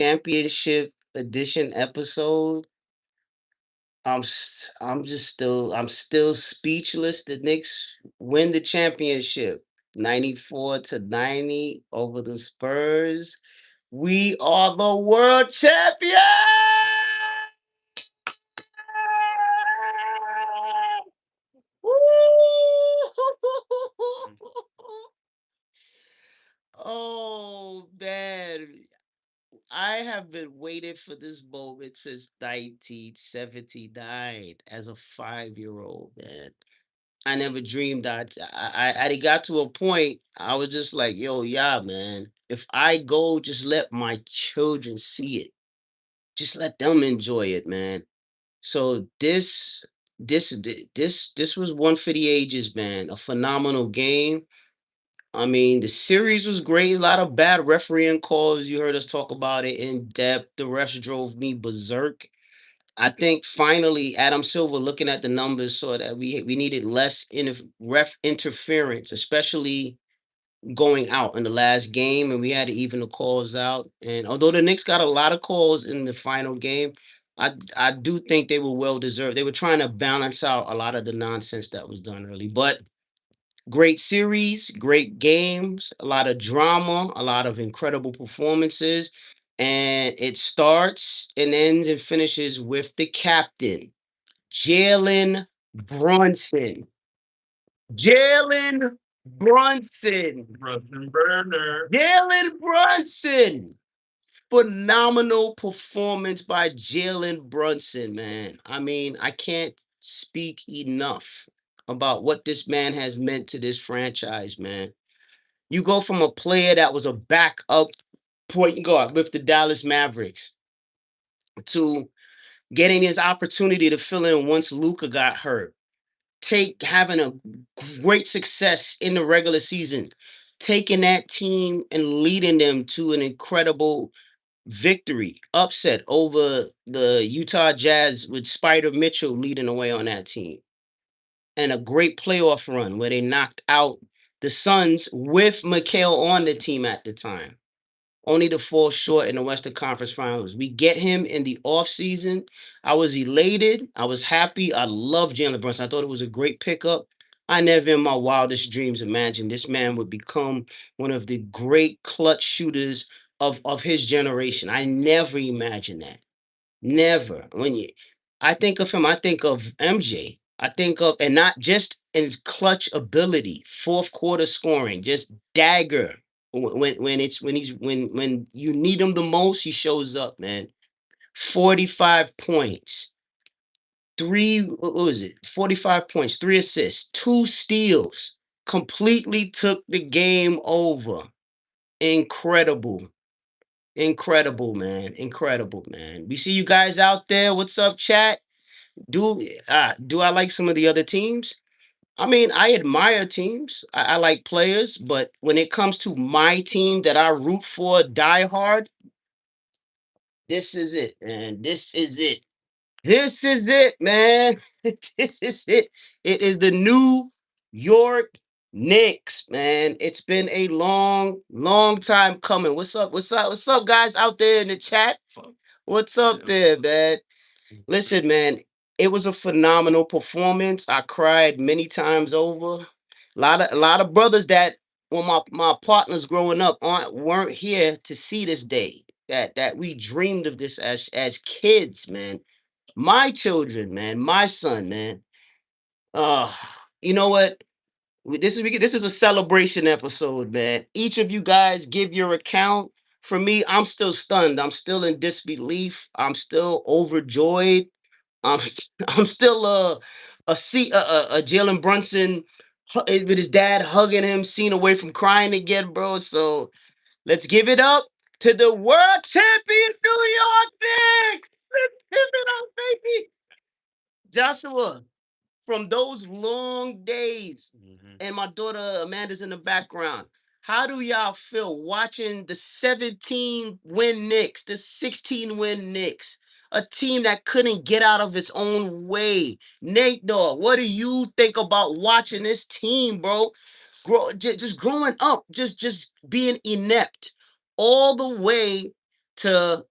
championship edition episode. I'm still speechless. The Knicks win the championship, 94-90 over the Spurs. We are the world champions. Oh man, I have been waiting for this moment since 1979 as a 5-year old, man. I never dreamed I got to a point I was just like, yo, yeah, man. If I go, just let my children see it. Just let them enjoy it, man. So this was one for the ages, man. A phenomenal game. I mean, the series was great. A lot of bad refereeing calls. You heard us talk about it in depth. The refs drove me berserk. I think finally Adam Silver, looking at the numbers, saw that we needed less ref interference, especially going out in the last game, and we had to even the calls out. And although the Knicks got a lot of calls in the final game, I do think they were well deserved. They were trying to balance out a lot of the nonsense that was done early, but great series, great games, a lot of drama, a lot of incredible performances. And it starts and ends and finishes with the captain, Jalen Brunson. Jalen Brunson. Brunson Burner. Jalen Brunson. Phenomenal performance by Jalen Brunson, man. I mean, I can't speak enough about what this man has meant to this franchise, man. You go from a player that was a backup point guard with the Dallas Mavericks to getting his opportunity to fill in once Luca got hurt. Take having a great success in the regular season, taking that team and leading them to an incredible victory, upset over the Utah Jazz with Spider Mitchell leading the way on that team. And a great playoff run where they knocked out the Suns with Mikhail on the team at the time, only to fall short in the Western Conference Finals. We get him in the offseason. I was elated. I was happy. I love Jalen Brunson. I thought it was a great pickup. I never in my wildest dreams imagined this man would become one of the great clutch shooters of his generation. I never imagined that. Never. I think of him, I think of MJ. I think of, and not just in his clutch ability, fourth quarter scoring, just dagger. When you need him the most, he shows up, man. 45 points, what was it? 45 points, 3 assists, 2 steals. Completely took the game over. Incredible. Incredible, man. Incredible, man. We see you guys out there. What's up, chat? Do I like some of the other teams? I mean, I admire teams. I like players, but when it comes to my team that I root for die hard, this is it, man. This is it. This is it, man. This is it. It is the New York Knicks, man. It's been a long, long time coming. What's up? What's up? What's up, guys out there in the chat? What's up there, man? Listen, man, it was a phenomenal performance. I cried many times over. A lot of brothers that well, my partners growing up weren't here to see this day. That we dreamed of this as kids, man. My children, man, my son, man. Uh, you know what? This is a celebration episode, man. Each of you guys give your account. For me, I'm still stunned. I'm still in disbelief. I'm still overjoyed. I'm I'm still a Jalen Brunson with his dad hugging him, seen away from crying again, bro. So let's give it up to the world champion New York Knicks. Let's give it up, baby. Joshua, from those long days, and my daughter Amanda's in the background. How do y'all feel watching the 17-win Knicks, the 16-win Knicks, a team that couldn't get out of its own way? Nate Dogg, what do you think about watching this team, bro? Just growing up, just being inept, all the way to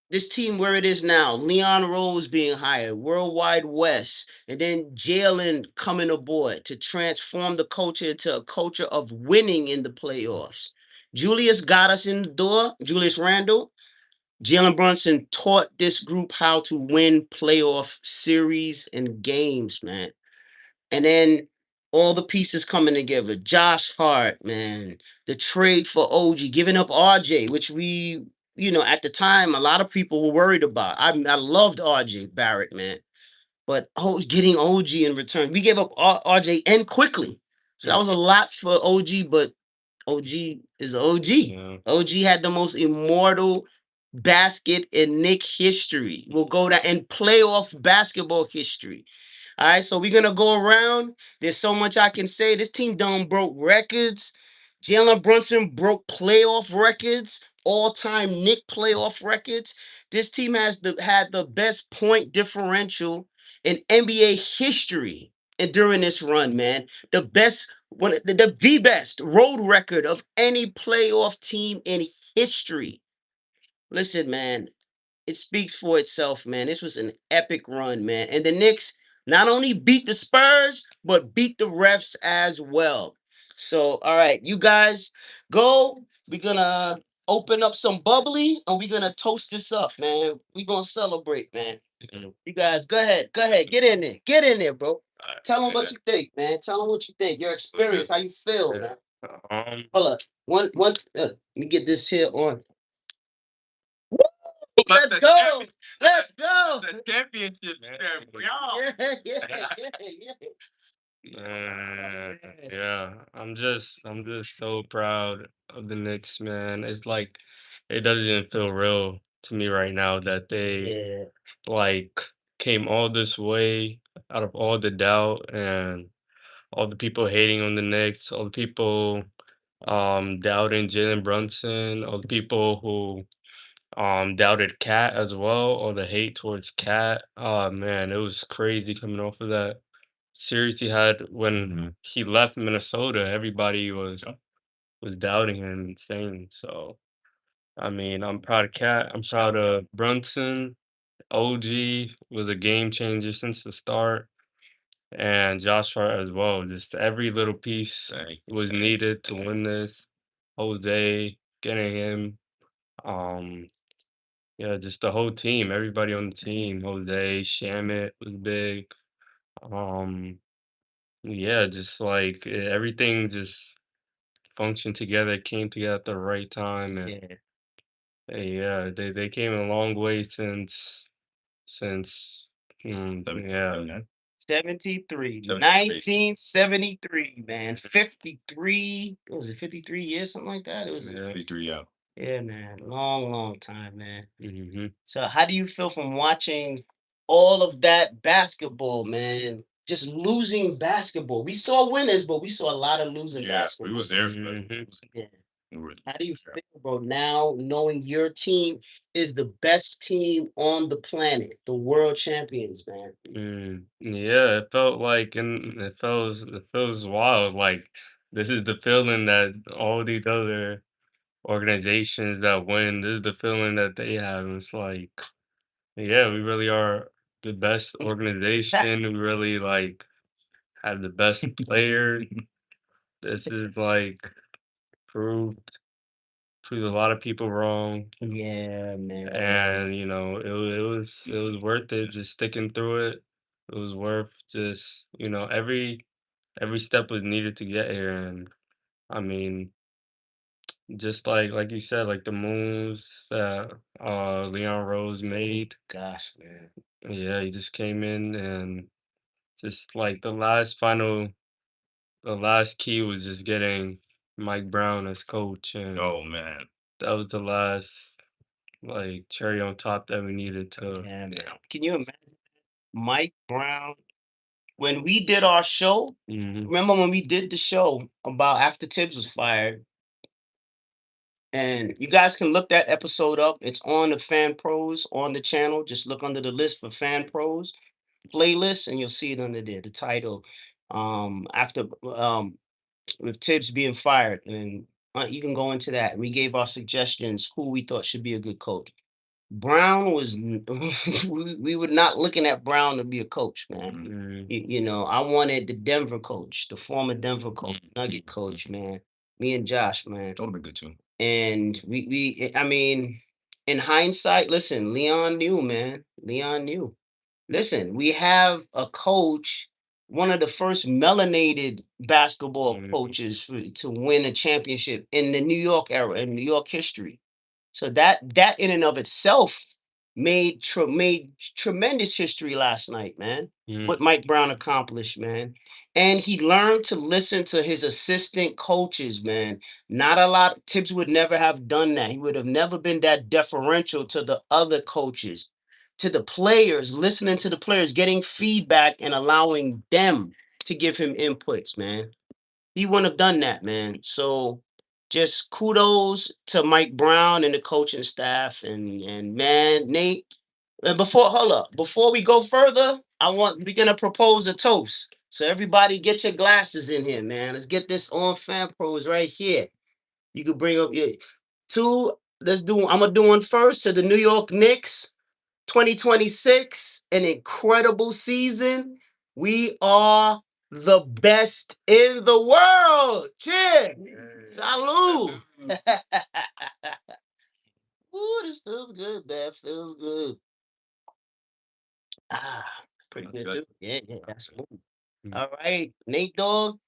this team where it is now, Leon Rose being hired, Worldwide West, and then Jalen coming aboard to transform the culture into a culture of winning in the playoffs. Julius got us in the door, Julius Randle. Jalen Brunson taught this group how to win playoff series and games, man. And then all the pieces coming together. Josh Hart, man. The trade for OG, giving up RJ, which we, at the time, a lot of people were worried about. I loved RJ Barrett, man. But getting OG in return, we gave up RJ and quickly. So that was a lot for OG, but OG is OG. Yeah. OG had the most immortal basket in Knick history. We'll go down in playoff basketball history. All right, so we're gonna go around. There's so much I can say. This team done broke records. Jalen Brunson broke playoff records, all-time Knick playoff records. This team had the best point differential in NBA history and during this run, man. The best, the best road record of any playoff team in history. Listen, man, it speaks for itself, man. This was an epic run, man. And the Knicks not only beat the Spurs, but beat the refs as well. So, all right, you guys go. We're gonna open up some bubbly and we're gonna toast this up, man. We're gonna celebrate, man. Mhm. You guys, go ahead. Go ahead. Get in there. Get in there, bro. Tell them Yeah. what you think, man. Tell them what you think. Your experience, how you feel, Yeah. man. Um, Hold up. Let me get this here on. But Let's the go. Let's go. the championship, man. Yeah, yeah, yeah. Yeah, I'm just so proud of the Knicks, man. It's like it doesn't even feel real to me right now that they Yeah. like came all this way out of all the doubt and all the people hating on the Knicks, all the people doubting Jalen Brunson, all the people who doubted Cat as well, or the hate towards Cat. Oh man, it was crazy coming off of that series he had when he left Minnesota. Everybody was doubting him and saying so. I mean, I'm proud of Cat. I'm proud of Brunson. OG was a game changer since the start, and Josh Hart as well. Just every little piece was needed to win this. Jose getting him. Um, Yeah, just the whole team, everybody on the team. Jose, Shamit was big. Um, yeah, just like everything just functioned together, came together at the right time, and Yeah. yeah, they came a long way since yeah. 73, 73. 1973, man. 53, what was it, 53 years, something like that? It was, Yeah. 53, yeah. yeah, man. Long, long time, man. Hmm. So, how do you feel from watching all of that basketball, man? Just losing basketball. We saw winners, but we saw a lot of losing basketball. there for that. Yeah. How do you feel, bro, now knowing your team is the best team on the planet, the world champions, man? Yeah, it felt like, and it feels wild. Like this is the feeling that all these other organizations that win, this is the feeling that they have. And it's like, yeah, we really are the best organization. We really like have the best players. This is like proved proved a lot of people wrong. Yeah, man. And it was worth it just sticking through it. It was worth just every step was needed to get here. And I mean, just like you said, like the moves that Leon Rose made. Gosh, man. Yeah, he just came in and just like the last key was just getting Mike Brown as coach. And oh man, that was the last like cherry on top that we needed to. Yeah, man. Can you imagine Mike Brown? When we did our show, Hmm. remember when we did the show about after Tibbs was fired? And you guys can look that episode up. It's on the Fan Pros on the channel. Just look under the list for Fan Pros playlist, and you'll see it under there. The title, after with Tibbs being fired, and you can go into that. We gave our suggestions who we thought should be a good coach. Brown was we were not looking at Brown to be a coach, man. Mhm. I wanted the Denver coach, the former Denver coach, Nugget Mhm. coach, man. Me and Josh, man. That would've been good too. And I mean, in hindsight, listen, Leon knew, man. Leon knew. Listen, we have a coach, one of the first melanated basketball Mhm. coaches to win a championship in the New York era, in New York history. So that in and of itself made tremendous history last night, man. Mhm. What Mike Brown accomplished, man. And he learned to listen to his assistant coaches, man. Not a lot. Tibbs would never have done that. He would have never been that deferential to the other coaches, to the players, listening to the players, getting feedback and allowing them to give him inputs, man. He wouldn't have done that, man. So just kudos to Mike Brown and the coaching staff and man, Nate. And hold up, before we go further, we're gonna propose a toast. So everybody get your glasses in here, man. Let's get this on fan pros right here. You could bring up your two. I'm gonna do one first to the New York Knicks. 2026, an incredible season. We are the best in the world. Cheers. Salud. Ooh, this feels good, man. Feels good. It's pretty That's good, good. too. Yeah, yeah, that's smooth. Mhm. All right, Nate Dogg,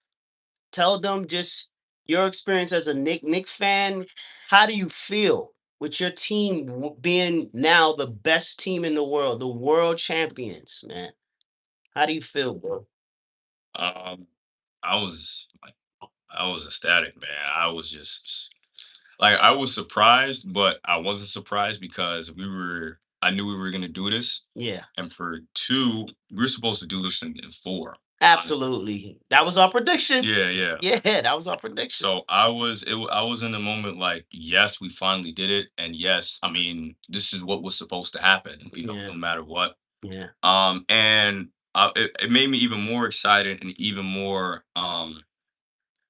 tell them just your experience as a Nick fan. How do you feel with your team being now the best team in the world, the world champions, man? How do you feel, bro? Um, I was like, I was ecstatic, man. I was just like, I was surprised, but I wasn't surprised because I knew we were gonna do this, Yeah, and for two, we were supposed to do this in four. Honestly, absolutely. That was our prediction. yeah, yeah. Yeah, that was our prediction. So I was in the moment like, yes, we finally did it, and yes, I mean, this is what was supposed to happen. Yeah, No matter what. yeah, And it made me even more excited and even more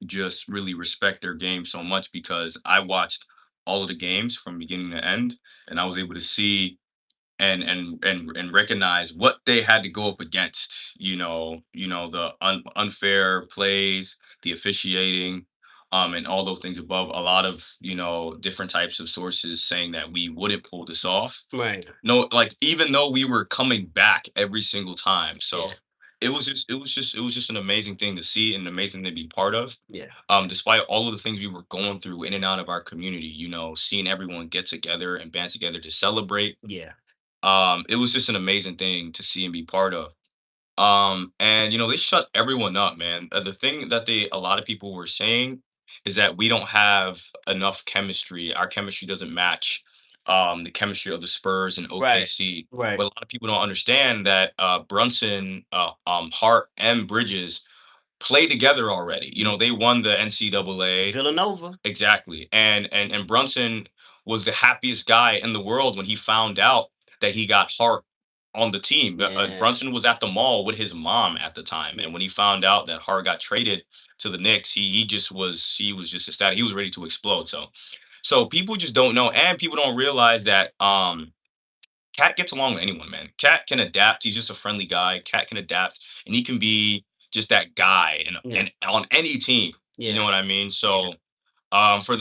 just really respect their game so much because I watched all of the games from beginning to end, and I was able to see and recognize what they had to go up against. The unfair plays, the officiating, and all those things above. A lot of different types of sources saying that we wouldn't pull this off. right. No, like, even though we were coming back every single time. Yeah, So it was just an amazing thing to see and amazing to be part of. yeah, Despite all of the things we were going through in and out of our community, seeing everyone get together and band together to celebrate. yeah. It was just an amazing thing to see and be part of. And they shut everyone up, man. The thing that a lot of people were saying is that we don't have enough chemistry. Our chemistry doesn't match the chemistry of the Spurs and Right, OKC. But right. a lot of people don't understand that Brunson, Hart, and Bridges play together already. Ye- They won the NCAA. Villanova. Exactly. And Brunson was the happiest guy in the world when he found out that he got Hart on the team. Yeah, Brunson was at the mall with his mom at the time, yeah, and when he found out that Hart got traded to the Knicks, he was just ecstatic. He was ready to explode. So people just don't know, and people don't realize that Cat gets along with anyone, man. Cat can adapt. He's just a friendly guy. Cat can adapt, and he can be just that guy yeah, and on any team. You yeah, know what I mean? yeah, So for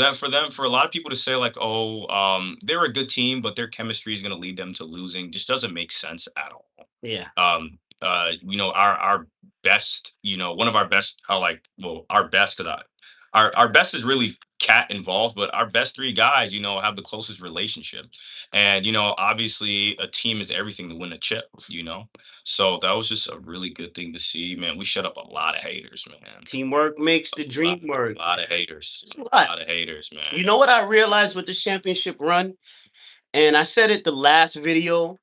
a lot of people to say like, oh, they're a good team, but their chemistry is going to lead them to losing, just doesn't make sense at all. yeah. Our best, one of our best, our best, cause our best is really Cat involved, but our best three guys, have the closest relationship. And, obviously a team is everything to win a chip, So that was just a really good thing to see, man. We shut up a lot of haters, man. Teamwork makes the A lot, dream work. a lot of haters. It's a A lot. lot of haters, man. You know what I realized with this championship run? And I said it the last video.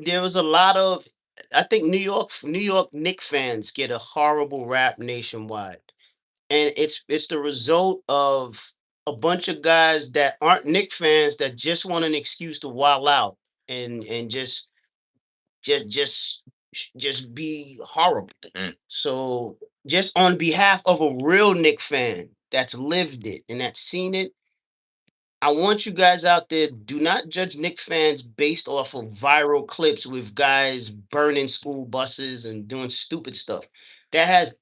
There was a lot of I think New York Knick fans get a horrible rap nationwide. And it's the result of a bunch of guys that aren't Knick fans that just want an excuse to wild out and just just just be horrible. Mm. So just on behalf of a real Knick fan that's lived it and that's seen it, I want you guys out there, do not judge Knicks fans based off of viral clips with guys burning school buses and doing stupid stuff. That has,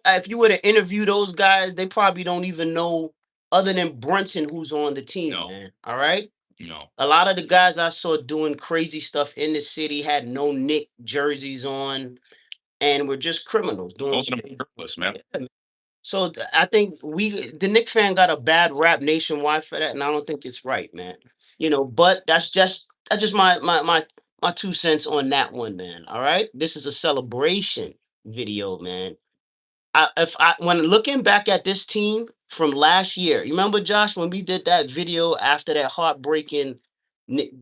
if you were to interview those guys, they probably don't even know other than Brunson who's on the team, No, man. All right. no. A lot of the guys I saw doing crazy stuff in the city had no Nick jerseys on and were just criminals doing. Most of them are shirtless, man. So I think the Nick fan got a bad rap nationwide for that, and I don't think it's right, man. But that's just my 2 cents on that one, man. All right, this is a celebration video, man. If I when looking back at this team from last year, you remember Josh when we did that video after that heartbreaking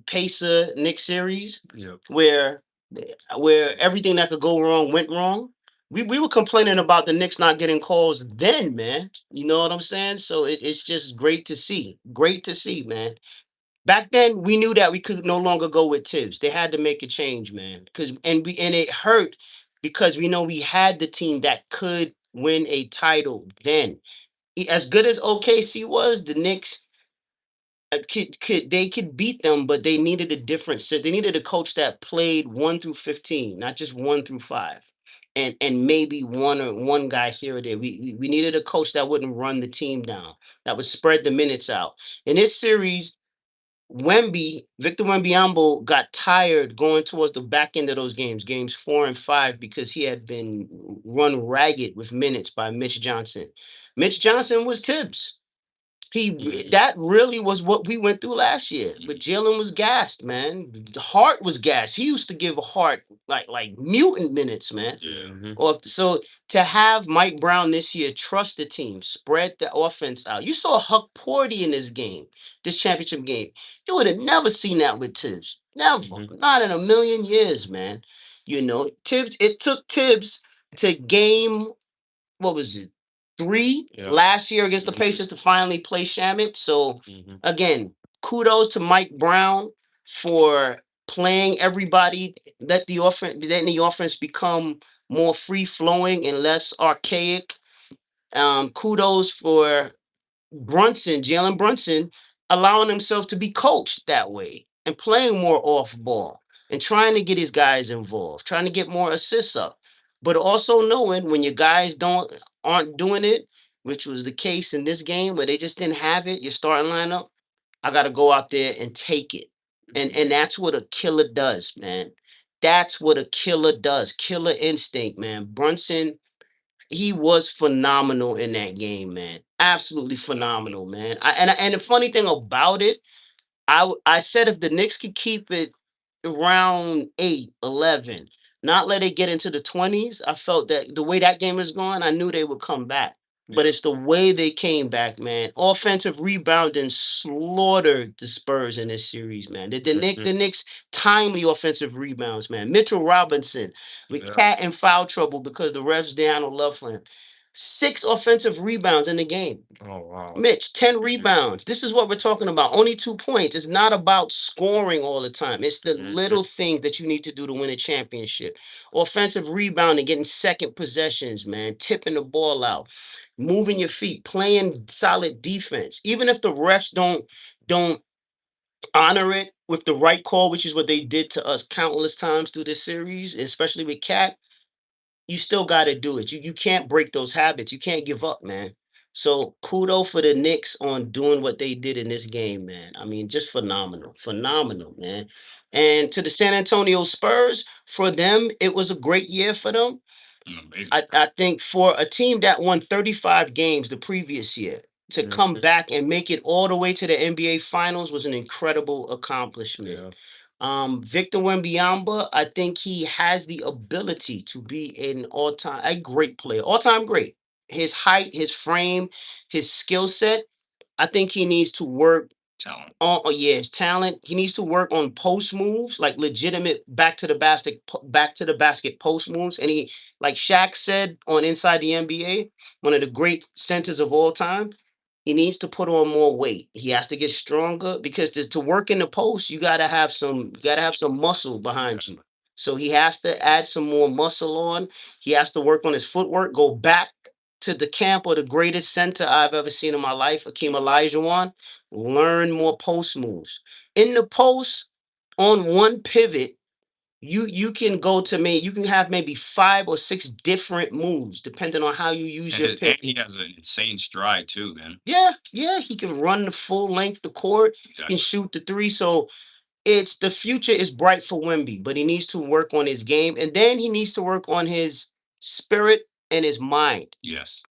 Pacer Nick series, Yep. where where everything that could go wrong went wrong. We were complaining about the Knicks not getting calls then, man. You know what I'm saying? So it's just great to see. Great to see, man. Back then, we knew that we could no longer go with Tibbs. They had to make a change, man. And it hurt because we know we had the team that could win a title then. As good as OKC was, the Knicks could beat them, but they needed a different set. They needed a coach that played 1 through 15, not just 1 through 5, and maybe one guy here or there. We needed a coach that wouldn't run the team down, that would spread the minutes out. In this series, Victor Wembanyama got tired going towards the back end of those games 4 and 5, because he had been run ragged with minutes by Mitch Johnson. Mitch Johnson was Tibbs. That really was what we went through last year. But Jalen was gassed, man. Hart was gassed. He used to give Hart like mutant minutes, man. Yeah. Mhm. So to have Mike Brown this year trust the team, spread the offense out. You saw Huck Porty in this game, this championship game. You would have never seen that with Tibbs. Never. Mhm. Not in a million years, man. Tibbs, it took Tibbs to game, what was it, 3 Yeah. last year against the Mhm. Pacers to finally play Shamit. So Mhm. again, kudos to Mike Brown for playing everybody. Letting the offense become more free flowing and less archaic. Kudos for Jalen Brunson, allowing himself to be coached that way and playing more off ball and trying to get his guys involved, trying to get more assists up, but also knowing when your guys aren't doing it, which was the case in this game where they just didn't have it. Your starting lineup, I got to go out there and take it, and that's what a killer does, man. That's what a killer does. Killer instinct, man. Brunson, he was phenomenal in that game, man. Absolutely phenomenal, man. And the funny thing about it, I said if the Knicks could keep it around 8, 11, not let it get into the 20s, I felt that the way that game is going, I knew they would come back. But it's the way they came back, man. Offensive rebounding slaughtered the Spurs in this series, man. Mhm. The Knicks timely offensive rebounds, man. Mitchell Robinson with Yeah. cat in foul trouble because the refs down on love for him. 6 offensive rebounds in the game. Oh wow. Mitch, 10 rebounds. This is what we're talking about. Only 2 points. It's not about scoring all the time. It's the Mhm. little things that you need to do to win a championship. Offensive rebounding, getting second possessions, man, tipping the ball out, moving your feet, playing solid defense. Even if the refs don't honor it with the right call, which is what they did to us countless times through this series, especially with Cat, you still got to do it. You can't break those habits. You can't give up, man. So kudo for the Knicks on doing what they did in this game, man. I mean, just phenomenal, phenomenal, man. And to the San Antonio Spurs, for them, it was a great year for them. Amazing. I think for a team that won 35 games the previous year to come Mhm. back and make it all the way to the NBA Finals was an incredible accomplishment. Yeah. Victor Wembanyama, I think he has the ability to be a great player, all-time great. His height, his frame, his skill set, I think he needs to work Talent. yeah, his talent. He needs to work on post moves, like legitimate back to the basket post moves. And he, like Shaq said on Inside the NBA, one of the great centers of all time, he needs to put on more weight. He has to get stronger because to work in the post, you gotta have some muscle behind you. So he has to add some more muscle on. He has to work on his footwork, go back to the camp of the greatest center I've ever seen in my life, Akeem Olajuwon. Learn more post moves. In the post, on one pivot, you can go to me. You can have maybe 5 or 6 different moves depending on how you use And, your and pivot. he has an insane stride too, man. Yeah, yeah, he can run the full length of the court. He Exactly. can shoot the three. So it's the future is bright for Wemby, but he needs to work on his game, and then he needs to work on his spirit and his mind. Yes.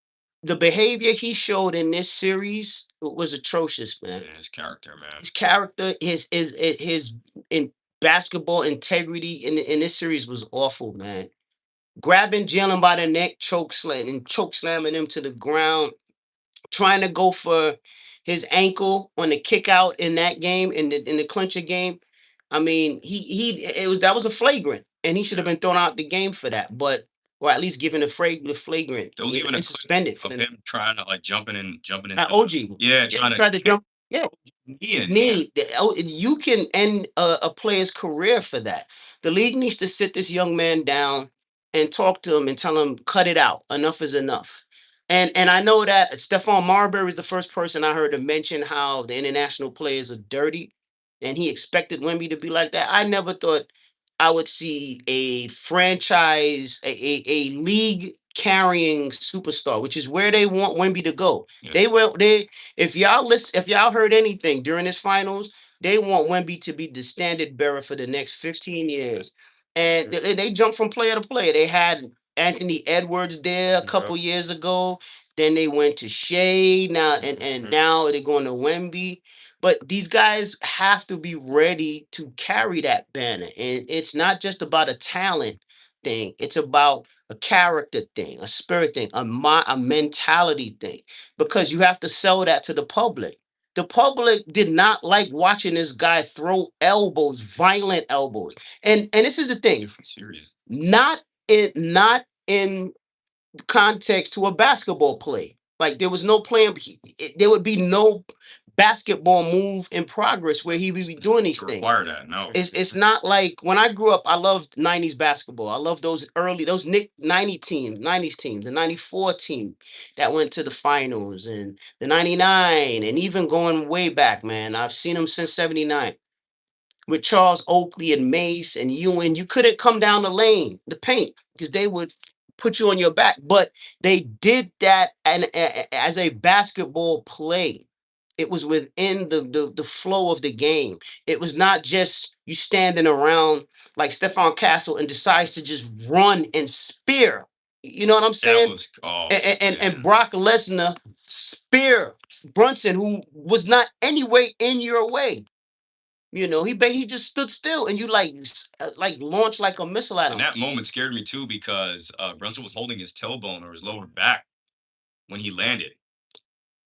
The behavior he showed in this series was atrocious, man. And his character, man. His character, his in basketball integrity in this series was awful, man. Grabbing Jalen by the neck, choke slamming him to the ground, trying to go for his ankle on the kick out in that game in the clincher game. I mean, he it was that was a flagrant, and he should have been thrown out the game for that, but or at least given the flagrant, There was even a and clip suspended for of the him trying to like jumping into OG. yeah, Yeah, he trying to tried to kick jump. Yeah, knee in, man. you can end a player's career for that. The league needs to sit this young man down and talk to him and tell him cut it out. Enough is enough. And I know that Stephon Marbury is the first person I heard to mention how the international players are dirty, and he expected Wemby to be like that. I never thought I would see a franchise, a league carrying superstar, which is where they want Wemby to go. Yes. They if y'all heard anything during this finals, they want Wemby to be the standard bearer for the next 15 years. And they jump from player to player. They had Anthony Edwards there a couple years ago. Then they went to Shea. Now and now they're going to Wemby. But these guys have to be ready to carry that banner. And it's not just about a talent thing. It's about a character thing, a spirit thing, a mentality thing. Because you have to sell that to the public. The public did not like watching this guy throw elbows, violent elbows. And this is the thing, Different series. not in context to a basketball play. Like there was no plan. There would be no basketball move in progress where he would be doing these To things. require that, no. It's not like when I grew up, I loved 90s basketball. I love those Nick 90s teams, the 94 team that went to the finals and the 99, and even going way back, man. I've seen them since 79 with Charles Oakley and Mace and Ewan. You couldn't come down the lane, the paint, because they would put you on your back. But they did that as a basketball play. It was within the flow of the game. It was not just you standing around like Stephon Castle and decides to just run and spear. You know what I'm That saying? was oh And Brock Lesnar spear Brunson, who was not anyway in your way. You know, he just stood still, and you like launched like a missile at and him. that moment scared me too because Brunson was holding his tailbone or his lower back when he landed.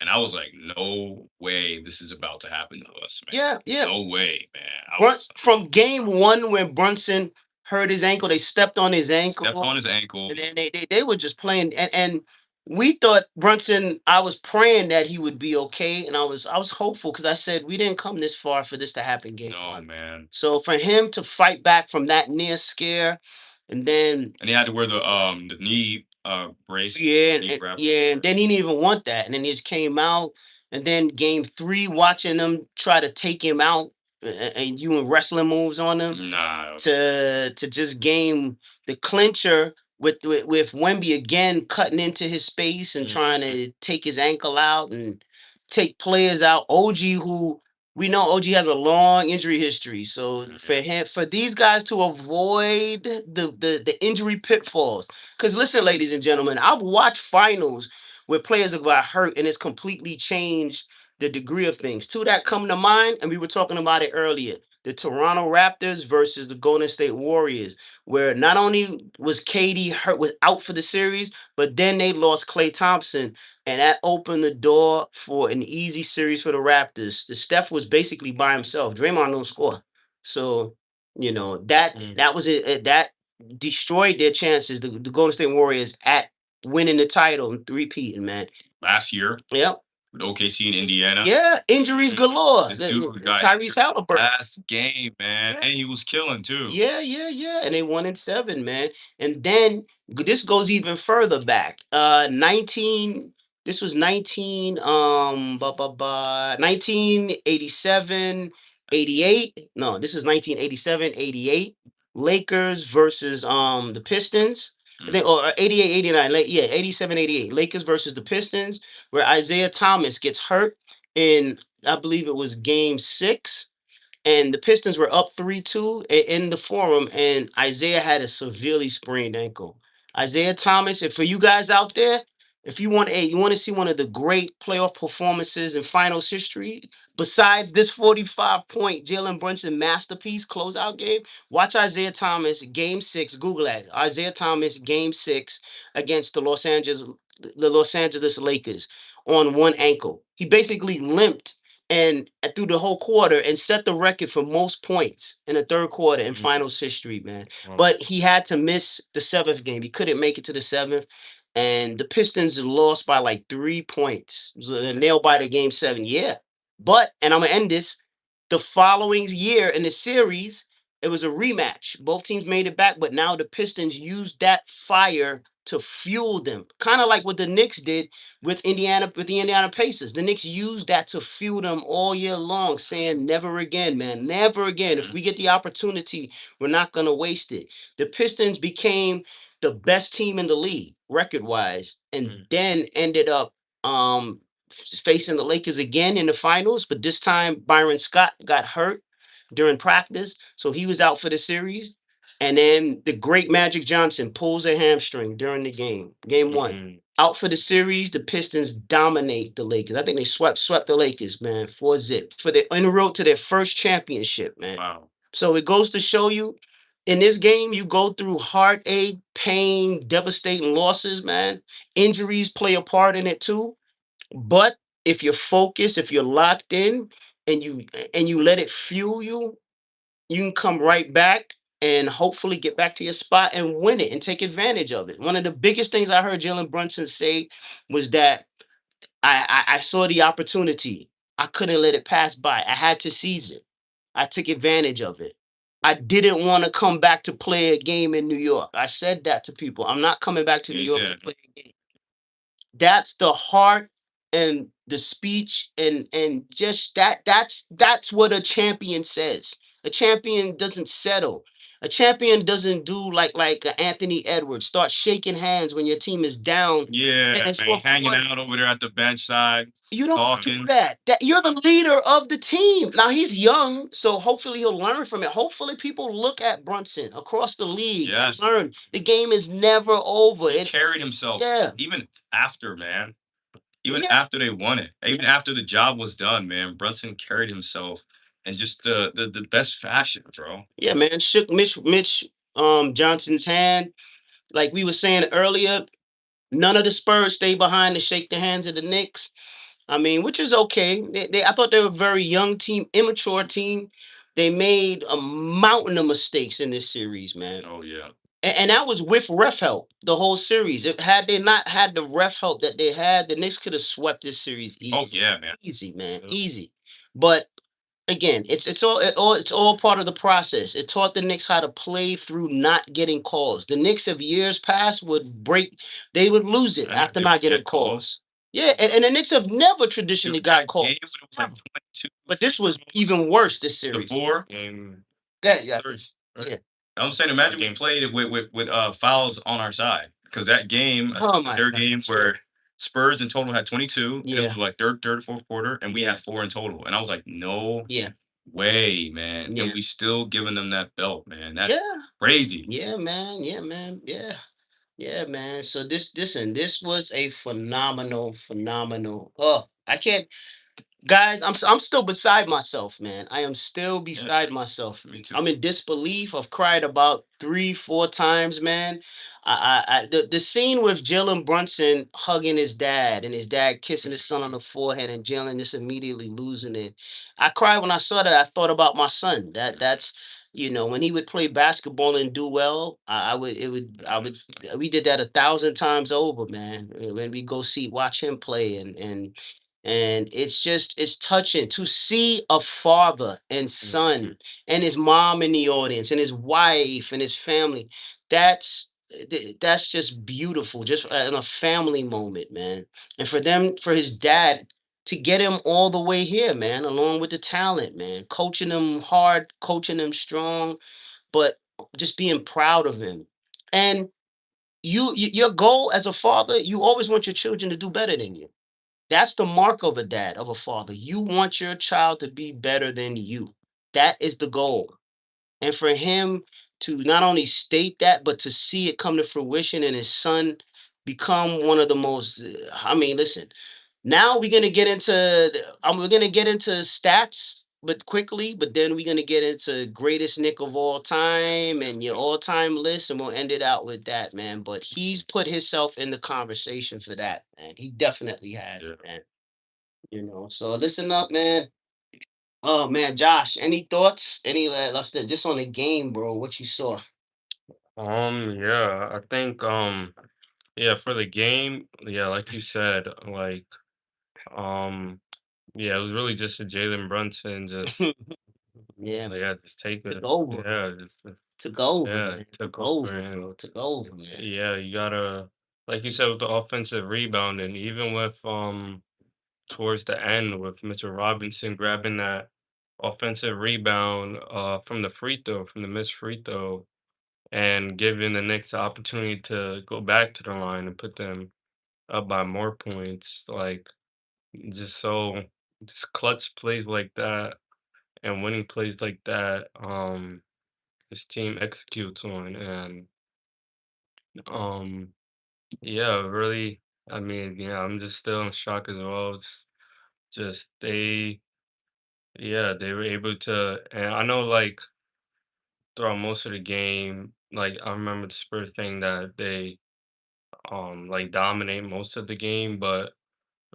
And I was like, no way this is about to happen to us, man. Yeah, yeah. No way, man. From game one when Brunson hurt his ankle, they stepped on his ankle. Stepped on his ankle. And then they were just playing, and we thought Brunson. I was praying that he would be okay, and I was hopeful because I said we didn't come this far for this to happen game No, one. man. So for him to fight back from that near scare, and then And he had to wear the knee brace. yeah, knee wrap. and then he didn't even want that, and then he just came out, and then game three, watching them try to take him out, and you and wrestling moves on him Nah. to just game the clincher with Wemby again cutting into his space and trying to take his ankle out and take players out. OG, who we know OG has a long injury history, so for these guys to avoid the injury pitfalls. Because listen, ladies and gentlemen, I've watched finals where players have got hurt and it's completely changed the degree of things. Two that come to mind, and we were talking about it earlier, the Toronto Raptors versus the Golden State Warriors, where not only was KD hurt, was out for the series, but then they lost Klay Thompson, and that opened the door for an easy series for the Raptors. The Steph was basically by himself. Draymond don't score, so you know that was it. That destroyed their chances. The Golden State Warriors at winning the title and repeating, man. Last year. Yep. With OKC in Indiana. Yeah, injuries galore. This dude got Tyrese Halliburton. last game, man. And he was killing too. Yeah. And they won in 7, man. And then this goes even further back. 19 This was 1987, 88. No, this is 1987, 88. Lakers versus the Pistons. I Mm, think, or 88, 89. Yeah, 87, 88. Lakers versus the Pistons, where Isaiah Thomas gets hurt in, I believe it was game 6, and the Pistons were up 3-2 in the forum, and Isaiah had a severely sprained ankle. Isaiah Thomas, and for you guys out there, if you want to see one of the great playoff performances in finals history, besides this 45-point Jalen Brunson masterpiece closeout game, watch Isaiah Thomas game 6. Google that. Isaiah Thomas game 6 against the Los Angeles Lakers on one ankle. He basically limped and through the whole quarter and set the record for most points in the third quarter in Mhm. finals history, man. Wow. But he had to miss the seventh game. He couldn't make it to the seventh. And the Pistons lost by like 3 points. It was a nail biter game 7. Yeah. But, and I'm gonna end this, the following year in the series, it was a rematch. Both teams made it back, but now the Pistons used that fire to fuel them. Kind of like what the Knicks did with the Indiana Pacers. The Knicks used that to fuel them all year long, saying never again, man, never again. If mm, we get the opportunity, we're not gonna waste it. The Pistons became the best team in the league record wise, and Mm, then ended up facing the Lakers again in the finals. But this time, Byron Scott got hurt during practice, so he was out for the series. And then the great Magic Johnson pulls a hamstring during the game, game one. mhm. Out for the series, the Pistons dominate the Lakers. I think they swept the Lakers, man, 4-0 for their en route to their first championship, man. Wow. So it goes to show you, in this game, you go through heartache, pain, devastating losses, man. Injuries play a part in it too. But if you're focused, if you're locked in, and you let it fuel you, you can come right back and hopefully get back to your spot and win it and take advantage of it. One of the biggest things I heard Jalen Brunson say was that I saw the opportunity. I couldn't let it pass by. I had to seize it. I took advantage of it. I didn't want to come back to play a game in New York. I said that to people. I'm not coming back to yeah, New he York to said, play a game. That's the heart and the speech, and just that's what a champion says. A champion doesn't settle. A champion doesn't do like Anthony Edwards, start shaking hands when your team is down yeah, in its man, fourth hanging quarter. out over there at the bench side, You don't do talking. that. That you're the leader of the team. Now he's young, so hopefully he'll learn from it. Hopefully people look at Brunson across the league and Yes, learn the game is never over. he It carried himself Yeah, even after, man. Even yeah, after they won it, even after the job was done, man, Brunson carried himself in just the best fashion, bro. yeah, man. Shook Mitch Johnson's hand. Like we were saying earlier, none of the Spurs stayed behind to shake the hands of the Knicks. I mean, which is okay. I thought they were a very young team, immature team. They made a mountain of mistakes in this series, man. Oh yeah, And that was with ref help the whole series. Had they not had the ref help that they had, the Knicks could have swept this series oh easy. yeah, man. Easy, man. Yep. Easy. But again, it's all part of the process. It taught the Knicks how to play through not getting calls. The Knicks of years past they would lose it Yeah, after they would not getting get calls. calls. Yeah, and the Knicks have never Dude, traditionally got that calls. game, it was like Never. 22 But free this was throws even worse this to series. 4. Game Yeah, yeah, three, right? yeah. I'm saying, Or imagine we game. played it with fouls on our side, because that game, I think it Oh was the my 3rd God. game where Spurs in total had 22, and it was Yeah, like third, 4th quarter, and we yeah, had 4 in total, and I was like, "No yeah, way, man," and yeah, we still giving them that belt, man. That's yeah, crazy. yeah, man, yeah, man, yeah. Yeah, man. So this was a phenomenal. Oh, I can't. Guys, I'm still beside myself, man. I am still Yeah, beside myself. me too. I'm in disbelief. I've cried about 3, 4 times, man. The scene with Jalen Brunson hugging his dad and his dad kissing his son on the forehead and Jalen just immediately losing it. I cried when I saw that. I thought about my son. That's when he would play basketball and do well. I would it would I would Yes. we did that 1,000 times over, man. When we go watch him play, and it's touching to see a father and Mhm. son and his mom in the audience and his wife and his family. That's that's just beautiful, just in a family moment, man. And for them, for his dad to get him all the way here, man, along with the talent, man, coaching him hard, coaching him strong, but just being proud of him. And your goal as a father, you always want your children to do better than you. That's the mark of a dad, of a father. You want your child to be better than you. That is the goal. And for him to not only state that, but to see it come to fruition and his son become one of the most, I mean, listen, now we're gonna get into we're gonna get into stats, but quickly, but then we're gonna get into greatest Nick of all time and your all-time list, and we'll end it out with that, man. But he's put himself in the conversation for that, man. He definitely has, Yeah. man. So listen up, man. Oh man, Josh, any thoughts? Any let's just on the game, bro. What you saw? Yeah, I think, yeah, for the game, yeah, like you said, like, um, yeah, it was really just a Jalen Brunson, just, Yeah, man. yeah, just take Took it, over. yeah, just, Took over, yeah, man. took Took over, over, and bro. Took over, man. yeah, you gotta, like you said, with the offensive rebounding, even with, towards the end with Mitchell Robinson grabbing that offensive rebound, from the free throw, from the missed free throw, and giving the Knicks the opportunity to go back to the line and put them up by more points. Like, just so, just clutch plays like that and winning plays like that, this team executes on. And um, yeah, really, I mean, yeah, I'm just still in shock as well. It's just they, yeah, they were able to, and I know, like, throughout most of the game, like, I remember the Spurs thing that they, like, dominate most of the game, but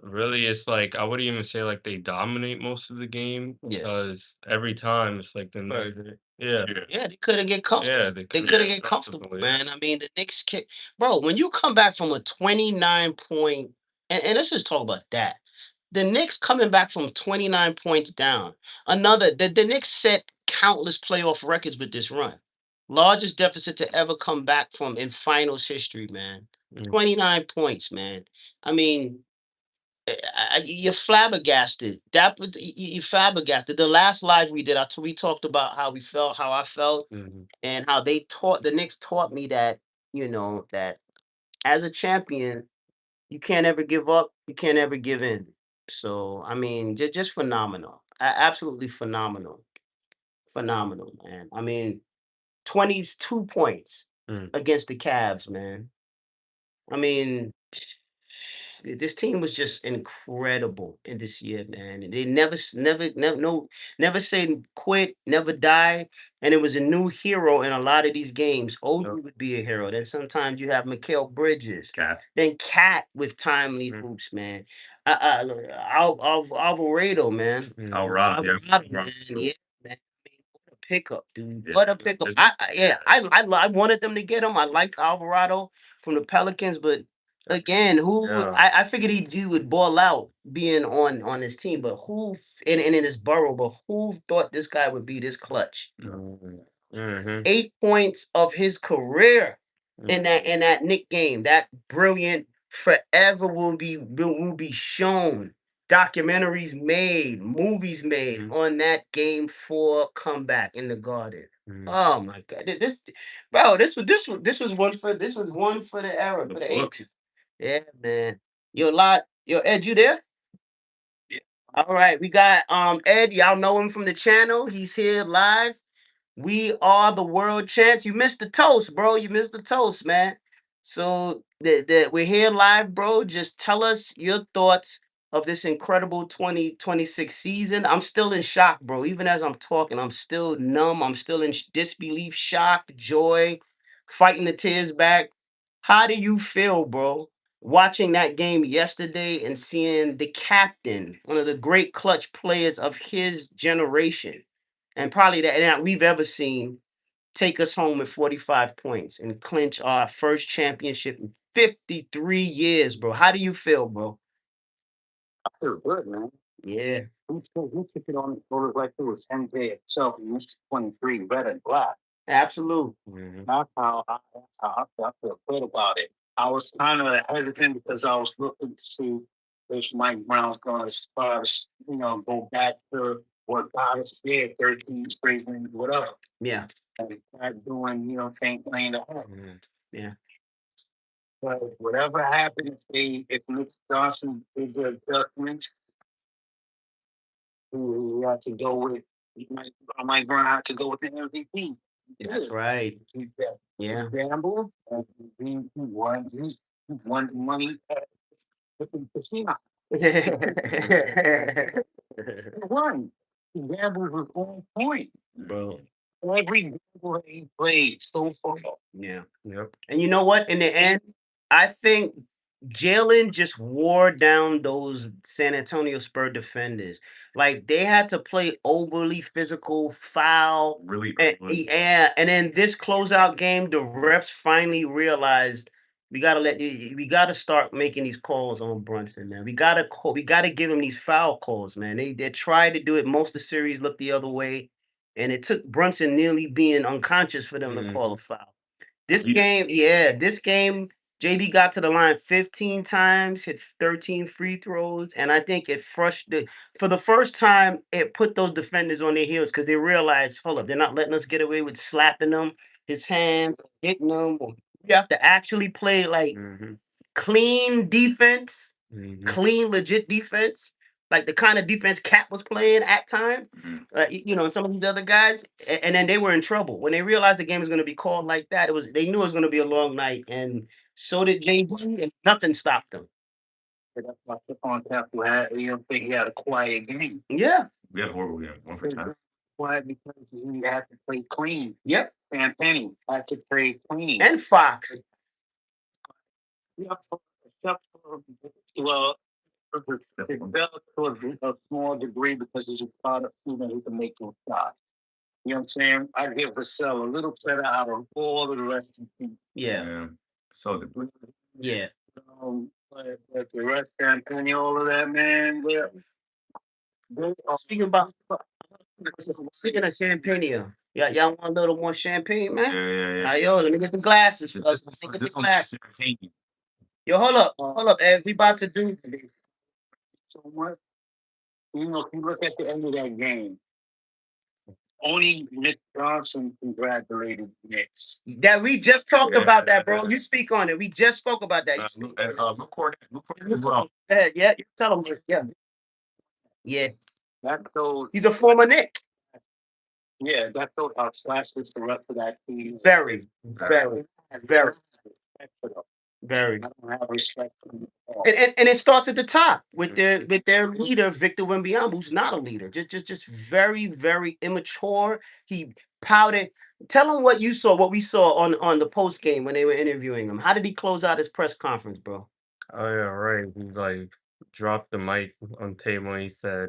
really, it's like I wouldn't even say like they dominate most of the game Yeah. because every time it's like the Right. yeah, Yeah, they couldn't get yeah, comfortable. they They couldn't couldn't get get comfortable, comfortable, yeah. man. I mean, the Knicks kick, bro. When you come back from a 29 point, and let's just talk about that. The Knicks coming back from 29 points down. The Knicks set countless playoff records with this run. Largest deficit to ever come back from in finals history, man. Mm, 29 points, man. I mean, you're flabbergasted. You flabbergasted. The last live we did, we talked about how we felt, how I felt, mhm, and how the Knicks taught me that that as a champion, you can't ever give up, you can't ever give in. So I mean, just phenomenal, absolutely phenomenal, phenomenal, man. I mean, 22 points mm, against the Cavs, man. I mean, this team was just incredible in this year, man. And they never say quit, never die. And it was a new hero in a lot of these games. yep, OG would be a hero. Then sometimes you have Mikal Bridges. Cat. Then Cat with timely mm, hoops, man. Alvarado, man. mhm, Alvarado, yeah, Alvarado, man. Alvarado's true. Yeah, man. I mean, what a pickup, dude. Yeah, What a pickup. his- Yeah, I wanted them to get him. I liked Alvarado from the Pelicans, but again, yeah, I figured he would ball out being on his team, but and in his borough, but who thought this guy would be this clutch? mhm, mhm, 8 points of his career mm, in that Nick game. That brilliant forever will be shown. Documentaries made, movies made mm, on that game 4 comeback in the Garden. mm. Oh my God! Bro, this was one for the era the for the book. 80s. Yeah, man. Yo, Ed, you there? Yeah. All right, we got Ed. Y'all know him from the channel. He's here live. We are the world champs. You missed the toast, bro. You missed the toast, man. So we're here live, bro. Just tell us your thoughts of this incredible 2026 season. I'm still in shock, bro. Even as I'm talking, I'm still numb. I'm still in disbelief, shock, joy, fighting the tears back. How do you feel, bro? Watching that game yesterday and seeing the captain, one of the great clutch players of his generation, and probably that we've ever seen, take us home with 45 points and clinch our first championship in 53 years, bro. How do you feel, bro? I feel good, man. Yeah. Who took it on like it was MJ itself and Mr. 23, red and black? Absolute. That's how I feel good about it. I was kind of hesitant because I was looking to see if Mike Brown's going to start, go back to what God has said, 13 straight wins, whatever. Yeah. And not doing, same playing the home. Yeah. But whatever happens, if Nick Johnson did the adjustments, he had to go with, Mike Brown had to go with the MVP. That's right. He Yeah. gambled, and he won the money at the casino. He won. He gambled was on point. Bro. Every gamble he played so far. Yeah. Yep. And you know what? In the end, I think Jalen just wore down those San Antonio Spur defenders. Like they had to play overly physical, foul. Really And, early. yeah, and then this closeout game, the refs finally realized we gotta start making these calls on Brunson, man. We gotta give him these foul calls, man. They tried to do it. Most of the series looked the other way, and it took Brunson nearly being unconscious for them to call a foul. This game, JB got to the line 15 times, hit 13 free throws, and I think it frustrated for the first time, it put those defenders on their heels because they realized, hold up, they're not letting us get away with slapping them, his hands, hitting them. You have to actually play like clean defense, clean, legit defense, like the kind of defense Cap was playing at time. And some of these other guys, and then they were in trouble when they realized the game was going to be called like that. They knew it was going to be a long night, and so did JB, and nothing stopped them. That's why Stephon Castle think he had a quiet game. Yeah, We had a horrible game. 1 for 10. Quiet because he had to play clean. Yep. Sam Penny had to play clean. And Fox. Except for, well, developed to a small degree because he's a product student who can make those shots. You know what I'm saying? I give Vassell a little credit out of all of the rest of the team. Yeah. So the Yeah. But the rest of Anthony, all of that, man, they are Speaking of champagne, y'all want a little more champagne, man? yeah. Yo, let me get the glasses for us. Let me get the glasses. Yo, hold up, Ed. We about to do so much. If you look at the end of that game, only Nick Johnson congratulated the Knicks. that. We just talked about that, bro. You speak on it. We just spoke about that. Luke Cornett as well. Yeah, you tell him. Yeah. That shows. He's a former Knick. Yeah, that shows how slashless the rest of that team. Very. I don't have respect for them at all. And it starts at the top with their leader, Victor Wembanyama, who's not a leader. Just very, very immature. He pouted. Tell him what we saw on the post game when they were interviewing him. How did he close out his press conference, bro? Oh yeah, right. He like dropped the mic on the table and he said,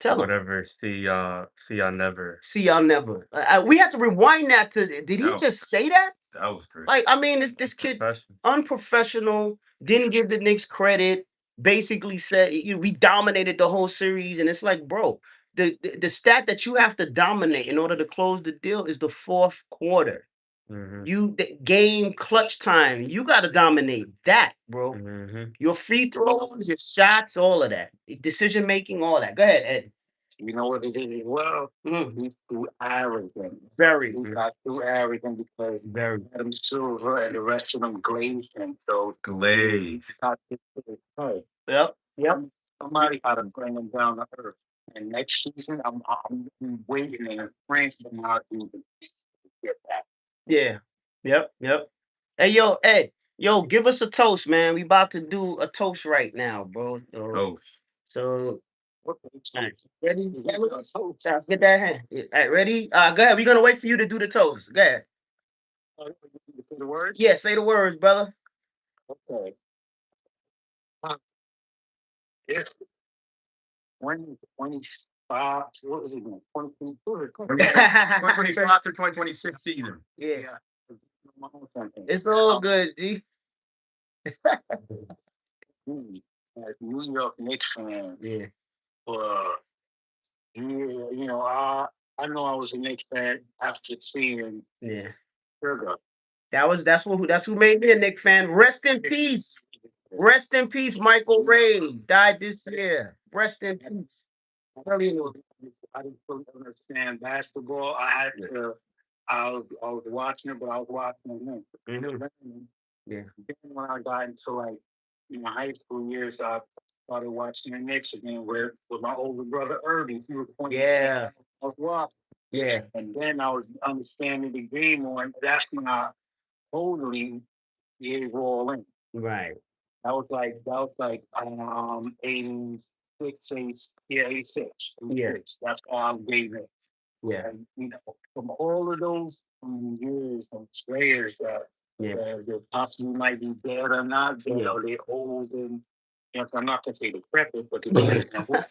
Tell him. whatever, see y'all never. See y'all never. We have to rewind that to. Did he just say that? That was great. Like, I mean, this kid unprofessional, didn't give the Knicks credit, basically said we dominated the whole series, and it's like, bro, the stat that you have to dominate in order to close the deal is the fourth quarter. The game clutch time, you got to dominate that, bro. Your free throws, your shots, all of that, decision making, all that. Go ahead, Ed. You know what it is as well? He's too arrogant. Very. He got too arrogant because Adam Silver and the rest of them glazed him. So Glaze. Yep. Somebody got to bring him down to earth. And next season, I'm waiting and praying for him not to get that. Yeah. Yep. Hey, yo, Ed. Yo, give us a toast, man. We about to do a toast right now, bro. So ready? Sounds get that hand. All right, ready? Go ahead. We're gonna wait for you to do the toast. Go ahead. Say the words? Yeah, say the words, brother. Okay. It's 2025. What was it? 2025 to 2026 season. Yeah. It's all good, G. New York Knicks fan. Yeah. I know I was a Knicks fan after seeing Yeah. Sugar. That's who made me a Knicks fan. Rest in peace. Rest in peace, Michael Ray. Died this year. Rest in peace. I didn't fully understand basketball. I had to. I was watching it, but I was watching him. Mhm. Yeah. Then when I got into like my high school years, I started watching the Knicks again with my older brother Irving. He was pointing. Yeah. I was watching, Yeah. and then I was understanding the game more. And that's when I totally gave all in. Right. That was like 86, 86. Yeah. That's all I gave it. Yeah. And from all of those years and players Yeah. that possibly might be dead or not, dead, Yeah. or they're old and yes, I'm not gonna say decrepit, but they're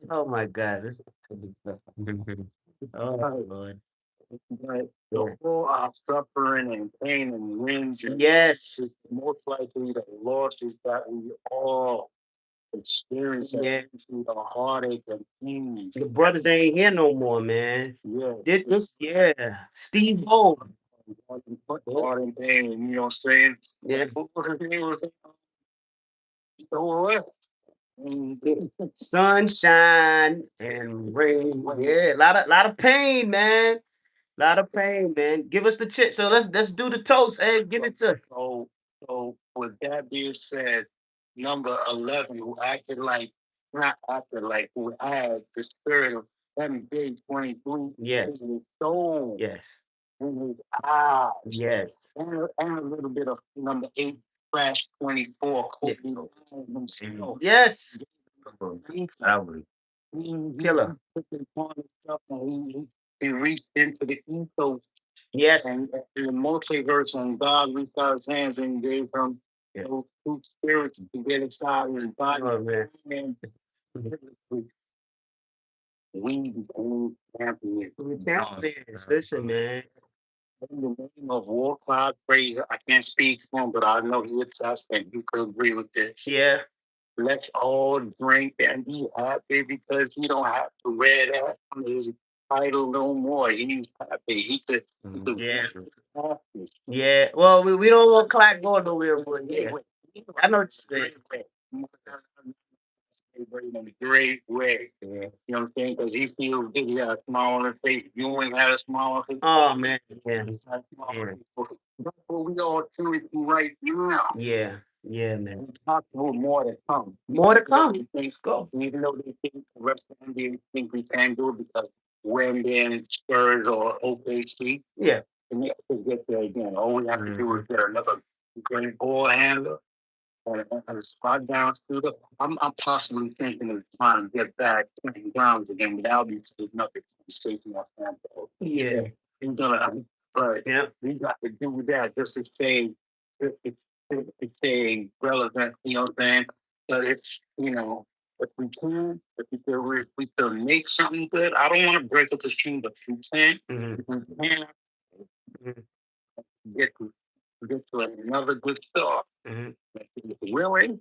Oh my God. Oh Lord. but the whole suffering and pain and wins and Yes. is most likely the losses that we all experience through the heartache and pain. The brothers ain't here no more, man. Yeah. Steve O. Heart and pain, you know what I'm saying? Yeah. He was so Sunshine and rain. Yeah, lot of pain, man. Lot of pain, man. Give us the chip. So let's do the toast. Hey, give it to us. So with that being said, number 11, who acted like, not acted like, who had the spirit of having big 23 Yes. in his soul, Yes. in his eyes, Yes. and a little bit of number 8, Flash 24, Kobe Bryant himself. Yes. Killer. He reached into the ethos Yes. and in the multiverse, and God reached out his hands and gave him those two spirits to get inside his body. Oh, man. And we became champions. Listen, man. In the name of War Cloud Fraser, I can't speak for him, but I know he attests and you could agree with this. Yeah. Let's all drink and be happy because he don't have to wear that on his title no more. He's happy. He could Yeah. happy. Yeah. Well, we don't want Clark going nowhere, but yeah. I know what you're saying. In a great way. Yeah. You know what I'm saying? Because he feels good. He has a smile on his face. You ain't had a smile on his face. Oh man. Yeah. That's what we all tuned to right now. Yeah. Yeah, man. Possible more to come. More to come. Let's go. Even though they think the rest of the NBA think we can do it because when they're in Spurs or OKC, Yeah. and they have to get there again. All we have to do is get another great ball handler and a spot down shooter. I'm possibly thinking of trying to get back playing grounds again, but that'll be another conversation off that. Yeah. He's gonna, but Yeah. we got to do that just to stay, to stay relevant. You know what I'm saying? But it's if we can, if we can make something good. I don't want to break up this team, but if we can, if we can get to another good start. Really,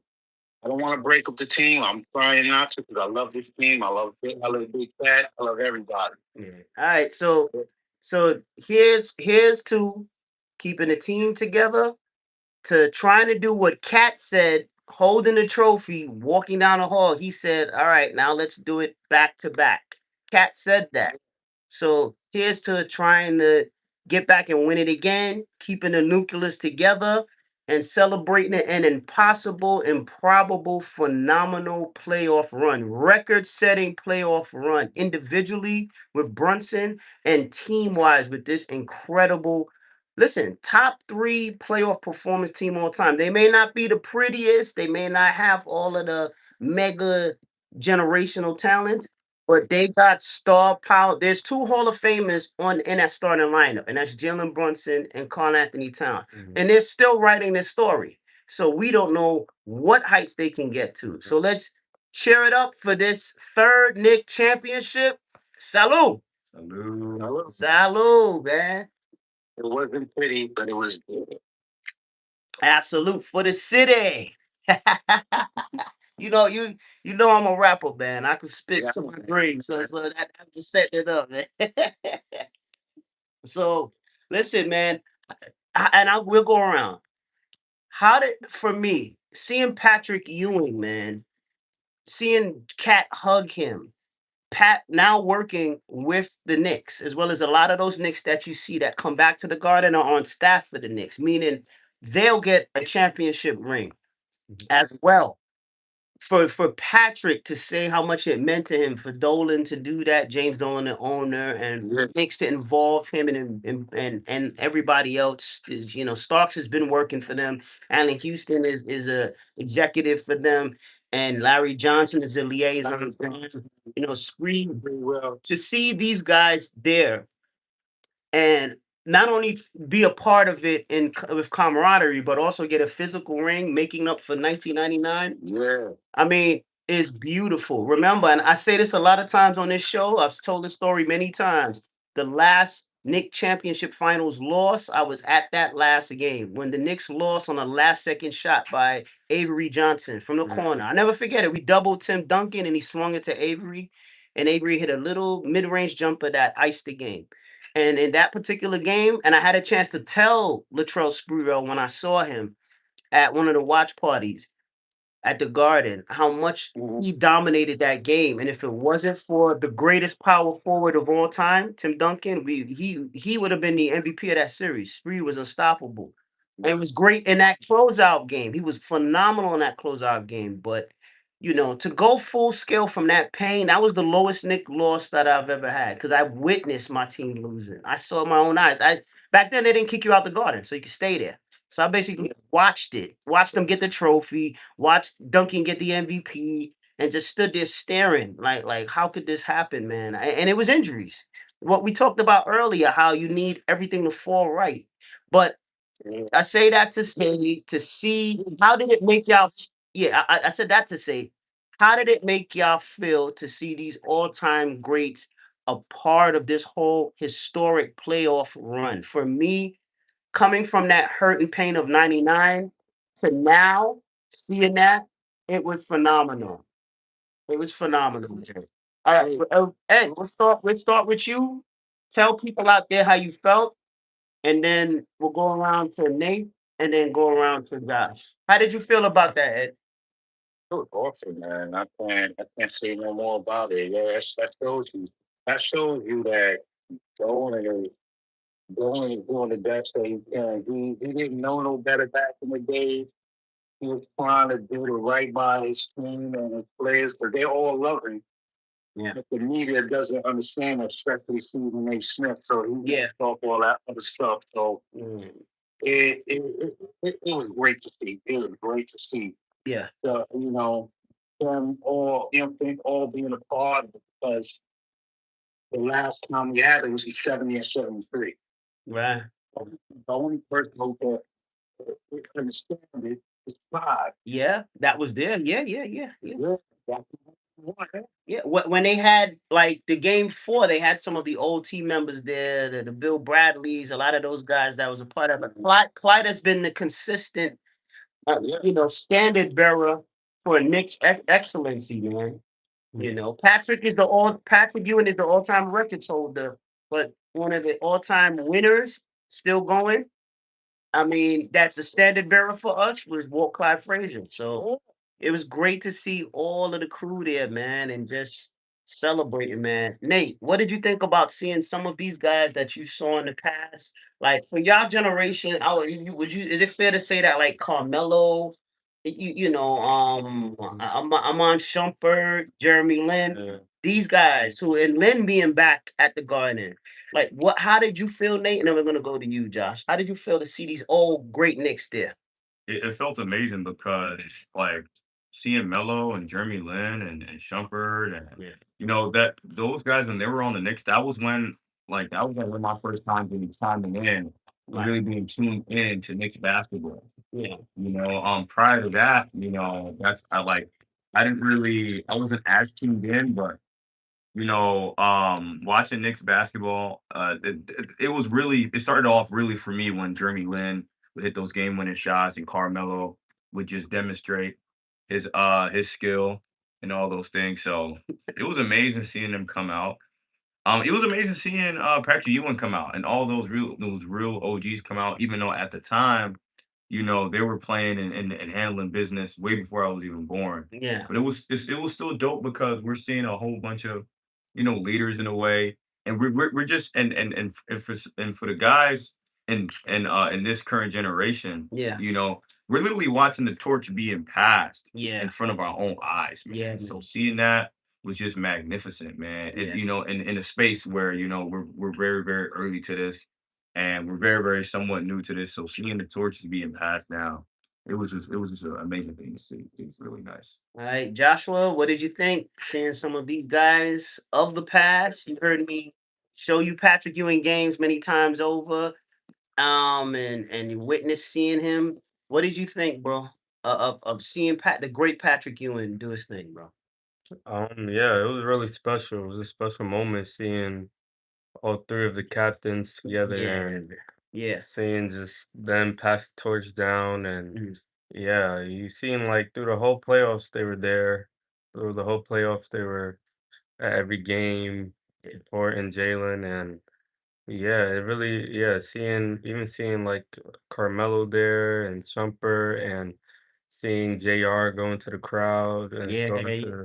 I don't want to break up the team. I'm trying not to because I love this team. I love Big Fat. I love everybody. Yeah. All right. So here's to keeping the team together, to trying to do what Cat said, holding the trophy, walking down the hall. He said, "All right, now let's do it back to back." Cat said that. So here's to trying to get back and win it again, keeping the nucleus together and celebrating an impossible, improbable, phenomenal playoff run, record-setting playoff run, individually with Brunson and team-wise with this incredible. Listen, top 3 playoff performance team all time. They may not be the prettiest, they may not have all of the mega generational talents, but they got star power. There's 2 Hall of Famers in that starting lineup, and that's Jalen Brunson and Karl Anthony Towns. And they're still writing their story. So we don't know what heights they can get to. So let's cheer it up for this 3rd Knick championship. Salute. Salute, man. It wasn't pretty, but it was good. Absolute for the city. you know I'm a rapper, man. I can spit Yeah. to my grave, so I'm just setting it up, man. So listen, man, we'll go around. How did for me seeing Patrick Ewing, man, seeing Cat hug him, Pat now working with the Knicks, as well as a lot of those Knicks that you see that come back to the Garden are on staff for the Knicks, meaning they'll get a championship ring as well. For Patrick to say how much it meant to him, for Dolan to do that, James Dolan, the owner, and for Knicks to involve him and everybody else is, Starks has been working for them. Allen Houston is a executive for them, and Larry Johnson is a liaison for them. Spree, Well, to see these guys there and not only be a part of it with camaraderie, but also get a physical ring, making up for 1999. yeah. I mean, it's beautiful. Remember, and I say this a lot of times on this show, I've told this story many times. The last Knicks championship finals loss, I was at that last game when the Knicks lost on a last second shot by Avery Johnson from the corner. I never forget it. We doubled Tim Duncan and he swung it to Avery, and Avery hit a little mid range jumper that iced the game. And in that particular game, and I had a chance to tell Latrell Sprewell when I saw him at one of the watch parties at the Garden, how much he dominated that game. And if it wasn't for the greatest power forward of all time, Tim Duncan, he would have been the MVP of that series. Spree was unstoppable. And it was great in that closeout game. He was phenomenal in that closeout game. But to go full scale from that pain, that was the lowest Nick loss that I've ever had because I witnessed my team losing. I saw it with my own eyes. I back then they didn't kick you out the Garden, so you could stay there. So I basically watched it, watched them get the trophy, watched Duncan get the MVP, and just stood there staring, like how could this happen, man? And it was injuries. What we talked about earlier, how you need everything to fall right. But I say that to say to see how did it make y'all? Yeah, I said that to say, how did it make y'all feel to see these all-time greats a part of this whole historic playoff run? For me, coming from that hurt and pain of 99 to now seeing that, it was phenomenal. It was phenomenal. Jay. All right, Ed, let's start with you. Tell people out there how you felt, and then we'll go around to Nate, and then go around to Josh. How did you feel about that, Ed? It was awesome, man. I can't say no more about it. Yeah, that shows you. That shows you that Dolan Dolan is doing the best that he can. He didn't know no better back in the day. He was trying to do the right by his team and his players, but they all love him. Yeah. But the media doesn't understand that, especially Stephen A. Smith. So he Yeah. talk all that other stuff. So Mm, it was great to see. It was great to see. yeah. Them all, think all being a part of it because the last time we had it was in 70 and 73. Right. The only person who could understand it is God. Yeah, that was there. Yeah, yeah, yeah, yeah. Yeah, that's what he wanted. Yeah, when they had like the game 4, they had some of the old team members there, the Bill Bradleys, a lot of those guys that was a part of it. Clyde has been the consistent, Yeah. standard bearer for Knicks excellency, man. Patrick Ewing is the all-time records holder, but one of the all-time winners still going. I mean, that's the standard bearer for us was Walt Clyde Frazier. So it was great to see all of the crew there, man, and just celebrating, man. Nate, what did you think about seeing some of these guys that you saw in the past? Like for your generation, is it fair to say that like Carmelo, Amon Shumpert, Jeremy Lin, these guys who and Lin being back at the Garden. Like how did you feel, Nate? And then we're gonna go to you, Josh. How did you feel to see these old great Knicks there? It felt amazing because like seeing Melo and Jeremy Lin and Shumpert and Yeah. that those guys when they were on the Knicks, that was like when my first time being chiming in, Right. really being tuned in to Knicks basketball. Yeah. Prior to that, I wasn't as tuned in, but watching Knicks basketball, it started off really for me when Jeremy Lin would hit those game winning shots and Carmelo would just demonstrate. his skill and all those things. So it was amazing seeing them come out. It was amazing seeing Patrick Ewing come out and all those real OGs come out, even though at the time, they were playing and handling business way before I was even born. Yeah. But it was still dope because we're seeing a whole bunch of leaders in a way, and we're just and for the guys in this current generation, Yeah. we're literally watching the torch being passed Yeah. in front of our own eyes, man. Yeah, So man. seeing that was just magnificent, man. Yeah. In a space where we're very very early to this, and we're very very somewhat new to this. So seeing the torches being passed now, it was just an amazing thing to see. It's really nice. All right, Joshua, what did you think seeing some of these guys of the past? You heard me show you Patrick Ewing games many times over, and you witnessed seeing him. What did you think, bro, of seeing the great Patrick Ewing do his thing, bro? Yeah, it was really special. It was a special moment seeing all three of the captains together Yeah, and yeah, seeing just them pass the torch down. And mhm, yeah, you seen like through the whole playoffs they were there. Through the whole playoffs they were at every game supporting Jalen. And yeah, it really, yeah, seeing like Carmelo there and Shumper and seeing JR going to the crowd and yeah. going to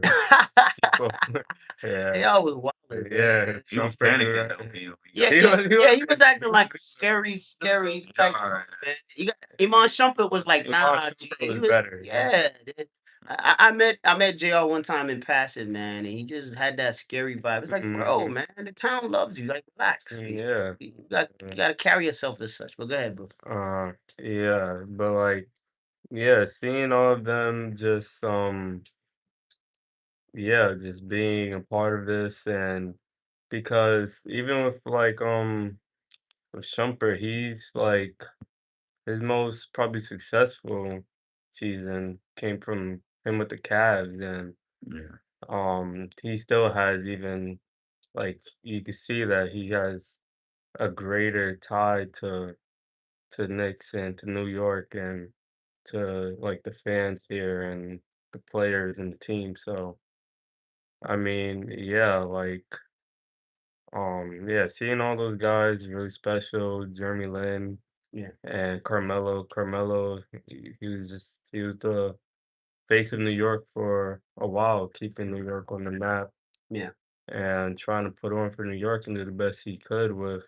people. They Yeah, always wildin', yeah, man. He was Shumper do panicking that. though. Yeah, He yeah, was, he yeah. was, He was acting like a scary type of Alright. man. You got Iman Shumpert was like, Iman nah, G. Shumpert He was was, better. yeah. Dude. I met JR one time in passing, man, and he just had that scary vibe. It's like, bro, Hmm. man, the town loves you. Like, relax. Yeah. You got to carry yourself as such. But go ahead, bro. Yeah, but like, yeah, seeing all of them just, yeah, just being a part of this. And because even with like, with Shumper, he's like his most probably successful season came from him with the Cavs. And Yeah. he still has even like you can see that he has a greater tie to Knicks and to New York and to like the fans here and the players and the team. So I mean, yeah, like yeah, seeing all those guys is really special. Jeremy Lin Yeah, and Carmelo. Carmelo, he was the face of New York for a while, keeping New York on the map yeah, and trying to put on for New York and do the best he could with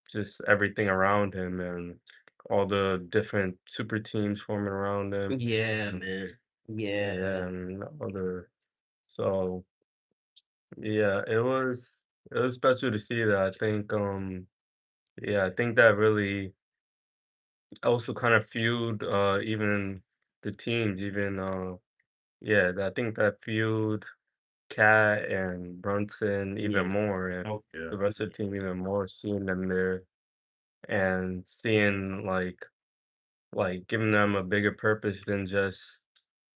just everything around him and all the different super teams forming around him. yeah, man. Yeah, And other, so yeah, it was special to see that. I think yeah, I think that really also kind of fueled even the teams, even yeah, I think that fueled Cat and Brunson even yeah. more, and Oh, Yeah. the rest of the team even more, seeing them there and seeing like giving them a bigger purpose than just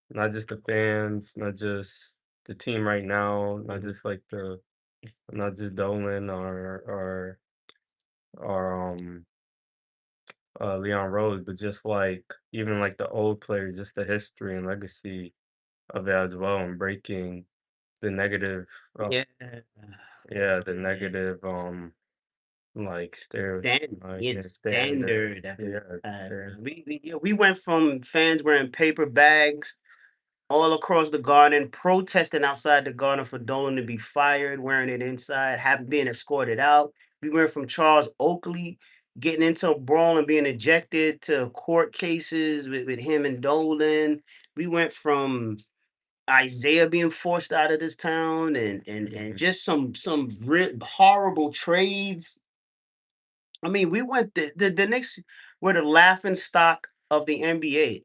not just the fans, not just the team right now, mhm, not just Dolan or Leon Rose, but just like even like the old players, just the history and legacy of it as well, and breaking the negative, uh, yeah, yeah, the yeah. negative like stereotype, Yeah, yeah, standard, standard that we yeah, had, standard. man. Yeah, we went from fans wearing paper bags all across the garden, protesting outside the garden for Dolan to be fired, wearing it inside, having being escorted out. We went from Charles Oakley getting into a brawl and being ejected to court cases with him and Dolan. We went from Isaiah being forced out of this town and Mhm. just some horrible trades. I mean, we went the Knicks were the laughing stock of the NBA.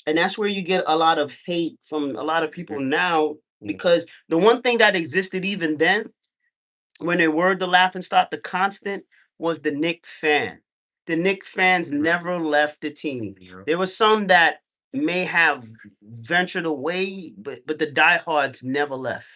And that's where you get a lot of hate from a lot of people now Yeah. because the one thing that existed even then when they were the laughing stock, the constant was the Nick fan. The Nick fans never left the team. Yeah. There were some that may have ventured away, but the diehards never left.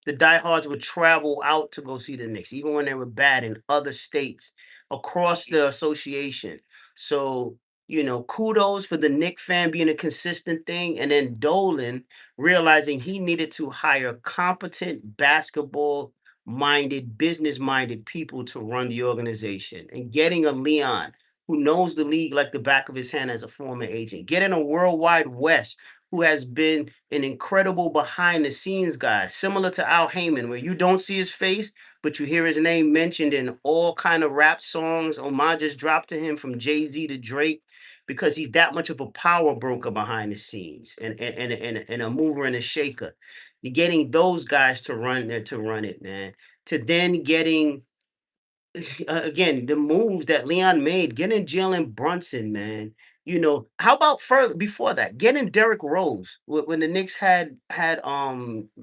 The diehards would travel out to go see the Knicks, even when they were bad in other states across the association. So Kudos for the Nick fan being a consistent thing. And then Dolan realizing he needed to hire competent basketball minded, business minded people to run the organization. And getting a Leon who knows the league like the back of his hand as a former agent, getting a Worldwide West who has been an incredible behind the scenes guy, similar to Al Heyman, where you don't see his face, but you hear his name mentioned in all kind of rap songs. Homages dropped to him from Jay-Z to Drake because he's that much of a power broker behind the scenes and a mover and a shaker. You're getting those guys to run it, man. To then getting again the moves that Leon made, getting Jalen Brunson, man. How about further before that, getting Derrick Rose when the Knicks had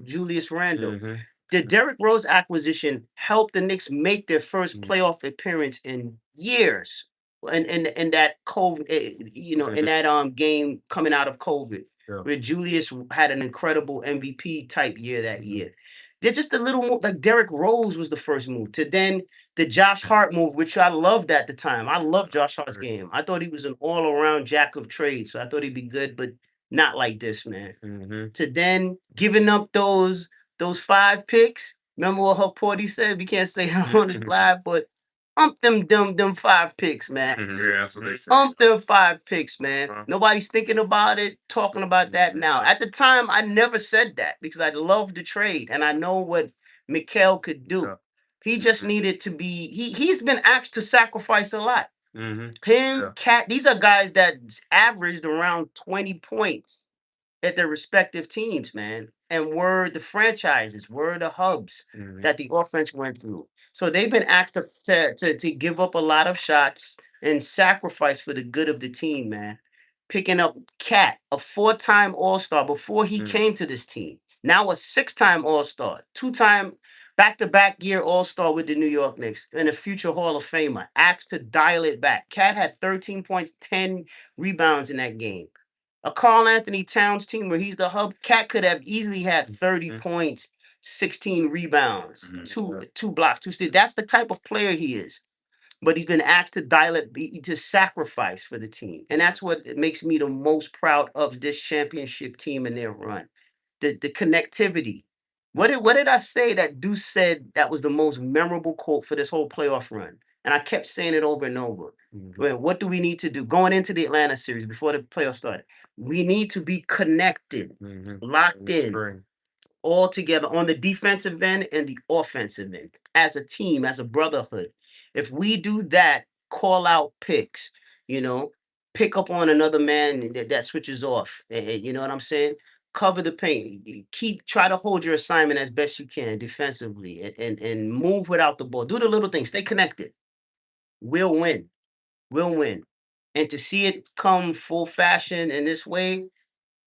Julius Randle. Mhm. The Derrick Rose acquisition helped the Knicks make their first Mm. playoff appearance in years. And that COVID, in Mhm. that game coming out of COVID, Yeah. where Julius had an incredible MVP type year that Mhm. year. They're just a little more like Derrick Rose was the first move to then the Josh Hart move, which I loved at the time. I loved Josh Hart's game. I thought he was an all around jack of trades, so I thought he'd be good, but not like this, man. Mhm. To then giving up those 5 picks. Remember what Porty said? We can't say it on this live, but them 5 picks, man. Yeah, that's what they said. Them 5 picks, man. Uh-huh. Nobody's thinking about it, talking about that now. At the time, I never said that because I loved the trade and I know what Mikhail could do. Yeah. He just needed to be. He's been asked to sacrifice a lot. Mhm. Him, Yeah. Cat. These are guys that averaged around 20 points at their respective teams, man, and were the franchises, were the hubs Mhm. that the offense went through. So they've been asked to give up a lot of shots and sacrifice for the good of the team, man. Picking up Cat, a 4-time All-Star before he Mm. came to this team. Now a 6-time All-Star, 2-time back-to-back year All-Star with the New York Knicks, and a future Hall of Famer. Asked to dial it back. Cat had 13 points, 10 rebounds in that game. A Carl Anthony Towns team where he's the hub, Cat could have easily had 30 Mhm. points, 16 rebounds, Mhm. two blocks, 2 steals. That's the type of player he is. But he's been asked to dial it, to sacrifice for the team. And that's what makes me the most proud of this championship team and their run. The connectivity. What did I say that Deuce said that was the most memorable quote for this whole playoff run? And I kept saying it over and over. Mhm. Well, what do we need to do going into the Atlanta series before the playoffs started? We need to be connected, Mhm. locked in, Spring. all together on the defensive end and the offensive end as a team, as a brotherhood. If we do that, call out picks, you know, pick up on another man that switches off. You know what I'm saying? Cover the paint. Try to hold your assignment as best you can defensively and move without the ball. Do the little things. Stay connected. We'll win. We'll win. And to see it come full fashion in this way,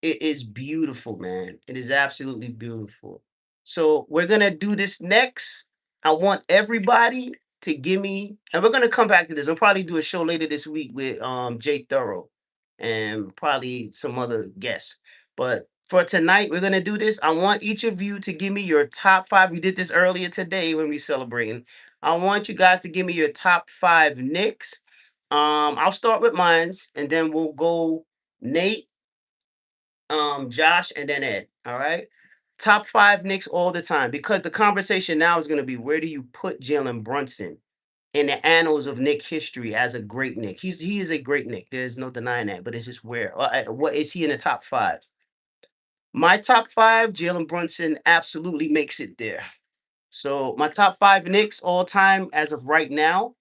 it is beautiful, man. It is absolutely beautiful. So we're gonna do this next. I want everybody to give me, and we're gonna come back to this. I'll probably do a show later this week with Jay Thorough and probably some other guests. But for tonight, we're gonna do this. I want each of you to give me your top five. We did this earlier today when we celebrating. I want you guys to give me your top five Knicks. I'll start with mines, and then we'll go Nate, Josh, and then Ed. All right. Top five Knicks all the time because the conversation now is going to be where do you put Jalen Brunson in the annals of Knick history as a great Knick? He is a great Knick. There's no denying that, but it's just where. What is he in the top five? My top five, Jalen Brunson absolutely makes it there. So my top five Knicks all time as of right now,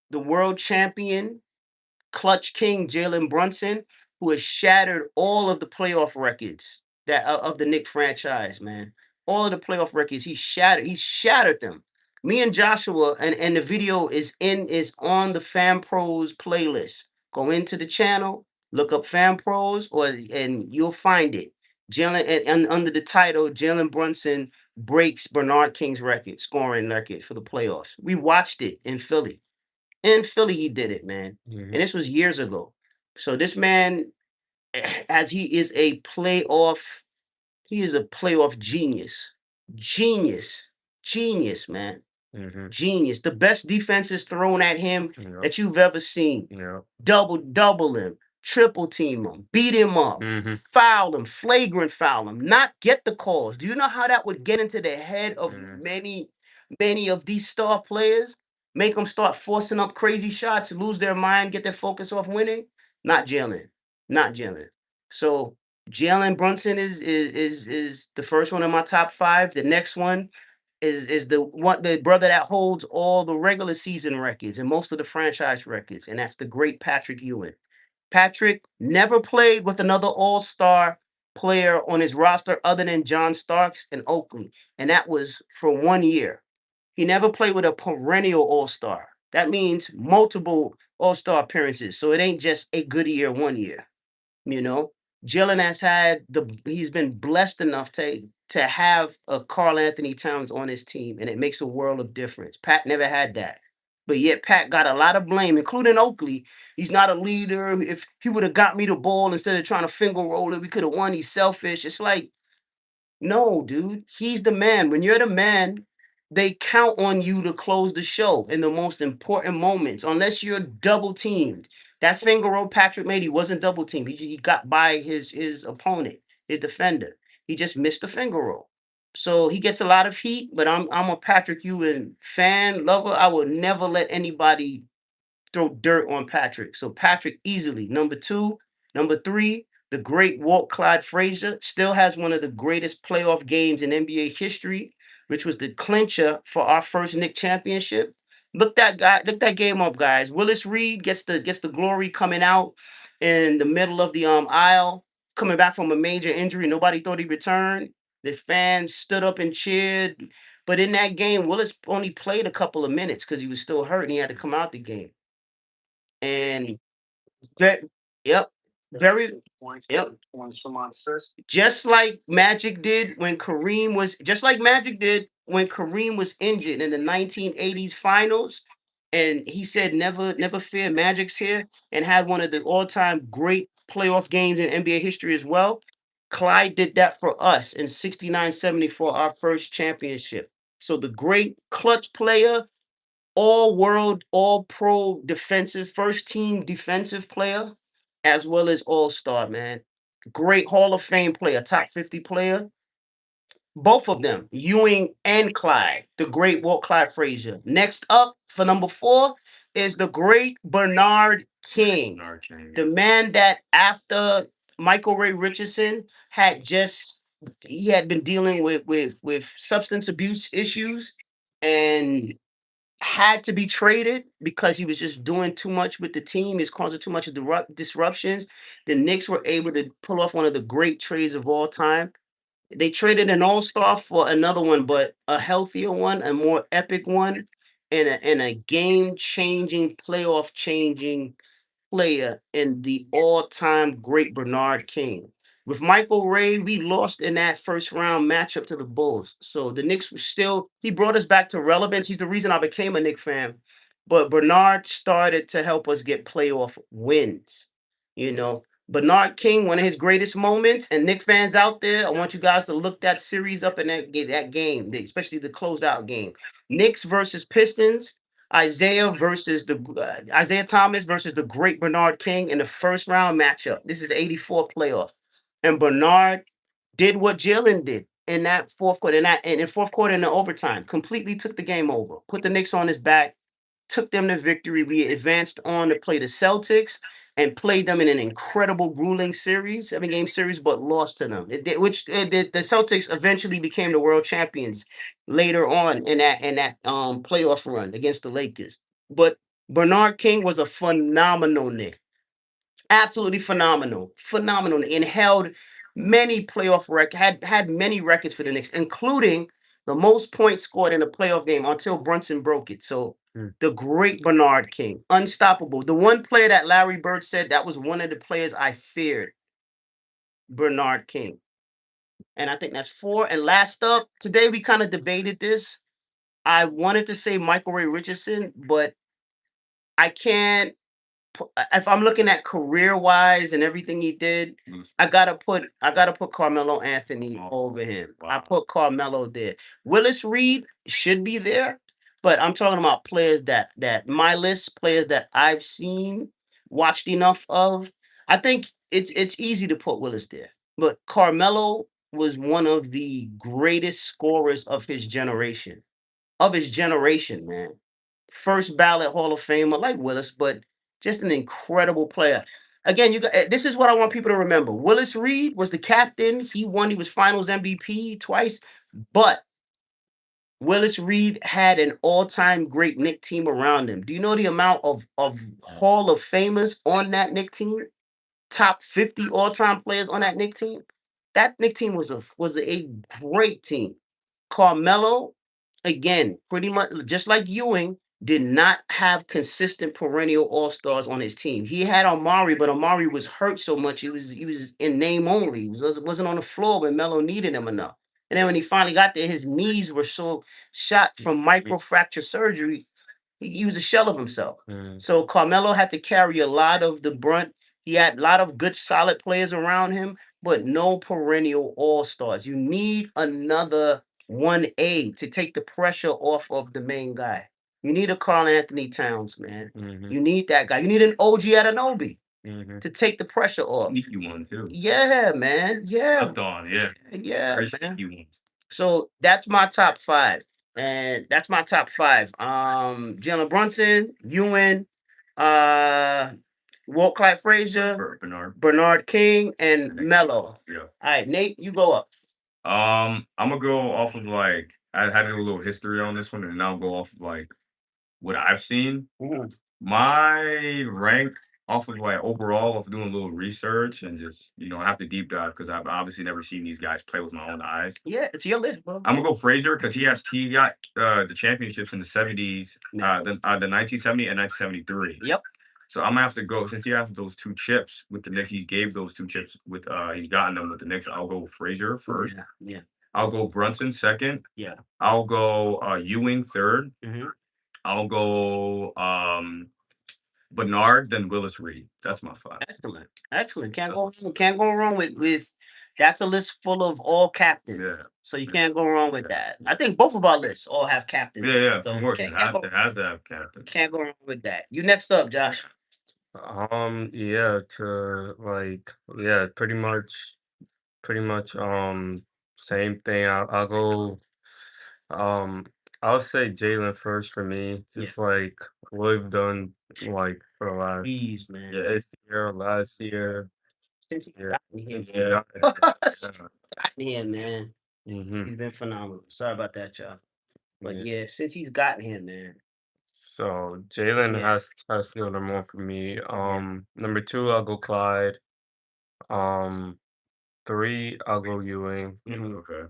the world champion Clutch King Jalen Brunson, who has shattered all of the playoff records that of the Knick franchise, man. All of the playoff records, he shattered. He shattered them. Me and Joshua, and the video is on the Fan Pros playlist. Go into the channel, look up Fan Pros, and you'll find it. Jalen and under the title, Jalen Brunson breaks Bernard King's record, scoring record for the playoffs. We watched it in Philly. In Philly, he did it, man. Mhm. And this was years ago. So this man, as he is a playoff genius. Genius. Genius, man. Genius. The best defenses thrown at him Yep. that you've ever seen. Yep. Double him, triple team him, beat him up, foul him, flagrant foul him, not get the calls. Do you know how that would get into the head of many of these star players? Make them start forcing up crazy shots, lose their mind, get their focus off winning? Not Jalen. Not Jalen. So Jalen Brunson is the first one in my top 5. The next one is the brother that holds all the regular season records and most of the franchise records, and that's the great Patrick Ewing. Patrick never played with another all-star player on his roster other than John Starks and Oakley, and that was for 1 year. He never played with a perennial all-star. That means multiple all-star appearances. So it ain't just a good year 1 year. You know, Jalen has he's been blessed enough to have a Carl Anthony Towns on his team, and it makes a world of difference. Pat never had that. But yet Pat got a lot of blame, including Oakley. He's not a leader. If he would have got me the ball instead of trying to finger roll it, we could have won. He's selfish. It's like, no, dude, he's the man. When you're the man, they count on you to close the show in the most important moments, unless you're double teamed. That finger roll Patrick made, he wasn't double teamed. He got by his opponent, his defender. He just missed the finger roll. So he gets a lot of heat, but I'm a Patrick Ewing fan, lover. I will never let anybody throw dirt on Patrick. So Patrick easily number 2. Number 3, the great Walt Clyde Frazier still has one of the greatest playoff games in NBA history, which was the clincher for our first Knicks championship. Look that game up, guys. Willis Reed gets the glory coming out in the middle of the aisle, coming back from a major injury. Nobody thought he'd return. The fans stood up and cheered. But in that game, Willis only played a couple of minutes because he was still hurt and he had to come out the game. And yep, very yep. Just like Magic did when Kareem was injured in the 1980s finals, and he said, never fear, Magic's here, and had one of the all-time great playoff games in NBA history as well. Clyde did that for us in 69-70 for our first championship. So the great clutch player, all world, all pro defensive, first team defensive player, as well as all star, man. Great Hall of Fame player, top 50 player. Both of them, Ewing and Clyde, the great Walt Clyde Frazier. Next up for number 4 is the great Bernard King. The man that after Michael Ray Richardson he had been dealing with substance abuse issues and had to be traded because he was just doing too much with the team. He's causing too much disruptions. The Knicks were able to pull off one of the great trades of all time. They traded an all-star for another one, but a healthier one, a more epic one, and a game-changing, playoff-changing player in the all-time great Bernard King. With Michael Ray, we lost in that first round matchup to the Bulls. So the Knicks were he brought us back to relevance. He's the reason I became a Knicks fan. But Bernard started to help us get playoff wins. You know, Bernard King, one of his greatest moments, and Knicks fans out there, I want you guys to look that series up in that game, especially the closeout game. Knicks versus Pistons. Isaiah Thomas versus the great Bernard King in the first round matchup. This is 84 playoff. And Bernard did what Jalen did in that fourth quarter, in fourth quarter in the overtime. Completely took the game over. Put the Knicks on his back, took them to victory. We advanced on to play the Celtics and played them in an incredible, grueling series, 7-game series, but lost to them. The Celtics eventually became the world champions later on in that playoff run against the Lakers. But Bernard King was a phenomenal Knick. Absolutely phenomenal, and held many playoff had many records for the Knicks, including the most points scored in a playoff game until Brunson broke it. So the great Bernard King, unstoppable. The one player that Larry Bird said that was one of the players I feared, Bernard King. And I think that's 4. And last up, today we kind of debated this. I wanted to say Michael Ray Richardson, but I can't. If I'm looking at career wise and everything he did, I gotta put Carmelo Anthony over him. I put Carmelo there. Willis Reed should be there, But I'm talking about players that my list, players that I've seen, watched enough of. I think it's easy to put Willis there, but Carmelo was one of the greatest scorers of his generation. Of his generation, man. First ballot Hall of Famer like Willis, but just an incredible player. Again, you got this is what I want people to remember. Willis Reed was the captain. He won, he was finals MVP twice, but Willis Reed had an all-time great Knick team around him. Do you know the amount of Hall of Famers on that Knick team? Top 50 all-time players on that Knick team. That Knick team was a great team. Carmelo, again, pretty much just like Ewing, did not have consistent perennial all-stars on his team. He had Amari, but Amari was hurt so much he was in name only. Wasn't on the floor when Melo needed him enough. And then when he finally got there, his knees were so shot from microfracture surgery, he was a shell of himself. So Carmelo had to carry a lot of the brunt. He had a lot of good, solid players around him, but no perennial all stars. You need another 1A to take the pressure off of the main guy. You need a Carl Anthony Towns, man. You need that guy. You need an OG Anunoby to take the pressure off. Sneaky one too. Yeah, man. Yeah. Slept on, yeah. Yeah, Very man. sneaky one. So that's my top five. And that's my top five. Jalen Brunson, Ewan, uh Walt Clyde Frazier, Bernard King, and Mello. Yeah. All right, Nate, you go up. I'm gonna go off of like I had to do a little history on this one, and I'll go off of like what I've seen. Ooh. My rank off of like overall of doing a little research and just I have to deep dive because I've obviously never seen these guys play with my own eyes. Yeah, it's your list, bro. I'm gonna go Frazier because he got the championships in the 70s, the 1970 and 1973. Yep. So I'm gonna have to go since he has those two chips with the Knicks. He gave those two chips with he's gotten them with the Knicks. I'll go Frazier first. Yeah. I'll go Brunson second. Yeah. I'll go Ewing third. Mhm. I'll go Bernard, then Willis Reed. That's my five. Excellent. Excellent. Can't go wrong with that's a list full of all captains. Yeah. So you can't go wrong with that. I think both of our lists all have captains. Yeah. So Of course, can't it has to have captain. can't go wrong with that. You next up, Josh. Yeah, pretty much, same thing. I'll go, I'll say Jalen first for me. Yeah. Just like what we've done, like for the last, Jeez, man. this year, last year, Since he's yeah, gotten here, since he got gotten here, man. Mhm. He's been phenomenal. Sorry about that, y'all. But Yeah. yeah, since he's gotten here, man. So Jalen Yeah. has to go number one for me. Number two, I'll go Clyde. Three, I'll go Ewing. Mhm. Okay.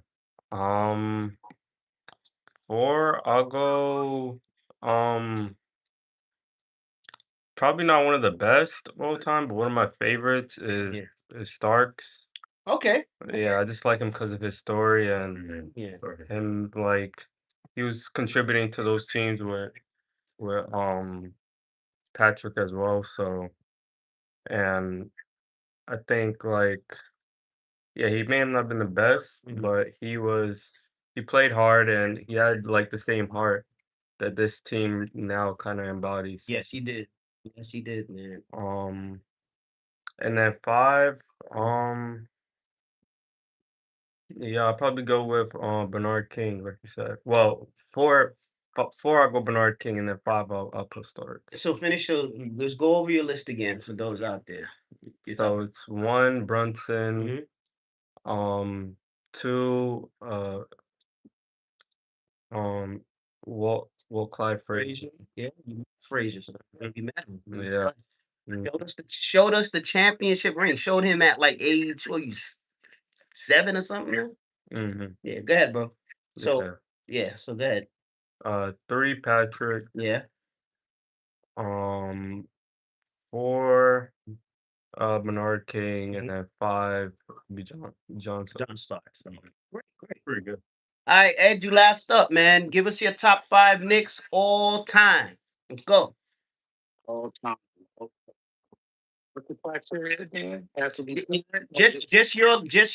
Four, I'll go. Um, Probably not one of the best of all time, but one of my favorites Yeah. is Starks. Okay. Yeah, I just like him because of his story and Yeah. him he was contributing to those teams with Patrick as well. So and I think yeah, he may have not been the best, but he played hard and he had like the same heart that this team now kind of embodies. Yes, he did. Yes, he did, man. And then five, yeah, I'll probably go with Bernard King, like you said. Well, four I'll go Bernard King, and then five I'll put Starks. So let's go over your list again for those out there. So it's one Brunson, Mhm. two Walt Clyde Frazier. Yeah, Frazier. So you met him. Yeah. Showed us the championship ring. Showed him at like age, 7 or something. Mm-hmm. Yeah, go ahead, bro. So so go ahead. Three Patrick. Yeah. Four Bernard King, and then five be John Starks. Great. Pretty good. All right, Ed, you last up, man. Give us your top 5 Knicks all time. Let's go. All time. What's the criteria again? Has to be Just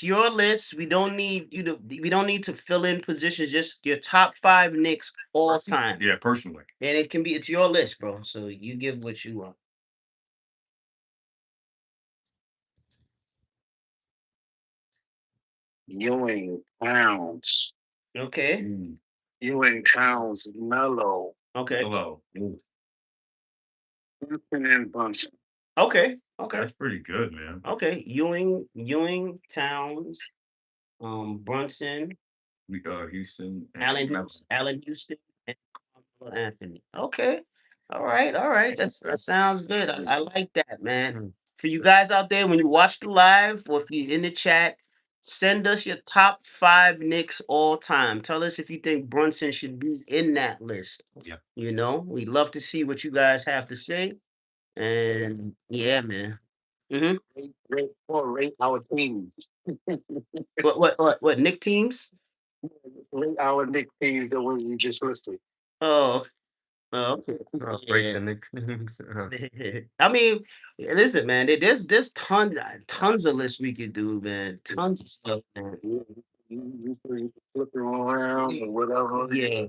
your list. We don't need you to. We don't need to fill in positions. Just your top 5 Knicks all time. Yeah, personally. And it can be. It's your list, bro. So you give what you want. Ewing, Pounds. Okay. Ewing, Pounds, Mellow, Okay. Hello. Brunson, and Brunson. Okay. Okay. That's pretty good, man. Okay. Ewing, Towns, Brunson, Houston. Allen Houston, and Carmelo Anthony. Okay. All right. That sounds good. I like that, man. For you guys out there, when you watch the live or if you're in the chat, send us your top 5 Knicks all time. Tell us if you think Brunson should be in that list. Yeah. You know, we'd love to see what you guys have to say. And yeah, man. hmm Rate our teams. What Nick teams? Rate our Nick teams that we just listed. Oh, okay. Break Yeah. the Knicks. I mean, listen, man. There's tons of lists we could do, man. Tons of stuff, man. You flip it around or whatever. Yeah,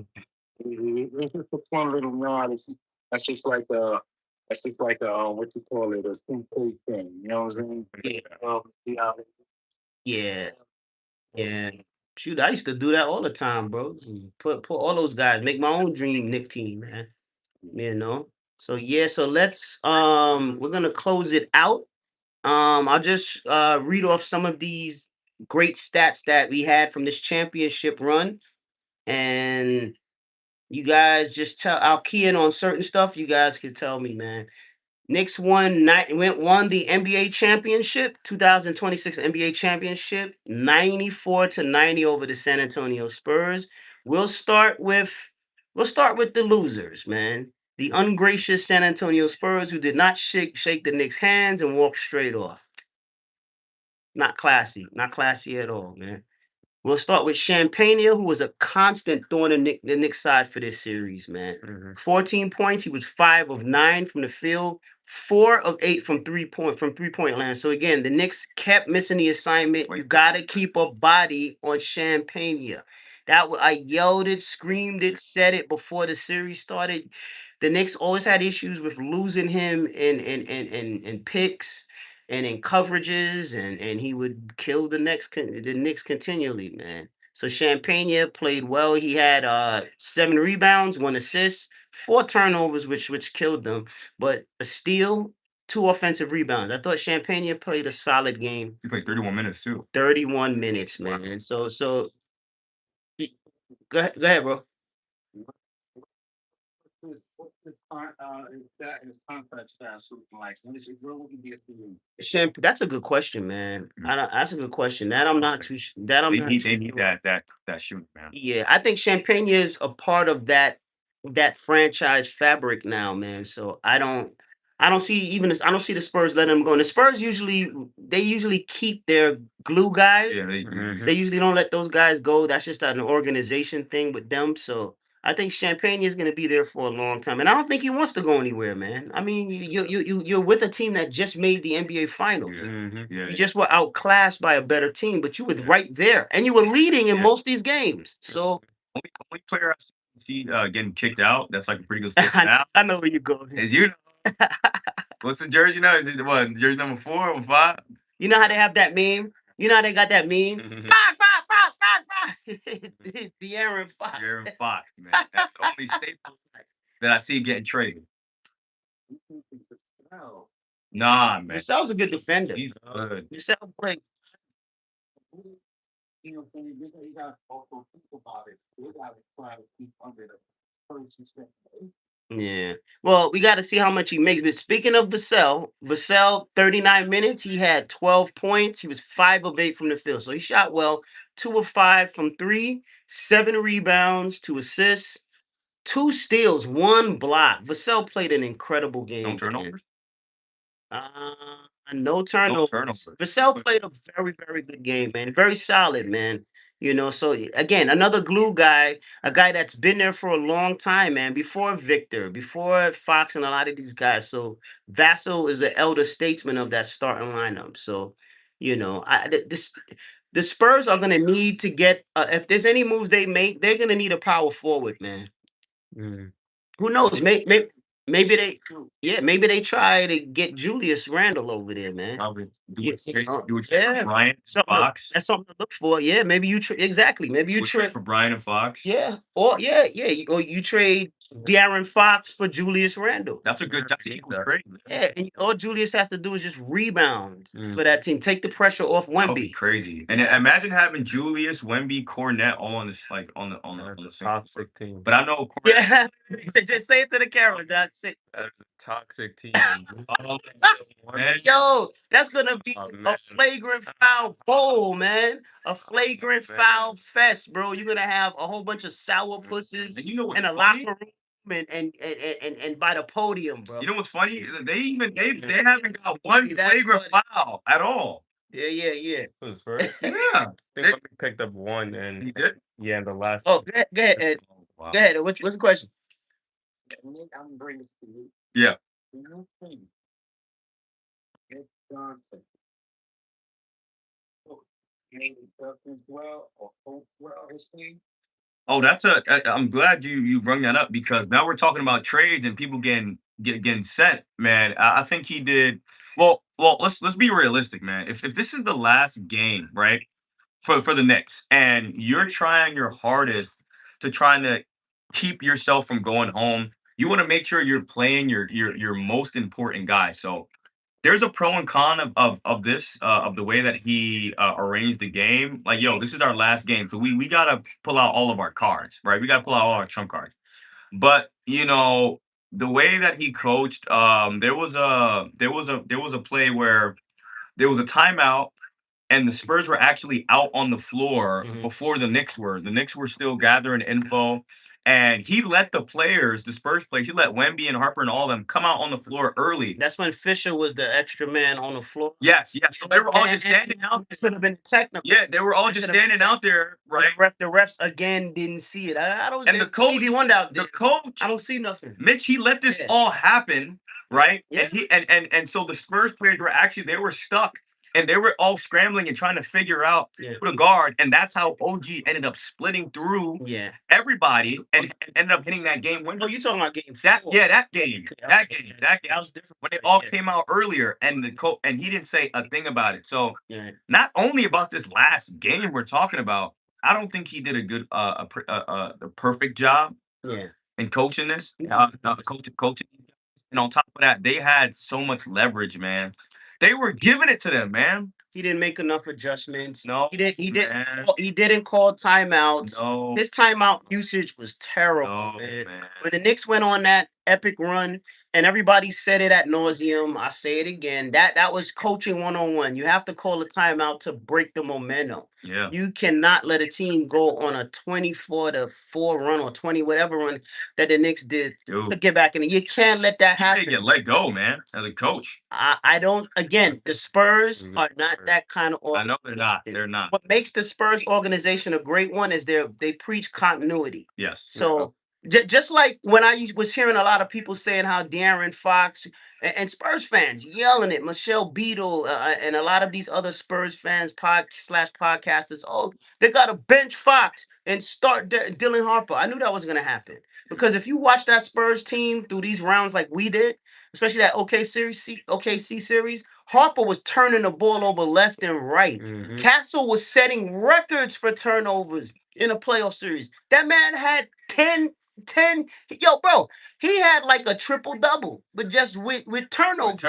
It's just a fun little nod. That's just like what you call it, a two-page thing. You know what I'm saying? yeah, yeah. Shoot, I used to do that all the time, bro. Put all those guys, make my own dream Nick team, man. You know. So yeah, so let's we're gonna close it out. I'll just read off some of these great stats that we had from this championship run, and you guys just I'll key in on certain stuff. You guys can tell me, man. Knicks won the NBA championship, 2026 NBA championship, 94-90 over the San Antonio Spurs. We'll start with the losers, man. The ungracious San Antonio Spurs who did not shake the Knicks' hands and walk straight off. Not classy. Not classy at all, man. We'll start with Champagnea, who was a constant thorn in the Knicks side for this series, man. 14 points. He was 5 of 9 from the field, 4 of 8 from three-point land. So again, the Knicks kept missing the assignment. You gotta keep a body on Champagnea. I yelled it, screamed it, said it before the series started. The Knicks always had issues with losing him in picks and in coverages, and he would kill the Knicks continually, man. So Champagne played well. He had 7 rebounds, 1 assist, 4 turnovers, which killed them, but a steal, 2 offensive rebounds. I thought Champagne played a solid game. He played 31 minutes too. 31 minutes, man. So go ahead, bro. His contract status looking like? When is it going to be a thing? That's a good question, man. That's a good question. That I'm not too. That I'm not. They need that shooting, man. Yeah, I think Champagne is a part of that franchise fabric now, man. So I don't see the Spurs letting them go. And the Spurs usually keep their glue guys. Yeah, They usually don't let those guys go. That's just an organization thing with them. So I think Champagne is going to be there for a long time, and I don't think he wants to go anywhere, man. I mean, you're with a team that just made the NBA Finals. Yeah. You just were outclassed by a better team, but you were right there, and you were leading in most of these games. So only player I see getting kicked out. That's like a pretty good statement now. I know where you're going. Is what's the jersey now? Is it what jersey number 4 or 5? You know how they have that meme? You know how they got that meme? Fox. De'Aaron Fox. De'Aaron Fox, man. That's the only staple that I see getting traded. Nah, man. Vassell's a good defender. He's good. Vassell played. You know, you got to also think about it. We got to try to keep under the first and second. Yeah. Well, we got to see how much he makes. But speaking of Vassell, 39 minutes, he had 12 points. He was 5 of 8 from the field. So he shot well, 2 of 5 from 3, 7 rebounds, 2 assists, 2 steals, 1 block. Vassell played an incredible game. No turnovers? No turnovers. Vassell played a very, very good game, man. Very solid, man. So again, another glue guy, a guy that's been there for a long time, man. Before Victor, before Fox, and a lot of these guys. So Vassell is the elder statesman of that starting lineup. So, the Spurs are gonna need to get if there's any moves they make, they're gonna need a power forward, man. Mm. Who knows? Maybe they, yeah, maybe they try to get Julius Randle over there, man. Probably do Yeah, it straight, do it yeah. for Bryant Something Fox. that's something to look for. Yeah, maybe exactly. Maybe you Do it straight trade. for Bryant and Fox. Yeah, or or you trade De'Aaron Fox for Julius Randle. That's an equal trade. Yeah, and all Julius has to do is just rebound Mm. for that team, take the pressure off That would be Wemby. crazy. And imagine having Julius, Wemby, Cornette all on this on the same Toxic team. But I know Cornette. Yeah, just say it to the camera. That's it. That is a toxic team. Oh, man. Yo, that's gonna be Oh, a man. flagrant foul bowl, man. A flagrant man. foul fest, bro. You're gonna have a whole bunch of sour pussies And you know what's in a funny? locker room and by the podium, bro. You know what's funny? They haven't got one That's flagrant funny. foul at all. Yeah. Who's first? Yeah. I think Wemby picked up one, and He did? yeah, in the last. Oh, go ahead, Ed. Oh, wow. Go ahead. What's the question? I'm bringing this to you. Yeah. Do you think Ed Johnson maybe as well or coach well his team? Oh, I'm glad you brung that up because now we're talking about trades and people getting sent, man. I think he did well, let's be realistic, man. If this is the last game, right? For the Knicks, and you're trying your hardest to trying to keep yourself from going home, you want to make sure you're playing your most important guy. So there's a pro and con of this of the way that he arranged the game. Like, yo, this is our last game, so we gotta pull out all of our cards, right? We gotta pull out all our trump cards. But the way that he coached, there was a play where there was a timeout and the Spurs were actually out on the floor before the Knicks were. The Knicks were still gathering info. And he let the players, the Spurs players, he let Wemby and Harper and all of them come out on the floor early. That's when Fisher was the extra man on the floor. Yes. So they were all just standing out. It should have been technical. Yeah, they were all just standing out there, right? The refs again didn't see it. I don't. And the coach, Stevie Wonder out there. the coach, I don't see nothing. Mitch, he let this all happen, right? Yeah. And he and so the Spurs players they were stuck. And they were all scrambling and trying to figure out who to guard. And that's how OG ended up splitting through everybody and ended up hitting that game winner. Oh, you talking about game 4? That game. That was different. When it all came out earlier and and he didn't say a thing about it. So not only about this last game we're talking about, I don't think he did a good a perfect job in coaching this. Coaching. And on top of that, they had so much leverage, man. They were giving it to them, man. He didn't make enough adjustments. No, he didn't call timeouts. No. His timeout usage was terrible, man. When the Knicks went on that epic run, and everybody said it at nauseum, I say it again. That was coaching 101. You have to call a timeout to break the momentum. Yeah. You cannot let a team go on a 24-4 run or 20 whatever run that the Knicks did to get back in it. You can't let that happen. You get let go, man, as a coach. I don't. Again, the Spurs are not that kind of I know they're not. They're not. What makes the Spurs organization a great one is they preach continuity. Yes. So just like when I was hearing a lot of people saying how De'Aaron Fox and Spurs fans yelling at Michelle Beadle and a lot of these other Spurs fans podcasters, oh, they got to bench Fox and start Dylan Harper. I knew that was going to happen because if you watch that Spurs team through these rounds like we did, especially that OKC series, Harper was turning the ball over left and right. Castle was setting records for turnovers in a playoff series. That man had 10, yo, bro, he had like a triple double, but just with turnovers.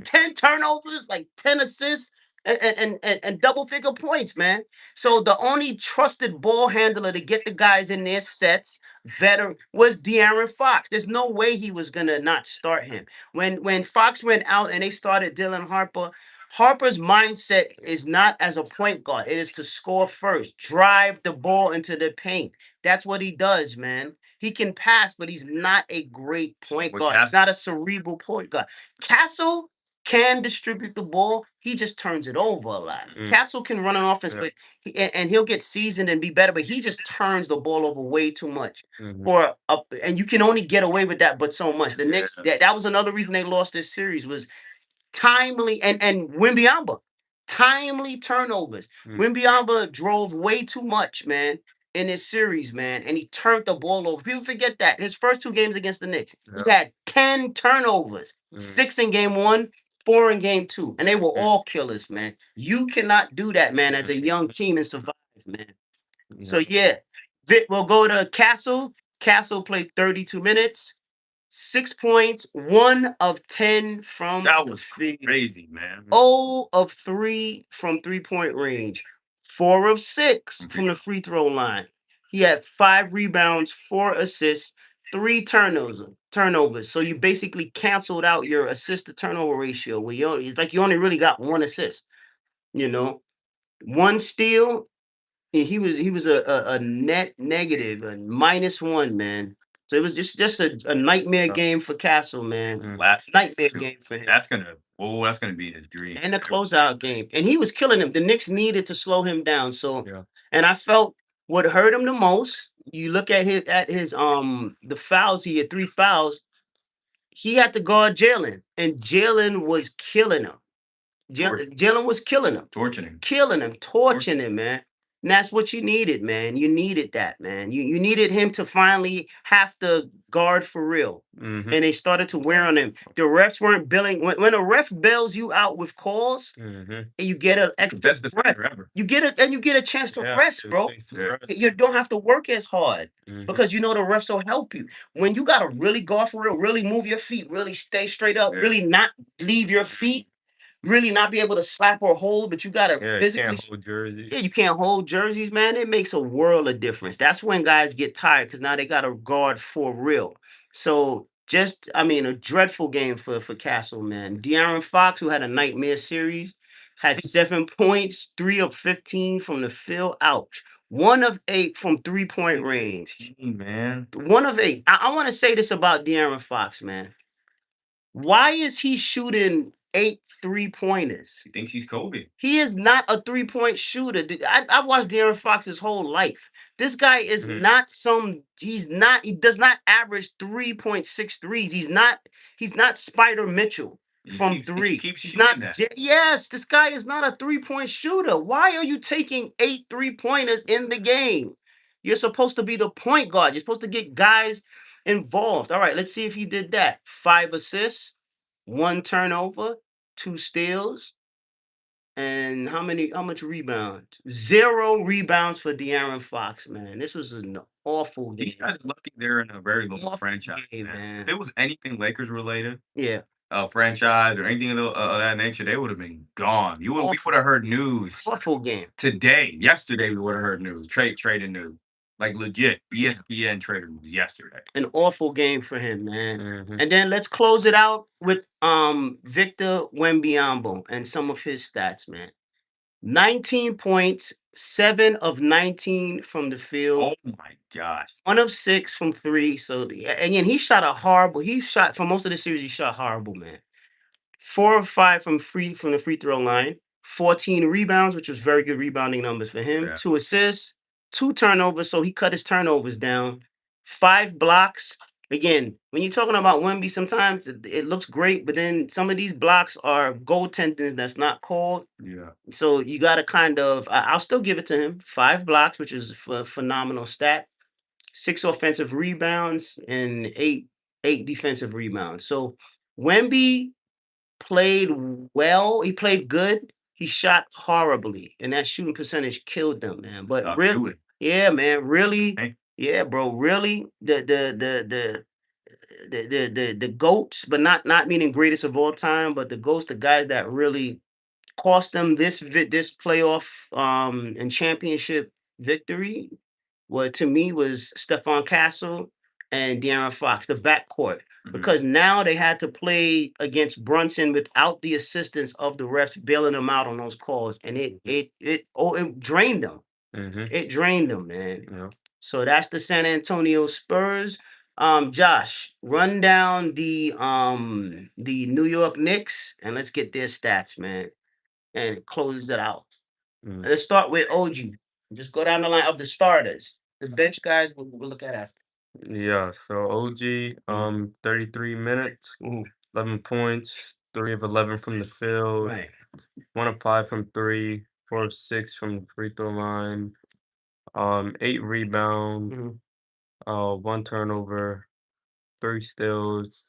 10 turnovers, like 10 assists and double figure points, man. So the only trusted ball handler to get the guys in their sets, veteran, was De'Aaron Fox. There's no way he was gonna not start him. When Fox went out and they started Dylan Harper, Harper's mindset is not as a point guard. It is to score first, drive the ball into the paint. That's what he does, man. He can pass, but he's not a great point guard. He's not a cerebral point guard. Castle can distribute the ball. He just turns it over a lot. Castle can run an offense, Yeah. but and he'll get seasoned and be better. But he just turns the ball over way too much. Mhm. And you can only get away with that, but so much. The Knicks. Yeah. That was another reason they lost this series was timely and Wimbyamba, timely turnovers. Wimbyamba drove way too much, man, in this series, man, and he turned the ball over. People forget that his first 2 games against the Knicks, he had 10 turnovers, 6 in game 1, 4 in game 2, and they were all killers, man. You cannot do that, man, as a young team and survive, man. So yeah, Vic will go to Castle. Castle played 32 minutes. 6 points, 1 of 10 from That the was field. crazy, man. 0 of 3 from 3-point range. 4 of 6 from the free throw line. He had 5 rebounds, 4 assists, 3 turnovers. So you basically canceled out your assist to turnover ratio. Where it's like you only really got 1 assist. You know, 1 steal. He was a net negative, a -1, man. So it was just a nightmare game for Castle, man. Last Nightmare two. game for him. That's gonna be his dream. And the closeout game. And he was killing him. The Knicks needed to slow him down. So Yeah. and I felt what hurt him the most, you look at his the fouls, he had 3 fouls. He had to guard Jalen, and Jalen was killing him. Jalen was killing him. Torching him. Killing him, torching him, man. And that's what you needed, man. You needed that, man. You needed him to finally have to guard for real. Mhm. And they started to wear on him. The refs weren't billing. When a ref bails you out with calls, Mhm. and you get an extra Best breath, defender ever. you get a chance to Yeah, rest, it bro. takes the Yeah. rest. You don't have to work as hard Mhm. because you know the refs will help you. When you gotta really guard for real, really move your feet, really stay straight up, Yeah. really not leave your feet, really not be able to slap or hold, but you gotta Yeah, physically. can't hold jerseys. Yeah, you can't hold jerseys, man. It makes a world of difference. That's when guys get tired because now they got to guard for real. So a dreadful game for Castle, man. De'Aaron Fox, who had a nightmare series, had 7 points, 3 of 15 from the field. Ouch. 1 of 8 from 3-point range. Man. 1 of 8. I want to say this about De'Aaron Fox, man. Why is he shooting 8 3-pointers? He thinks he's Kobe. He is not a 3-point shooter. I watched De'Aaron Fox his whole life. This guy is not he does not average 3.6 threes. He's not Spider Mitchell from 3. He keeps He's shooting not that. yes, this guy is not a 3-point shooter. Why are you taking 8 3-pointers in the game? You're supposed to be the point guard. You're supposed to get guys involved. All right, let's see if he did that. 5 assists, 1 turnover, 2 steals, and how much rebounds? 0 rebounds for De'Aaron Fox, man. This was an awful game. These guys are lucky they're in a very local Awful franchise, game, man. man. If it was anything Lakers related, Yeah. franchise or anything of that nature, they would have been gone. We would have heard news Awful game. today. Yesterday, we would have heard news. Trading news. Like legit ESPN trader news yesterday. An awful game for him, man. Mhm. And then let's close it out with Victor Wembanyama and some of his stats, man. 19 points, 7 of 19 from the field. Oh my gosh. 1 of 6 from 3. So again, he shot for most of the series, he shot horrible, man. 4 of 5 from the free throw line. 14 rebounds, which was very good rebounding numbers for him. Yeah. 2 assists, 2 turnovers, so he cut his turnovers down. 5 blocks. Again, when you're talking about Wemby, sometimes it looks great, but then some of these blocks are goaltending that's not called. Yeah. So you got to kind of, I'll still give it to him. 5 blocks, which is a phenomenal stat. 6 offensive rebounds and eight defensive rebounds. So Wemby played well. He played good. He shot horribly, and that shooting percentage killed them, man. But really, Shooting. yeah, man, really, Hey. yeah, bro, really, the goats, but not meaning greatest of all time, but the goats, the guys that really cost them this playoff and championship victory, what to me was Stephon Castle and De'Aaron Fox, the backcourt, because now they had to play against Brunson without the assistance of the refs bailing them out on those calls, and it drained them. Mhm. It drained them, man. Yeah. So that's the San Antonio Spurs. Josh, run down the New York Knicks and let's get their stats, man, and close it out. Mm. Let's start with OG. Just go down the line of the starters. The bench guys we'll look at after. Yeah, so OG, Mhm. 33 minutes, Mhm. 11 points, 3 of 11 from the field, Right. 1 of 5 from 3, 4 of 6 from the free throw line, 8 rebounds, Mhm. 1 turnover, 3 steals,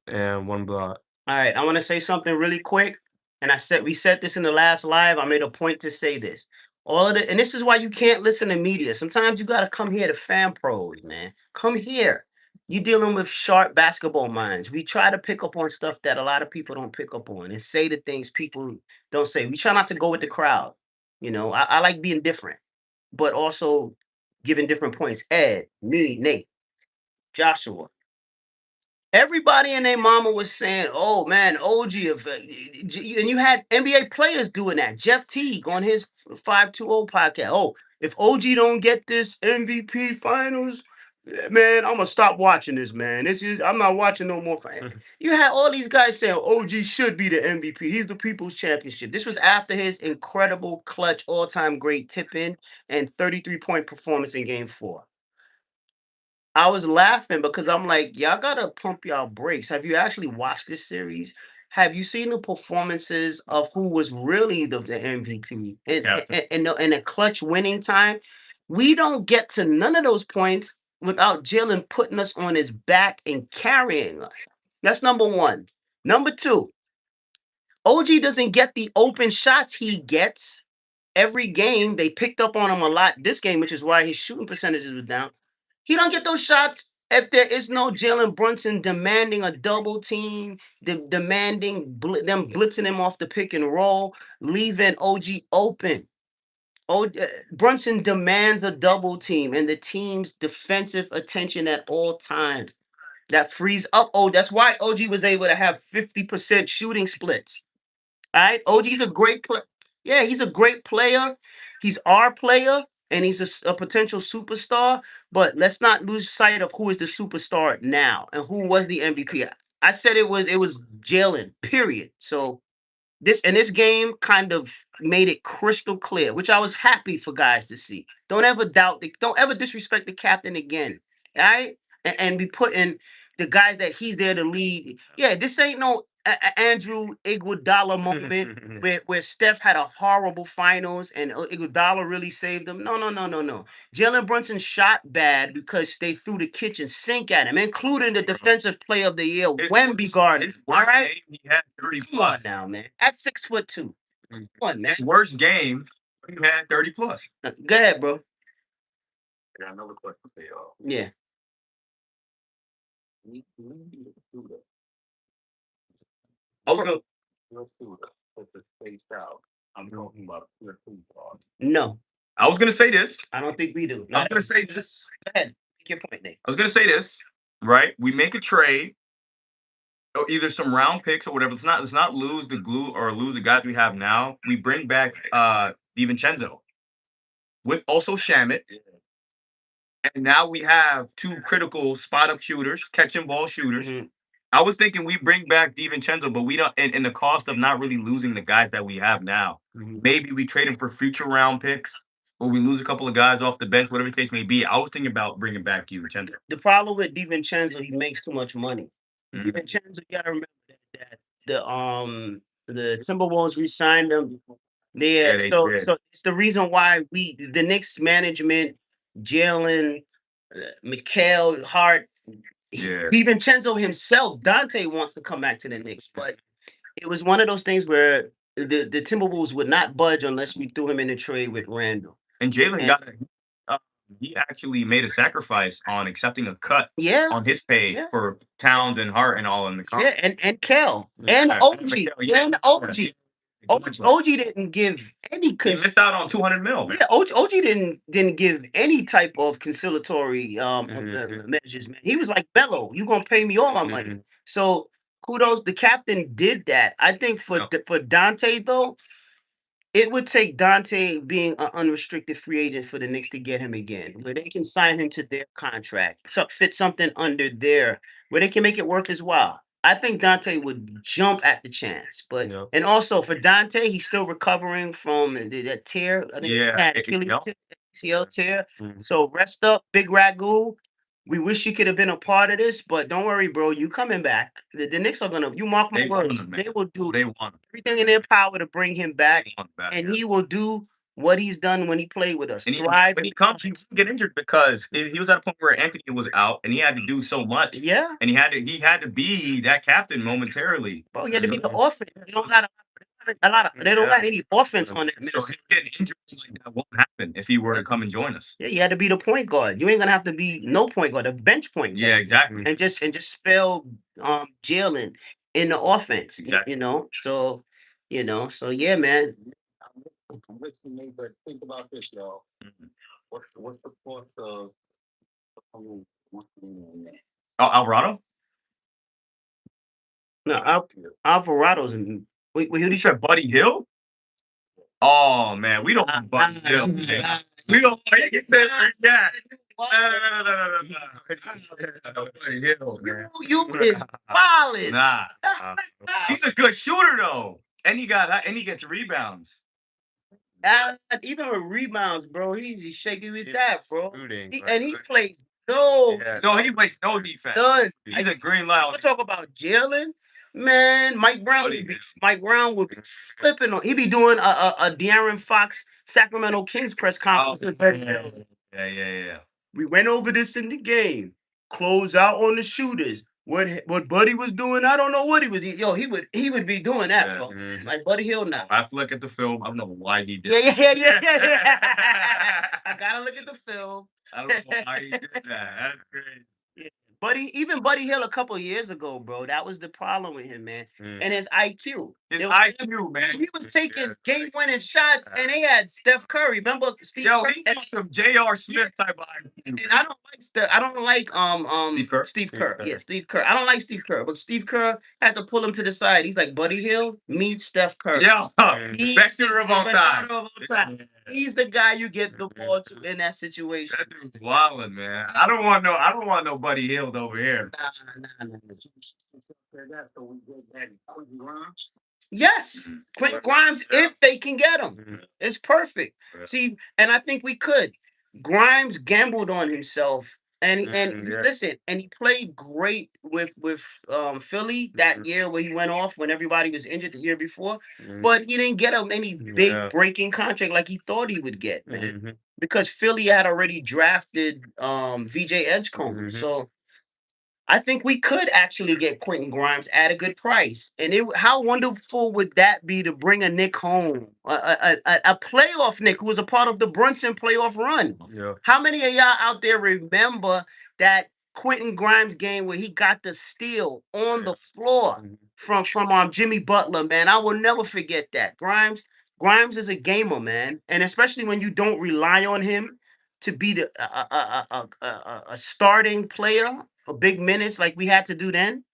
and 1 block. All right, I want to say something really quick. And we said this in the last live. I made a point to say this. All of the, and this is why you can't listen to media. Sometimes you gotta come here to fan pros, man. Come here. You dealing with sharp basketball minds. We try to pick up on stuff that a lot of people don't pick up on and say the things people don't say. We try not to go with the crowd. I like being different, but also giving different points. Ed, me, Nate, Joshua. Everybody and their mama was saying, "Oh man, OG," and you had NBA players doing that. Jeff Teague on his 520 podcast. Oh, if OG don't get this MVP Finals, man, I'm gonna stop watching this. Man, I'm not watching no more. You had all these guys saying OG should be the MVP. He's the People's Championship. This was after his incredible clutch, all-time great tip-in and 33-point performance in Game 4. I was laughing because I'm like, y'all gotta pump y'all brakes. Have you actually watched this series? Have you seen the performances of who was really the MVP Captain. in a clutch winning time? We don't get to none of those points without Jalen putting us on his back and carrying us. That's number one. Number two, OG doesn't get the open shots he gets every game. They picked up on him a lot this game, which is why his shooting percentages was down. He don't get those shots if there is no Jalen Brunson demanding a double team, demanding them blitzing him off the pick and roll, leaving OG open. Brunson demands a double team and the team's defensive attention at all times. That frees up. Oh, that's why OG was able to have 50% shooting splits. All right, OG's a great player. Yeah, he's a great player. He's our player, and he's a potential superstar. But let's not lose sight of who is the superstar now and who was the MVP. I said it was Jalen. Period. So this game kind of made it crystal clear, which I was happy for guys to see. Don't ever disrespect the captain again. All right, and be putting the guys that he's there to lead. Yeah, this ain't no Andrew Iguodala moment where Steph had a horrible finals and Iguodala really saved them. No, no, no, no, no. Jalen Brunson shot bad because they threw the kitchen sink at him, including the defensive player of the year, Wemby guard. All right, Game, he had 30 come on plus. now, man. At 6'2". Come on, man. His worst game, he had 30 plus. Go ahead, bro. I got another question for y'all. Yeah. I was gonna, Real shooter, put the space out. I'm talking about pure two guard. No, I was gonna say this. I don't think we do. I was gonna say this. Go ahead. Make your point, Nate. I was gonna say this. Right? We make a trade, or either some round picks or whatever. Let's not lose the glue or lose the guys we have now. We bring back DiVincenzo with also Shamit. And now we have two critical spot up shooters, catching ball shooters. Mhm. I was thinking we bring back DiVincenzo, but we don't. And the cost of not really losing the guys that we have now, Mhm. maybe we trade them for future round picks, or we lose a couple of guys off the bench, whatever the case may be. I was thinking about bringing back DiVincenzo. The problem with DiVincenzo, he makes too much money. Mhm. DiVincenzo, you gotta remember that the Timberwolves re-signed him. Yeah, they did. So it's the reason why the Knicks management, Jalen, Mikhail Hart, Yeah. DiVincenzo himself, Dante wants to come back to the Knicks, but it was one of those things where the Timberwolves would not budge unless we threw him in a trade with Randall. And Jalen And- got he actually made a sacrifice on accepting a cut Yeah, on his pay Yeah. for Towns and Hart and all in the yeah, and Kel and Yeah, OG Mikal, yeah. and OG. OG didn't give any He missed out on 200 mil. Yeah, OG didn't give any type of conciliatory measures, man. He was like, Bello, you gonna pay me all my money. Mhm. So kudos, the captain did that. I think for Yeah. for Dante though, It would take Dante being an unrestricted free agent for the Knicks to get him again, where they can sign him to their contract, fit something under there, where they can make it worth his while. I think Dante would jump at the chance, but Yeah. and also for Dante, he's still recovering from that tear. I think he Yeah, had Achilles ACL tear. So rest up, Big Ragu. We wish you could have been a part of this, but don't worry, bro. You coming back. The Knicks are gonna. You mark my They want words. him, man. They will do They want him. everything in their power to bring him back, They want him back, and yeah. he will do what he's done when he played with us. And Thrive. when he comes, he wouldn't get injured because he was at a point where Anthony was out and he had to do so much. Yeah, And he had to be that captain momentarily. bro. He had to be the Mhm. offense. You don't got a lot of. They don't got any offense on that. So Minnesota. him getting injured like that won't happen if he were to come and join us. Yeah, you had to be the point guard. You ain't gonna have to be no point guard, a bench point guard. Yeah, exactly. And just spell Jalen in the offense. Exactly. So so yeah, man. I'm with you, Nate, but think about this, y'all. Mhm. What's the cost of Alvarado? No, Alvarado's in. Wait, who You did you? said Buddy Hill? Oh man, we don't want Buddy Hill. Man. We don't want you said that. No, Buddy Hill, man. You is violent. Nah. He's a good shooter though. And he gets rebounds. Even with rebounds, bro, he's shaky with that, bro. Shooting, And he plays no. Yeah. No, he plays no defense. None. He's a green light. Let's talk about Jalen. Man, Mike Brown would be flipping on. He'd be doing a De'Aaron Fox Sacramento Kings press conference. Yeah. We went over this in the game. Close out on the shooters. What Buddy was doing, I don't know what he was. Yo, he would be doing that, bro. Like Buddy Hill now. I have to look at the film. I don't know why he did. Yeah. I gotta look at the film. I don't know why he did that. That's crazy. Even Buddy Hill a couple years ago, bro. That was the problem with him, man. And his IQ. His IQ, man. He was taking game-winning shots, and they had Steph Curry. Remember Steve? Yo, Kerr? he's got some J.R. Smith type of IQ. And I don't like Steph. I don't like Steve Kerr? Steve Kerr. Yeah, Steve Kerr. I don't like Steve Kerr, but Steve Kerr had to pull him to the side. He's like Buddy Hill meets Steph Curry. Yeah, He's best shooter of all time. He's the guy you get the ball to in that situation. That dude's wildin', man. I don't want no Buddy Hield over here. Yes, Quentin Grimes, if they can get him, it's perfect. See, and I think we could. Grimes gambled on himself, and listen, and he played great with Philly that year where he went off when everybody was injured the year before. But he didn't get any big breaking contract like he thought he would get, man, because Philly had already drafted VJ Edgecombe. So I think we could actually get Quentin Grimes at a good price. And how wonderful would that be to bring a Nick home, a playoff Nick who was a part of the Brunson playoff run? Yeah. How many of y'all out there remember that Quentin Grimes game where he got the steal on the floor from Jimmy Butler, man? I will never forget that. Grimes is a gamer, man. And especially when you don't rely on him to be a starting player for big minutes like we had to do then,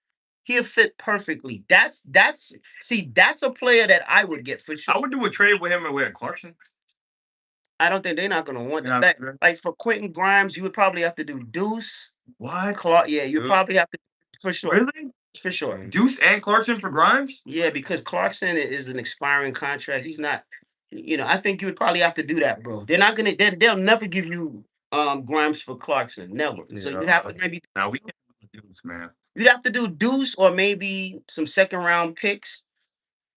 he'll fit perfectly. That's a player that I would get for sure. I would do a trade with him and with Clarkson. I don't think they're not gonna want that. Like for Quentin Grimes, you would probably have to do Deuce. What? Yeah, you probably have to for sure. Really? For sure. Deuce and Clarkson for Grimes? Yeah, because Clarkson is an expiring contract. He's not. I think you would probably have to do that, bro. They're not gonna. They'll never give you Grimes for Clarkson. Never. So you have to maybe. Now we can do Deuce, man. You'd have to do Deuce or maybe some second round picks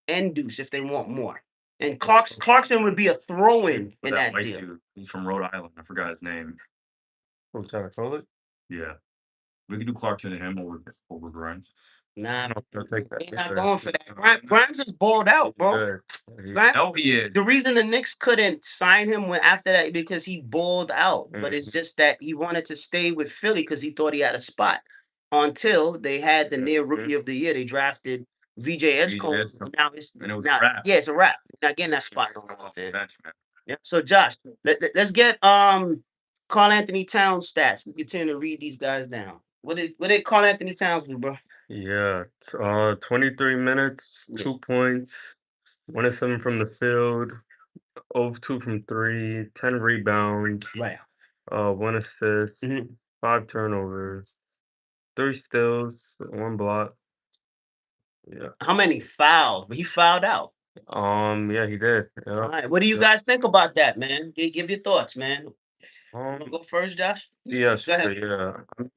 and Deuce if they want more. And Clarkson would be a throw-in in that deal. Dude. He's from Rhode Island. I forgot his name. From Charlotte? Yeah. We could do Clarkson and him over Grimes. Nah, I'll take that. they're not going for that. Grimes is balled out, bro. No, he is. The reason the Knicks couldn't sign him after that because he balled out. But it's just that he wanted to stay with Philly because he thought he had a spot. Until they had the near rookie of the year, they drafted VJ Edgecombe. Now it's a wrap. Yeah, it's a wrap. Not getting that spot. Bench, man. Yep. So Josh, let's get Karl Anthony Towns stats. We continue to read these guys down. What did Karl Anthony Towns do, bro? Yeah, 23 minutes, 2 points, 1 of 7 from the field, 0 2 from 3, 10 rebounds, Right. 1 assist, Mhm. 5 turnovers, 3 steals, 1 block. Yeah. How many fouls? But he fouled out. Yeah, he did. All Yeah. right. What do you Yeah. guys think about that, man? Give your thoughts, man. Wanna Um, go first, Josh? yeah, Go sure, ahead. yeah.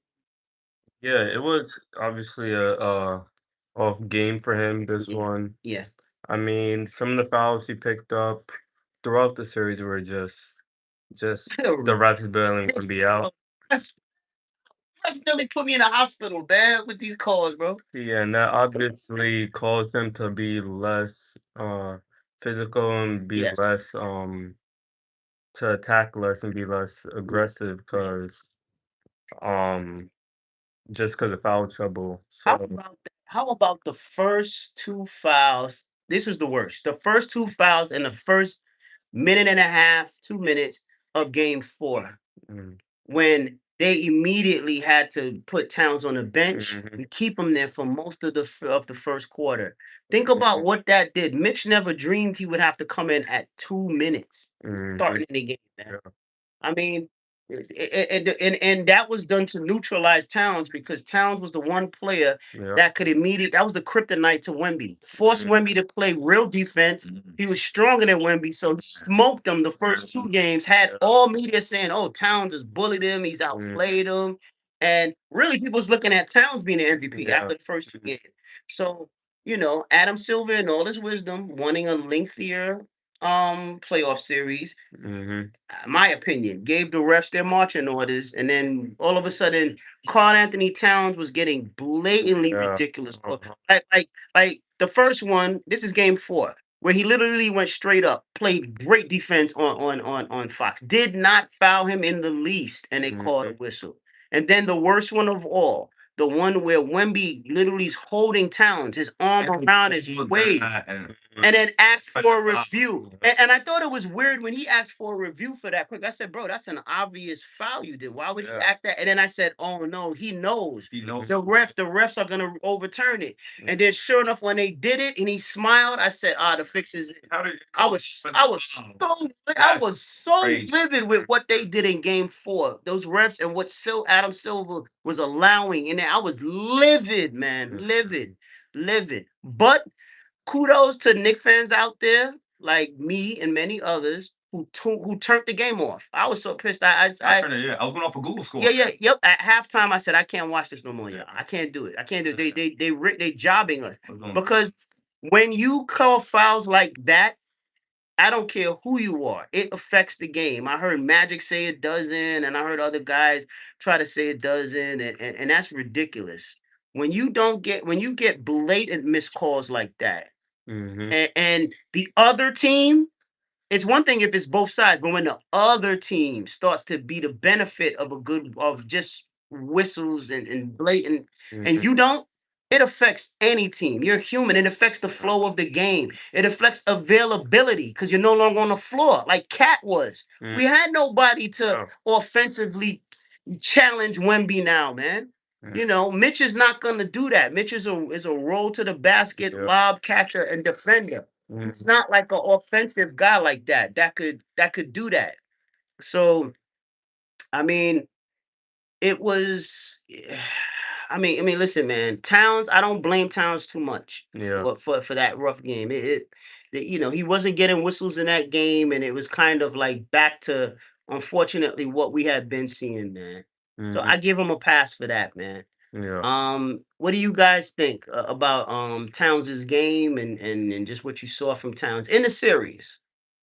Yeah, it was obviously a off game for him, this Mhm. one. Yeah. I mean, some of the fouls he picked up throughout the series were just the refs bailing him be out. That's really put me in a hospital, man, with these calls, bro. Yeah, and that obviously caused him to be less physical and be Yes. less to attack less and be less aggressive because um just because of foul trouble. So How about the first two fouls? This was the worst. The first two fouls in the first minute and a half, 2 minutes of game four, mm, when they immediately had to put Towns on the bench mhm, and keep him there for most of the first quarter. Think about what that did. Mitch never dreamed he would have to come in at 2 minutes mhm, starting the game, man. yeah, I mean, and that was done to neutralize Towns because Towns was the one player yeah, that could immediately that was the kryptonite to Wemby. Forced mhm, Wemby to play real defense. Mhm. He was stronger than Wemby, so he smoked them the first two games. Had yeah, all media saying, "Oh, Towns has bullied him. He's mm, outplayed him," and really, people was looking at Towns being the MVP yeah, after the first two mhm, games. So Adam Silver, in all his wisdom, wanting a lengthier playoff series, mhm, my opinion, gave the refs their marching orders, and then all of a sudden, Carl Anthony Towns was getting blatantly yeah, ridiculous. uh-huh, Like the first one. This is game four, where he literally went straight up, played great defense on Fox, did not foul him in the least, and they called a mhm, whistle. And then the worst one of all, the one where Wemby literally is holding Towns, his arm around his waist, and then asked for a review. And I thought it was weird when he asked for a review for that quick. I said, bro, that's an obvious foul you did. Why would he yeah, ask that? And then I said, oh no, he knows. He knows. The refs are gonna overturn it. And then sure enough, when they did it and he smiled, I said, the fix is it. How did I was so crazy. livid with what they did in game four. Those refs and what Adam Silver was allowing. And I was livid, man. mm, Livid. But kudos to Knicks fans out there, like me and many others, who turned the game off. I was so pissed. I was going off a Google score. Yep. At halftime, I said I can't watch this no more. Yeah. I can't do it. I can't do it. They jobbing us I was going because when you call fouls like that, I don't care who you are. It affects the game. I heard Magic say it doesn't, and I heard other guys try to say it doesn't, and that's ridiculous. When you get blatant missed calls like that, mhm, and the other team, it's one thing if it's both sides, but when the other team starts to be the benefit of just whistles and blatant, and mhm, you don't, it affects any team. You're human. It affects the flow of the game. It affects availability because you're no longer on the floor like Cat was. mm, We had nobody to oh, offensively challenge Wemby now, man. mm, Mitch is not going to do that. Mitch is a roll to the basket, yeah, lob catcher, and defender. It's mhm, not like an offensive guy like that could do that. So I mean, it was. Listen, man. Towns. I don't blame Towns too much yeah, for that rough game. He wasn't getting whistles in that game, and it was kind of like back to unfortunately what we had been seeing, man. So mhm, I give him a pass for that, man. yeah, What do you guys think about Towns's game and just what you saw from Towns in the series?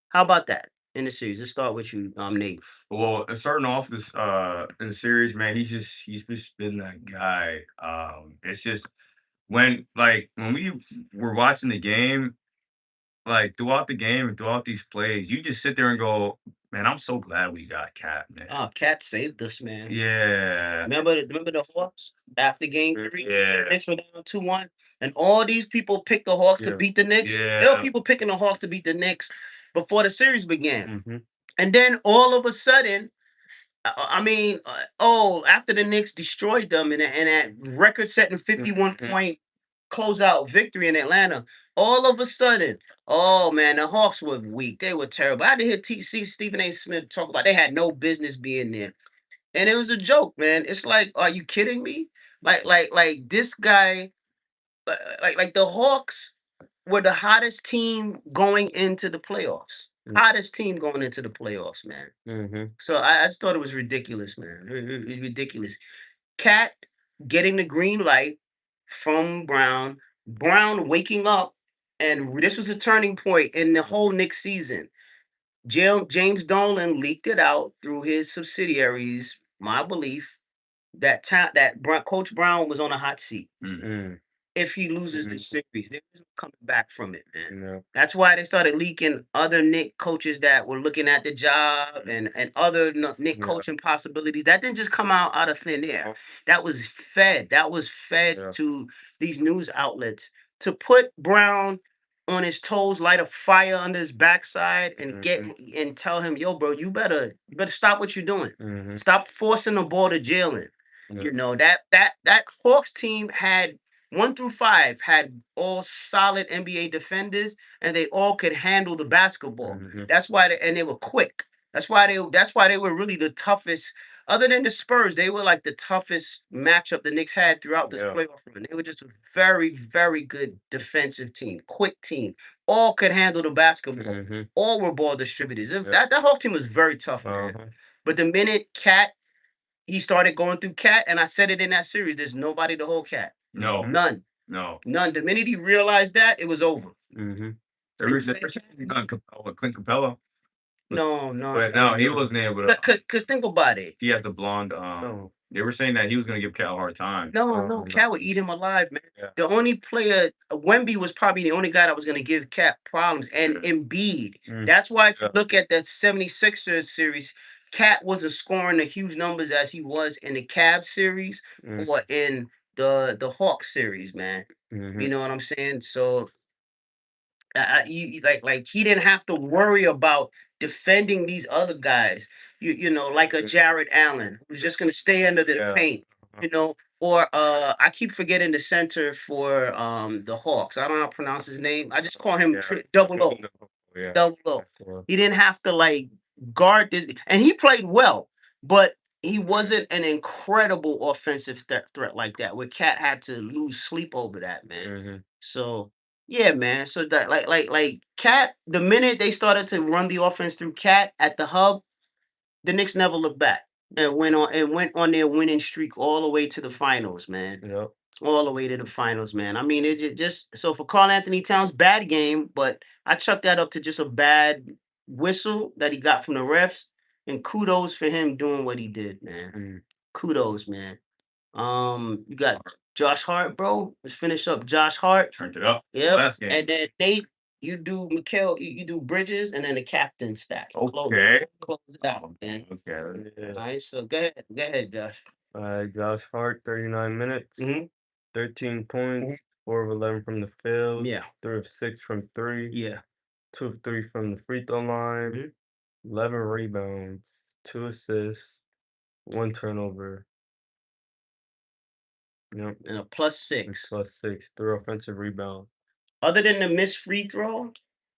How about that in the series? Let's start with you, Nate. Well, starting off this in the series, man, he's just been that guy. It's just when we were watching the game, like throughout the game and throughout these plays, you just sit there and go, man, I'm so glad we got Cat, man. Oh, Cat saved us, man. Yeah. Remember the Hawks after game mm, three? Yeah. Knicks were down 2-1, and all these people picked the Hawks to yeah, beat the Knicks. There were Yeah. people picking the Hawks to beat the Knicks before the series began. mhm, And then all of a sudden, after the Knicks destroyed them in that record-setting 51 mhm, point closeout victory in Atlanta, all of a sudden, oh man, the Hawks were weak. They were terrible. I had to hear Stephen A. Smith talk about they had no business being there. And it was a joke, man. It's like, are you kidding me? Like this guy, like the Hawks were the hottest team going into the playoffs. Hottest team going into the playoffs, man. Mm-hmm. So I just thought it was ridiculous, man. Ridiculous. Cat getting the green light from Brown. Brown waking up, and this was a turning point in the whole Knicks season. James Dolan leaked it out through his subsidiaries. My belief that Coach Brown was on a hot seat. Mm. If he loses the series, there's no coming back from it, man. No. That's why they started leaking other Nick coaches that were looking at the job and other Nick coaching possibilities. That didn't just come out of thin air. That was fed. That was fed to these news outlets to put Brown on his toes, light a fire under his backside, and and tell him, yo, bro, you better stop what you're doing. Stop forcing the ball to Jalen. You know, that Hawks team had 1 through 5 had all solid NBA defenders, and they all could handle the basketball. That's why they were quick. That's why they were really the toughest. Other than the Spurs, they were like the toughest matchup the Knicks had throughout this playoff run. They were just a very, very good defensive team, quick team. All could handle the basketball. All were ball distributors. That Hawk team was very tough, man. But the minute he started going through Cat, and I said it in that series, there's nobody to hold Cat. No. None. No. None. The minute he realized that, it was over. They're Clint Capella. No. But no, he wasn't able to. Because think about it. He has the blonde. They were saying that he was going to give Cat a hard time. No. Cat would eat him alive, man. Yeah. The only player, Wemby was probably the only guy that was going to give Cat problems, and Embiid. That's why if you look at the 76ers series, Cat wasn't scoring the huge numbers as he was in the Cavs series or in the Hawks series, man. You know what I'm saying? So like he didn't have to worry about defending these other guys. You know, like a Jared Allen who's just gonna stay under the paint. You know, or I keep forgetting the center for the Hawks. I don't know how to pronounce his name. I just call him Double O. Double O. He didn't have to like guard this, and he played well, but he wasn't an incredible offensive threat like that. Where Cat had to lose sleep over that, man. So yeah, man. So that like Cat, the minute they started to run the offense through Cat at the hub, the Knicks never looked back and went on their winning streak all the way to the finals, man. Yep. All the way to the finals, man. I mean, it just so for Karl Anthony Towns, bad game, but I chuck that up to just a bad whistle that he got from the refs, and kudos for him doing what he did, man. Kudos, man. You got Josh Hart, bro. Let's finish up. Josh Hart. Turned it up. Yeah. Last game. And then Nate, you do Mikal, you do Bridges, and then the captain stats. Okay. Close it out, man. Okay. All right, so go ahead, Josh. Josh Hart, 39 minutes, 13 points, 4 of 11 from the field, 3 of 6 from 3, 2 of 3 from the free throw line, 11 rebounds, 2 assists, 1 turnover. Yep. And a +6. +6, 3 offensive rebounds. Other than the missed free throw,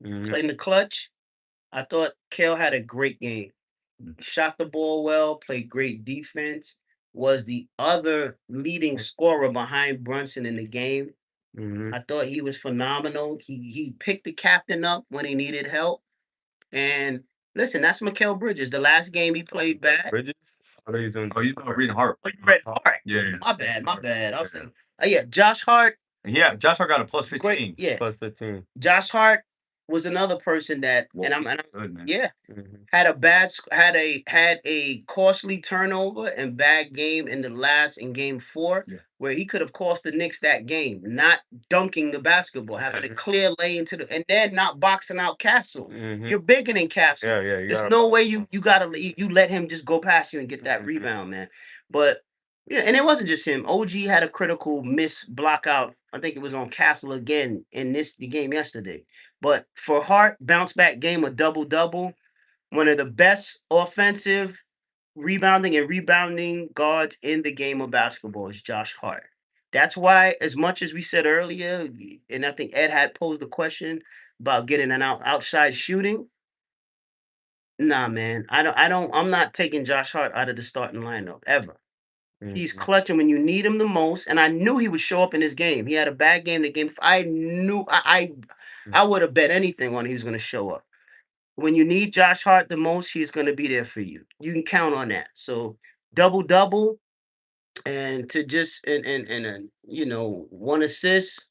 in the clutch, I thought Kale had a great game. Shot the ball well, played great defense, was the other leading scorer behind Brunson in the game. I thought he was phenomenal. He picked the captain up when he needed help. And listen, that's Mikal Bridges. The last game he played bad. Bridges? You thought reading Hart. Oh, you read Hart. Yeah. My bad. I was saying, Josh Hart. Yeah, Josh Hart got a +15. Great, yeah. +15. Josh Hart was another person that, Good, man. had a costly turnover and bad game in game 4, where he could have cost the Knicks that game, not dunking the basketball, having a clear lane and then not boxing out Castle. You're bigger than Castle. Yeah. There's no way you let him just go past you and get that rebound, man. But yeah, and it wasn't just him. OG had a critical miss block out. I think it was on Castle again in the game yesterday. But for Hart, bounce back game, a double-double. One of the best offensive rebounding guards in the game of basketball is Josh Hart. That's why, as much as we said earlier, and I think Ed had posed the question about getting an outside shooting. Nah, man, I'm not taking Josh Hart out of the starting lineup ever. He's Mhm. clutching when you need him the most, and I knew he would show up in this game. He had a bad game the game. I knew I would have bet anything on he was going to show up. When you need Josh Hart the most, he's going to be there for you. You can count on that. So double double, and to just and one assist,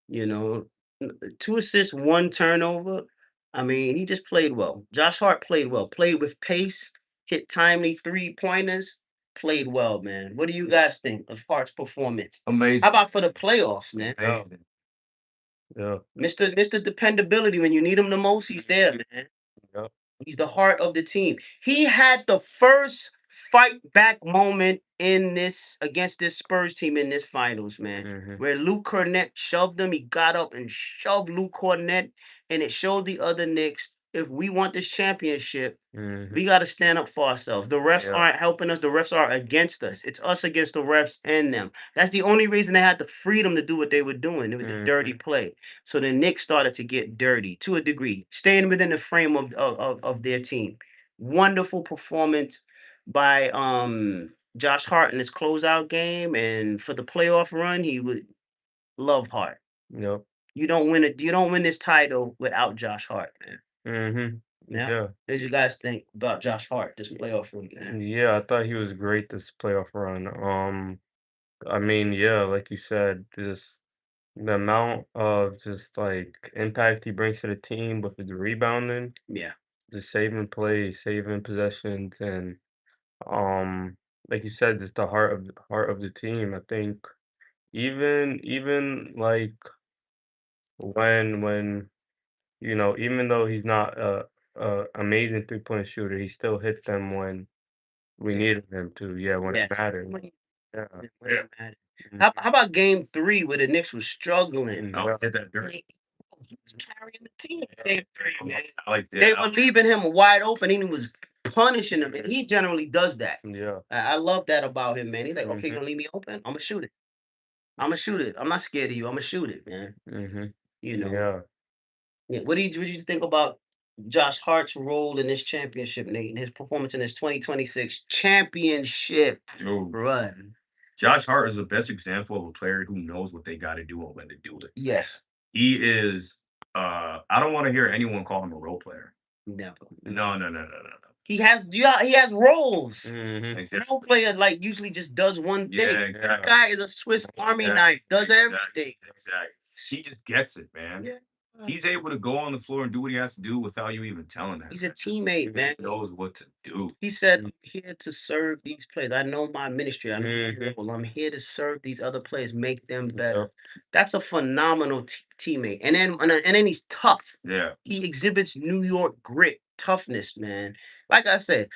you know, 2 assists, 1 turnover. I mean, he just played well. Josh Hart played well. Played with pace, hit timely 3-pointers. Played well, man. What do you guys think of Hart's performance? Amazing. How about for the playoffs, man? Amazing. Yeah. Mr. Dependability. When you need him the most, he's there, man. Yep. He's the heart of the team. He had the first fight back moment in this against this Spurs team in this finals, man. Mhm. Where Luke Cornett shoved him. He got up and shoved Luke Cornett, and it showed the other Knicks, if we want this championship, Mhm. we got to stand up for ourselves. The refs Yeah. aren't helping us. The refs are against us. It's us against the refs and them. That's the only reason they had the freedom to do what they were doing. It was the dirty play. So the Knicks started to get dirty to a degree, staying within the frame of their team. Wonderful performance by Josh Hart in his closeout game, and for the playoff run, he would love Hart. Yep. You don't win it. You don't win this title without Josh Hart, man. Mhm. Yeah. Yeah. What did you guys think about Josh Hart this playoff run, man? Yeah, I thought he was great this playoff run. I mean, yeah, like you said, just the amount of just like impact he brings to the team with his rebounding, Yeah. the saving plays, saving possessions, and um, like you said, just the heart of the team. I think even like when even though he's not a amazing 3-point shooter, he still hits them when we needed him to. Yeah, when it Yes. mattered. Yeah. When it mattered. How about game 3 where the Knicks was struggling? Mhm. Oh, Yeah. hit that dirt. He was carrying the team. Game 3, man. I like that. They were leaving him wide open, and he was punishing them, and he generally does that. Yeah. I love that about him, man. He's like, okay, Mhm. you're gonna leave me open? I'm gonna shoot it. I'm gonna shoot it. I'm not scared of you. I'm gonna shoot it, man. Mhm. You know. Yeah. Yeah. What do you think about Josh Hart's role in this championship, Nate, and his performance in this 2026 championship Dude, run? Josh Hart is the best example of a player who knows what they got to do and when to do it. Yes. He is. I don't want to hear anyone call him a role player. Never. No. He has roles. Mhm. Exactly. No player usually just does one thing. Yeah, That exactly. guy is a Swiss Army Exactly. knife, does Exactly. everything. Exactly. He just gets it, man. Yeah. He's able to go on the floor and do what he has to do without you even telling him. He's a teammate, man. He knows what to do. He said, I'm here to serve these players. I know my ministry. I know my Mhm. role. I'm here to serve these other players, make them better. Yep. That's a phenomenal teammate. And then he's tough. Yeah. He exhibits New York grit, toughness, man. Like I said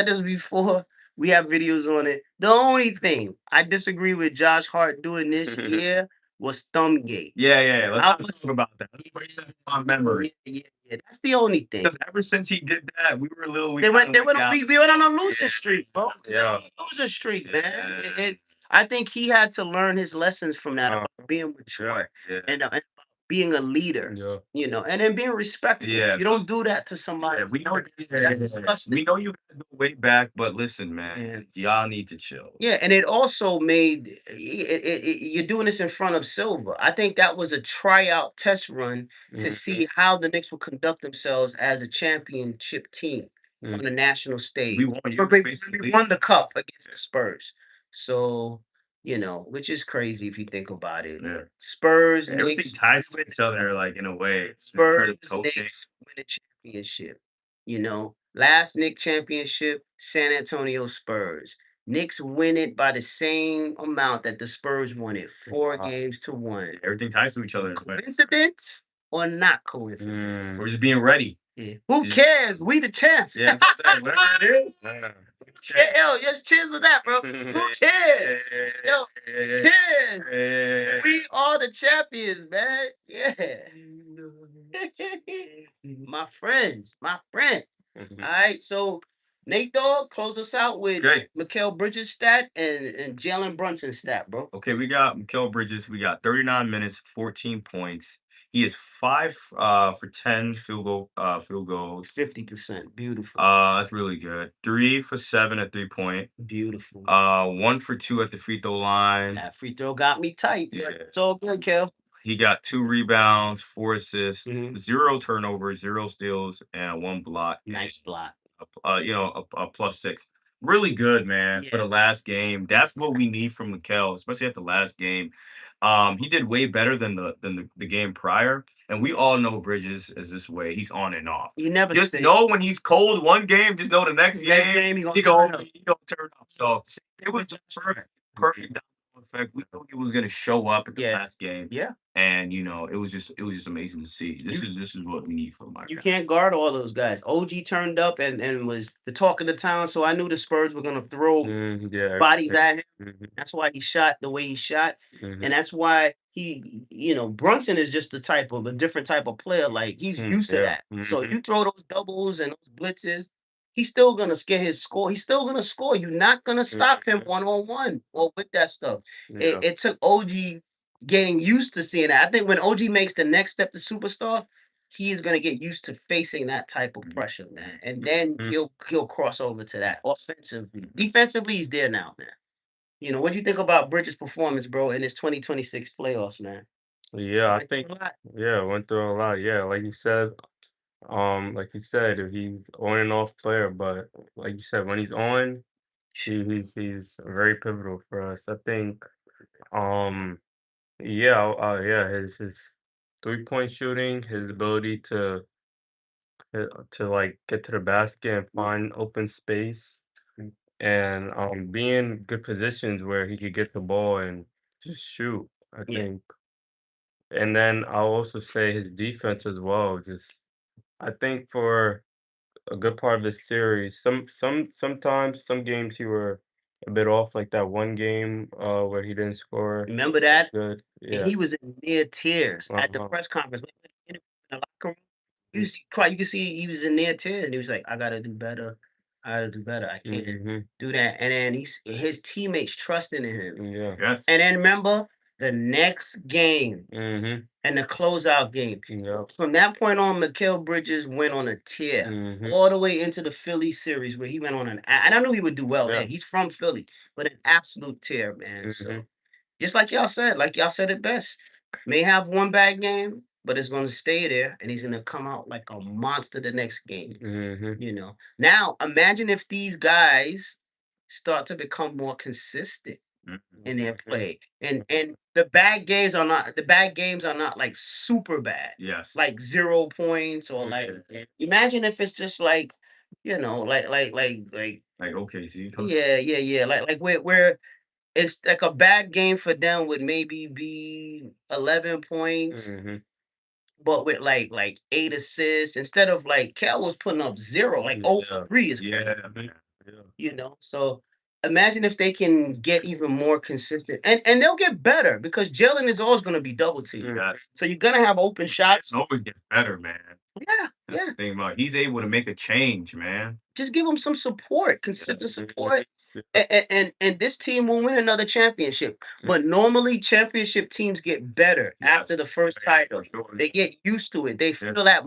this before. We have videos on it. The only thing I disagree with Josh Hart doing this year was Thumbgate. Yeah. I Let's talk about that. Let's bring that to my memory. Yeah. That's the only thing. Because ever since he did that, we were a little. They went on a losing Yeah. streak, bro. Yeah. Losing streak, man. Yeah. I think he had to learn his lessons from that about being mature Yeah. and about being a leader, Yeah. and then being respectful. Yeah. You don't do that to somebody. Yeah, we know. That's disgusting. We know you guys go way back, but listen, man, y'all need to chill. Yeah, and it also made you're doing this in front of Silver. I think that was a tryout test run to see how the Knicks would conduct themselves as a championship team on the national stage. We won. We won the cup against the Spurs. So, which is crazy if you think about it. Yeah. Spurs, Everything Knicks, ties to each other, like in a way. Spurs, Coaching. Knicks win a championship. Last Knick championship, San Antonio Spurs. Knicks win it by the same amount that the Spurs won it, 4-1. Everything ties to each other. Coincidence or not coincidence? We're just being ready. Yeah. Who cares? We the champs. Yeah, that's what I'm saying. Whatever it is. Yo, just cheers to that, bro. Who cares? Yo, who cares? We are the champions, man. Yeah. My friends, my friend. All right, so Nate Dogg, close us out with Okay. Mikal Bridges stat and Jalen Brunson stat, bro. Okay, we got Mikal Bridges. We got 39 minutes, 14 points. He is 5 for 10 field goals. 50%. Beautiful. That's really good. 3 for 7 at 3-point. Beautiful. 1 for 2 at the free throw line. That free throw got me tight. Yeah. It's all good, Kel. He got 2 rebounds, 4 assists, Mhm. 0 turnovers, 0 steals, and 1 block. Nice block. A +6. Really good, man, for Yeah. the last game. That's what we need from Mikal, especially at the last game. He did way better than the game prior, and we all know Bridges is this way. He's on and off. You never Just stay. know when he's cold one game, just know the next game he he gonna gonna turn up. So it was just perfect domino effect. We knew he was gonna show up at the Yeah. last game. Yeah. And it was just amazing to see. This is what we need from our You guys. can't guard all those guys. OG turned up and was the talk of the town, so I knew the Spurs were gonna throw Yeah. bodies at him. Mhm. That's why he shot the way he shot. Mhm. And that's why Brunson is just a different type of player. Like he's used to Yeah. that. So Mhm. you throw those doubles and those blitzes, he's still gonna get his score. He's still gonna score. You're not gonna stop him Mhm. 1-on-1 or with that stuff. Yeah. It took OG getting used to seeing that. I think when OG makes the next step to superstar, he is gonna get used to facing that type of pressure, man. And then Mhm. he'll cross over to that offensively. Defensively, he's there now, man. What do you think about Bridges' performance, bro, in his 2026 playoffs, man? Yeah, I Went through think a lot. went through a lot. Yeah, like you said, he's on and off player, but like you said, when he's on, he's very pivotal for us. I think, um, yeah, his 3-point shooting, his ability to like get to the basket and find open space, and be in good positions where he could get the ball and just shoot. I Yeah. think, and then I'll also say his defense as well. Just I think for a good part of this series. Sometimes some games he were a bit off, like that one game where he didn't score Remember that? good. And Yeah. he was in near tears at the Uh-huh. press conference. In the locker room, you could see he was in near tears, and he was like, "I gotta do better. I gotta do better. I can't Mm-hmm. do that." And then his teammates trusting in him. Yeah. Yes. And then remember the next game Mm-hmm. and the closeout game. Yeah. From that point on, Mikal Bridges went on a tear Mm-hmm. all the way into the Philly series where he went on and I knew he would do well there. Yeah. He's from Philly, but an absolute tear, man. So Mm-hmm. just like y'all said it best. May have one bad game, but it's gonna stay there and he's gonna come out like a monster the next game. Mm-hmm. Now imagine if these guys start to become more consistent in their play. And the bad games are not like super bad. Yes. Like 0 points or like imagine if it's just like, Like OKC. yeah. Like where it's like a bad game for them would maybe be 11 points, Mm-hmm. but with like 8 assists instead of like Cal was putting up 0, like 0 for 3 is Yeah, Mhm. man. Yeah. So imagine if they can get even more consistent, and they'll get better because Jalen is always going to be double teamed. Yes. So you're gonna have open shots. It always gets better, man. Yeah, That's yeah. the thing about he's able to make a change, man. Just give him some support, consistent support, Yeah. and this team will win another championship. But normally, championship teams get better after the first title. For sure. They get used to it. They Yeah. feel that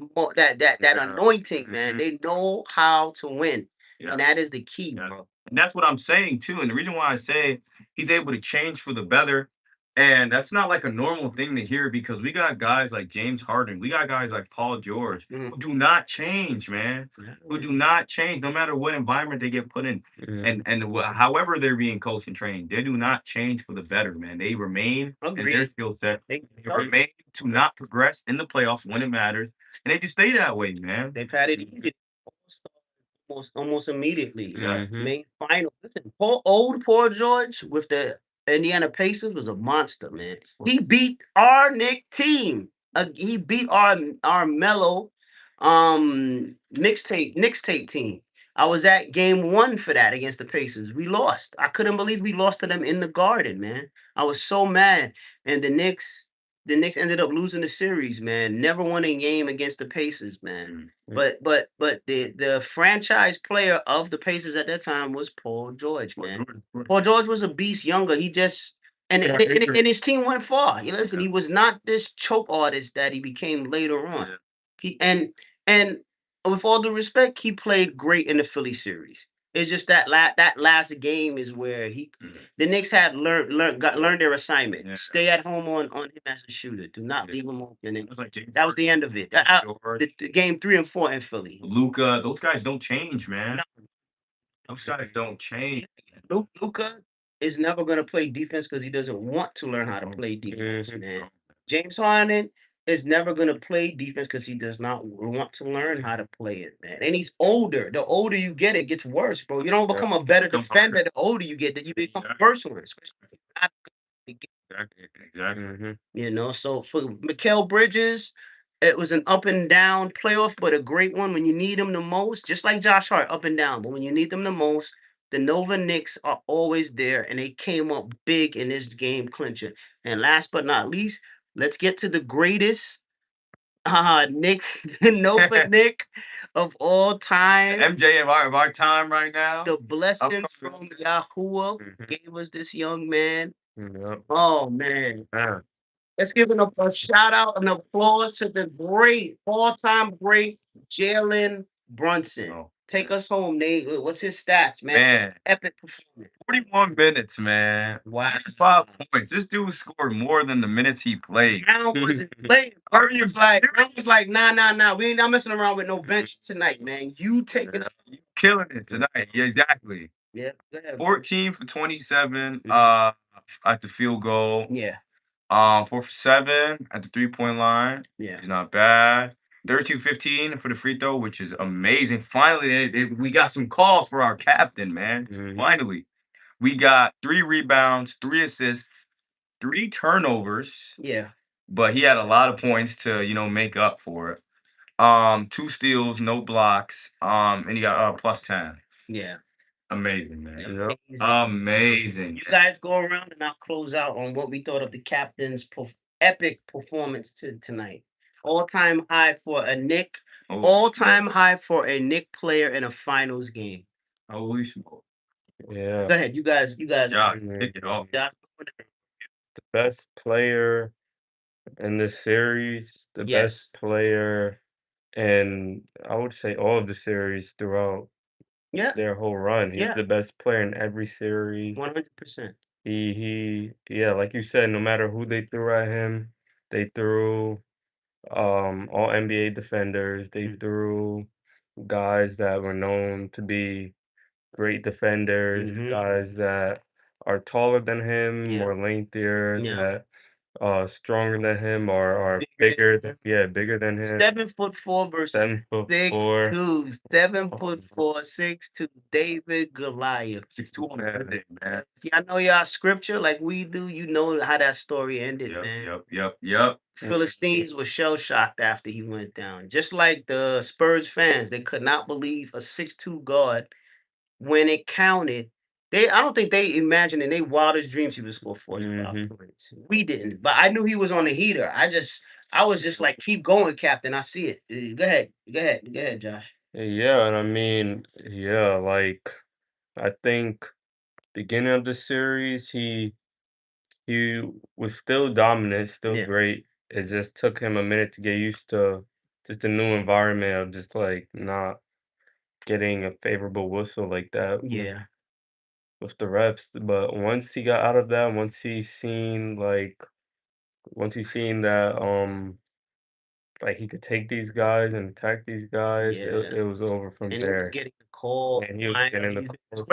Yeah. anointing, man. Mhm. They know how to win, Yeah. and that is the key. Yeah. And that's what I'm saying too. And the reason why I say he's able to change for the better, and that's not like a normal thing to hear because we got guys like James Harden, we got guys like Paul George Mhm. who do not change, man. Who do not change no matter what environment they get put in, however they're being coached and trained, they do not change for the better, man. They remain in their Agreed. skill set. They They remain to not progress in the playoffs when it matters, and they just stay that way, man. They've had it easy almost immediately. Mhm. Main final. Listen, Paul George with the Indiana Pacers was a monster, man. He beat our Nick team. He beat our mellow mixtape team. I was at game 1 for that against the Pacers. We lost. I couldn't believe we lost to them in the Garden, man. I was so mad. And the Knicks the Knicks ended up losing the series, man. Never won a game against the Pacers, man. But the franchise player of the Pacers at that time was Paul George, man. Paul George was a beast younger. He just and his team went far. You listen, he was not this choke artist that he became later on. Yeah. He and with all due respect, he played great in the Philly series. It's just that that last game is where the Knicks had learned their assignment. Yeah. Stay at home on him as a shooter. Do not leave him open. And It was like James that was the end of it. The game 3 and 4 in Philly. Luca, those guys don't change, man. Those guys don't change. Luca is never going to play defense because he doesn't want to learn how to play defense, man. James Harden is never going to play defense because he does not want to learn how to play it, man. And he's older. The older you get, it gets worse, bro. You don't become a better defender the older you get, that you become a worse one. Exactly. You know, so for Mikal Bridges, it was an up and down playoff, but a great one when you need them the most, just like Josh Hart, up and down. But when you need them the most, the Nova Knicks are always there, and they came up big in this game clincher. And last but not least, let's get to the greatest Nick, Nova Nick of all time. MJ of our time right now. The blessing from Yahuwah gave us this young man. Oh, man. Let's give him a shout out and applause to the great, all-time great Jalen Brunson. Oh. Take us home, Nate. What's his stats, man? Man, Epic performance. 41 minutes, man. Wow. 5 points. This dude scored more than the minutes he played. Brown wasn't playing. Brown was like, nah. We ain't not messing around with no bench tonight, man. You taking us. You killing it tonight. Yeah, exactly. Yeah, go ahead. 14 for 27 at the field goal. Yeah. 4 for 7 at the 3-point line. Yeah. It's not bad. 32-15 for the free throw, which is amazing. Finally, we got some calls for our captain, man. Finally. We got 3 rebounds, 3 assists, 3 turnovers. Yeah. But he had a lot of points to, make up for it. 2 steals, no blocks. And he got plus 10. Yeah. Amazing, man. Amazing. Amazing. You guys go around and I'll close out on what we thought of the captain's epic performance tonight. All-time high for a Knick. All-time high for a Knick player in a finals game. Holy smoke. Yeah. Go ahead, you guys. Josh, kick it off. Josh. The best player in the series, the Yes. best player, and I would say all of the series throughout Yeah. their whole run. He's Yeah. the best player in every series. 100%. Yeah, like you said, no matter who they threw at him, they threw all NBA defenders. They threw guys that were known to be great defenders, guys that are taller than him, Yeah. more lengthier, Yeah. that stronger than him, or are bigger than him. 7'4" versus 7'4". 6'2". 7'4", 6'2". David Goliath. 6'2" on that day, man. If y'all know y'all scripture like we do, you know how that story ended, man. Yep. Philistines were shell shocked after he went down. Just like the Spurs fans, they could not believe a 6'2" guard when it counted. I don't think they imagined in their wildest dreams he would score 45 points. We didn't, but I knew he was on the heater. I was just like, keep going, Captain. I see it. Go ahead, Josh. Yeah, and I mean, yeah, like I think beginning of the series, he was still dominant, still Yeah. great. It just took him a minute to get used to just a new environment of just like not getting a favorable whistle like that Yeah. with the refs. But once he got out of that, once he seen that like he could take these guys and attack these guys, Yeah. it was over from And he was there. getting the call. And he was getting the calls.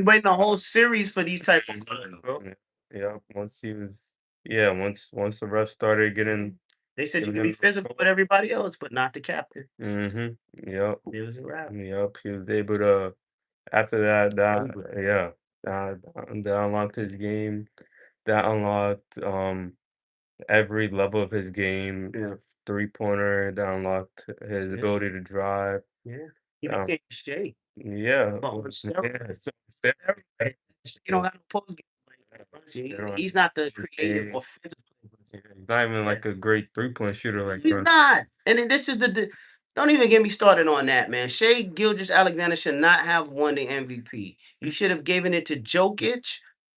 Waiting the whole series for these type of calls, bro. Yeah, once the refs started getting They said you giving could be him the physical with everybody else, but not the captain. Yep. It was a wrap. Yep. He was able to after that that unlocked his game. That unlocked every level of his game. Yeah. 3-pointer, that unlocked his ability to drive. Yeah. He Um, became Shea. Yeah. But on steroids. Steroids. You don't got no post game. He's not the creative offensive player. Yeah, he's not even like a great 3-point shooter like He's Brunson. not. And then this is don't even get me started on that, man. Shea Gilgeous-Alexander should not have won the MVP. You should have given it to Jokic,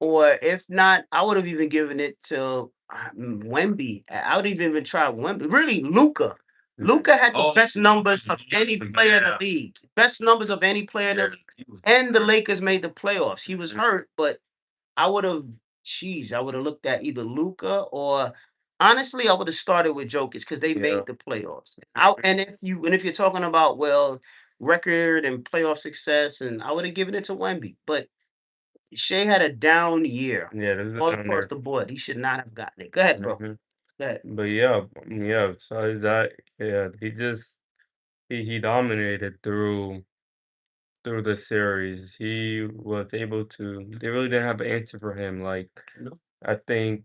or if not, I would have even given it to Wemby. I would even try Wemby. Really, Luca. Luca had the best numbers of any player in the league. Best numbers of any player in the league. And the Lakers made the playoffs. He was hurt, but I would have, I would have looked at either Luca or honestly, I would have started with Jokic because they Yeah. made the playoffs. And if you're talking about record and playoff success, and I would have given it to Wemby, but Shea had a down year Yeah, this is all down across there. the board. He should not have gotten it. Go ahead, bro. Mhm. Go ahead. But yeah, besides that, yeah, he dominated through the series. He was able to they really didn't have an answer for him. Like No. I think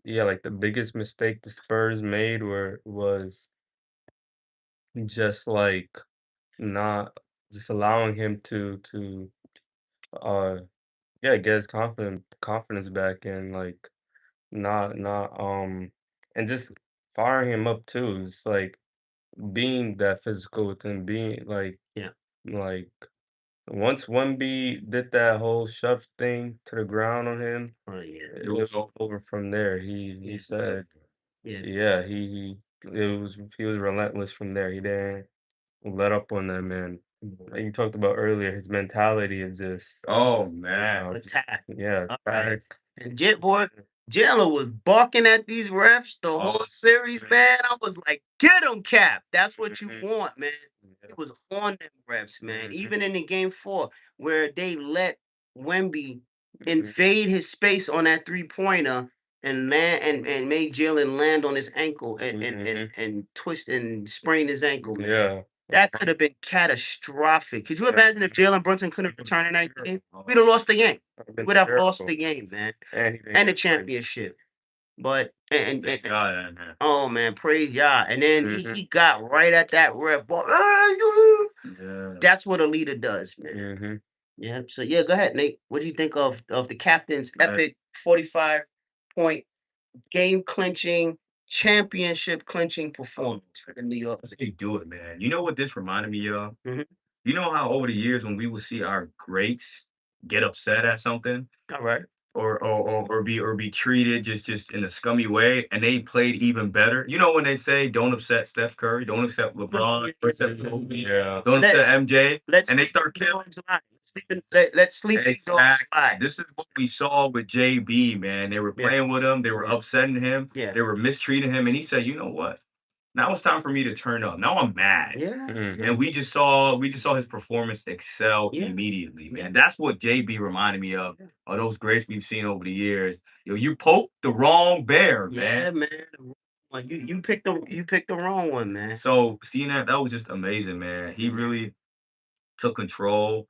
yeah, like the biggest mistake the Spurs made was just like not just allowing him to uh yeah, get his confidence back and like not and just firing him up too. It's like being that physical with him, being Yeah. like once Wemby did that whole shove thing to the ground on him, Oh yeah. it was over from there. He said, Yeah. yeah, he was relentless from there. He didn't let up on them, and like you talked about earlier, his mentality is just Oh man. Attack. yeah, All right. attack. And Jalen was barking at these refs the whole Oh, series, man. I was like, get him, Cap. That's what you Mhm. want, man. Yeah. It was on them refs, man. Mhm. Even in the game 4, where they let Wemby Mhm. invade his space on that 3-pointer and land and made Jalen land on his ankle and twist and sprain his ankle, man. Yeah. That could have been catastrophic. Could you Yeah. imagine if Jalen Brunson couldn't return in that game? We'd have lost the game. Would've been We'd have lost terrible. the game, man, And he didn't and the get praised. championship. But thank God, man. oh man, praise Yah. And then Mhm. he got right at that ref ball. Yeah. That's what a leader does, man. Mhm. Yeah. So yeah, go ahead, Nate. What do you think of the captain's Man. epic 45-point game clinching, championship clinching performance for the New York? That's how you do it, man. You know what this reminded me of? Mhm. You know how over the years when we would see our greats get upset at something All right. or be treated just in a scummy way, and they played even better. You know when they say don't upset Steph Curry, don't upset LeBron, don't upset Kobe, Yeah. don't upset MJ, Let's and they start sleeping killing. dogs lie. Let's sleeping dogs Exactly. lie. This is what we saw with JB, man. They were Yeah. playing with him, they were Yeah. upsetting him, Yeah. they were mistreating him, and he said, "You know what? Now it's time for me to turn up. Now I'm mad." Yeah. Mhm. And we just saw his performance excel Yeah. immediately, man. That's what JB reminded me of those greats we've seen over the years. Yo, you poked the wrong bear, Yeah, man. man. Well, you picked the wrong one, man. So seeing that was just amazing, man. He really took control.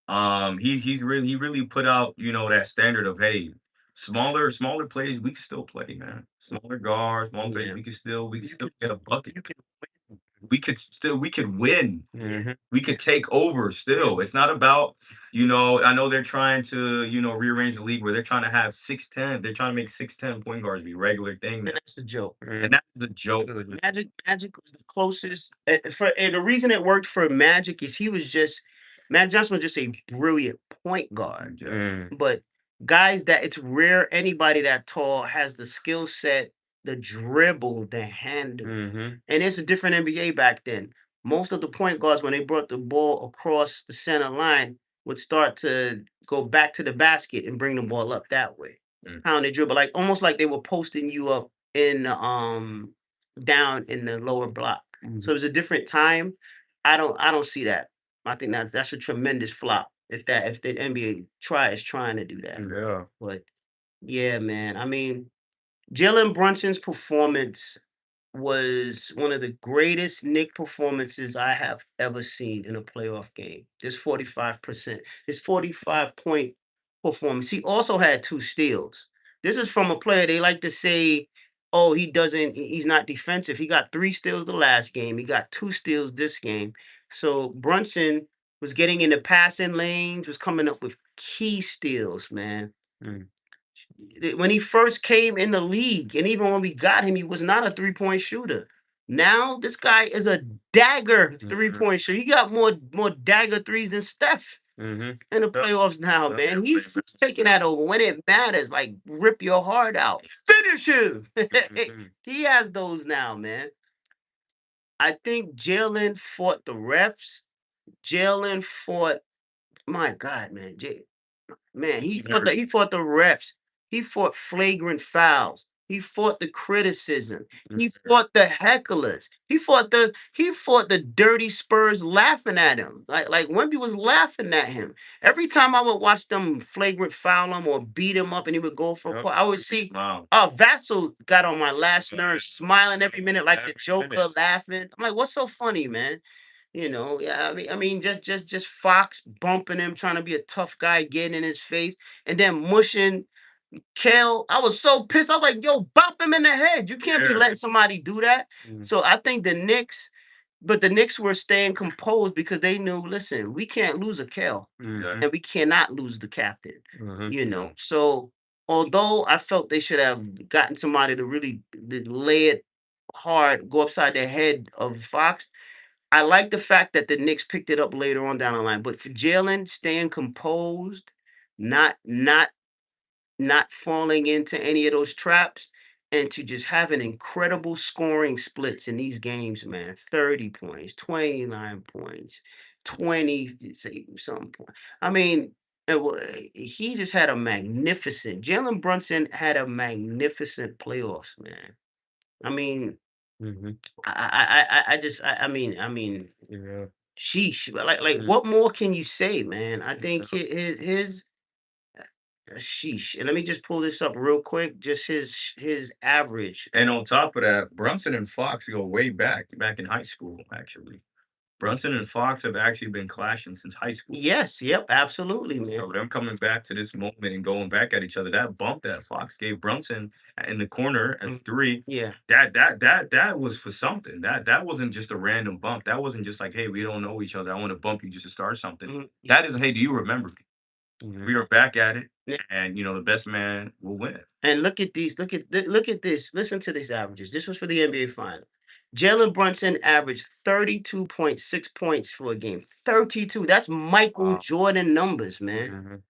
He really put out, that standard of, hey, smaller plays, we can still play, man. Smaller guards, smaller plays, Yeah. we can still get a bucket. You can We could win. Mhm. We could take over still. It's not about, I know they're trying to, rearrange the league where they're trying to have 6'10. They're trying to make 6'10 point guards be a regular thing now. and that's a joke. Mhm. And that is a joke. Magic was the closest. And the reason it worked for Magic is Magic Johnson was just a brilliant point guard. Mm. But guys that it's rare anybody that tall has the skill set, the dribble, the handle. Mhm. And it's a different NBA back then. Most of the point guards, when they brought the ball across the center line, would start to go back to the basket and bring the ball up that way. Mm. How they dribble, like almost like they were posting you up in down in the lower block. So it was a different time. I don't see that. I think that's a tremendous flop if the NBA is trying to do that. Yeah. But yeah, man. I mean, Jalen Brunson's performance was one of the greatest Nick performances I have ever seen in a playoff game. This 45%, his 45-point performance. He also had 2 steals. This is from a player they like to say, oh, he's not defensive. He got 3 steals the last game. He got 2 steals this game. So Brunson was getting in the passing lanes, was coming up with key steals, man. Mm. when he first came in the league, and even when we got him, he was not a 3-point shooter. Now this guy is a dagger 3-point shooter. He got more dagger threes than Steph Mm-hmm. in the playoffs now, Yep. man. He's taking that over when it matters. Like rip your heart out, finish him. He has those now, man. I think Jalen fought the refs. Jalen fought. My God, man. Man, he fought the refs. He fought flagrant fouls. He fought the criticism. He fought the hecklers. He fought the dirty Spurs laughing at him. Like Wemby was laughing at him. Every time I would watch them flagrant foul him or beat him up and he would go for a call, I would see Vassell got on my last nerve, smiling every minute like the Joker laughing. I'm like, what's so funny, man? Yeah, I mean, just Fox bumping him, trying to be a tough guy, getting in his face, and then mushing Kel. I was so pissed. I was like, "Yo, bop him in the head. You can't be letting somebody do that." So I think the Knicks were staying composed because they knew, listen, we can't lose a Kel, and we cannot lose the captain. So although I felt they should have gotten somebody to really lay it hard, go upside the head of Fox. I like the fact that the Knicks picked it up later on down the line, but for Jalen staying composed, not falling into any of those traps, and to just have an incredible scoring splits in these games, man. 30 points, 29 points, 20 say something point. I mean, he just had a magnificent. Jalen Brunson had a magnificent playoffs, man. I mean, Mm-hmm. I mean, Yeah. sheesh. Like, what more can you say, man? I think his sheesh. And let me just pull this up real quick. Just his average. And on top of that, Brunson and Fox go way back in high school, actually. Brunson and Fox have actually been clashing since high school. Yes, yep, absolutely, man. So them coming back to this moment and going back at each other, that bump that Fox gave Brunson in the corner at the three, Yeah. that was for something. That wasn't just a random bump. That wasn't just like, hey, we don't know each other. I want to bump you just to start something. That is, hey, do you remember me? We are back at it, and the best man will win. And look at these. Look at this. Listen to these averages. This was for the NBA final. Jalen Brunson averaged 32.6 points for a game. 32. That's Michael Jordan numbers, man.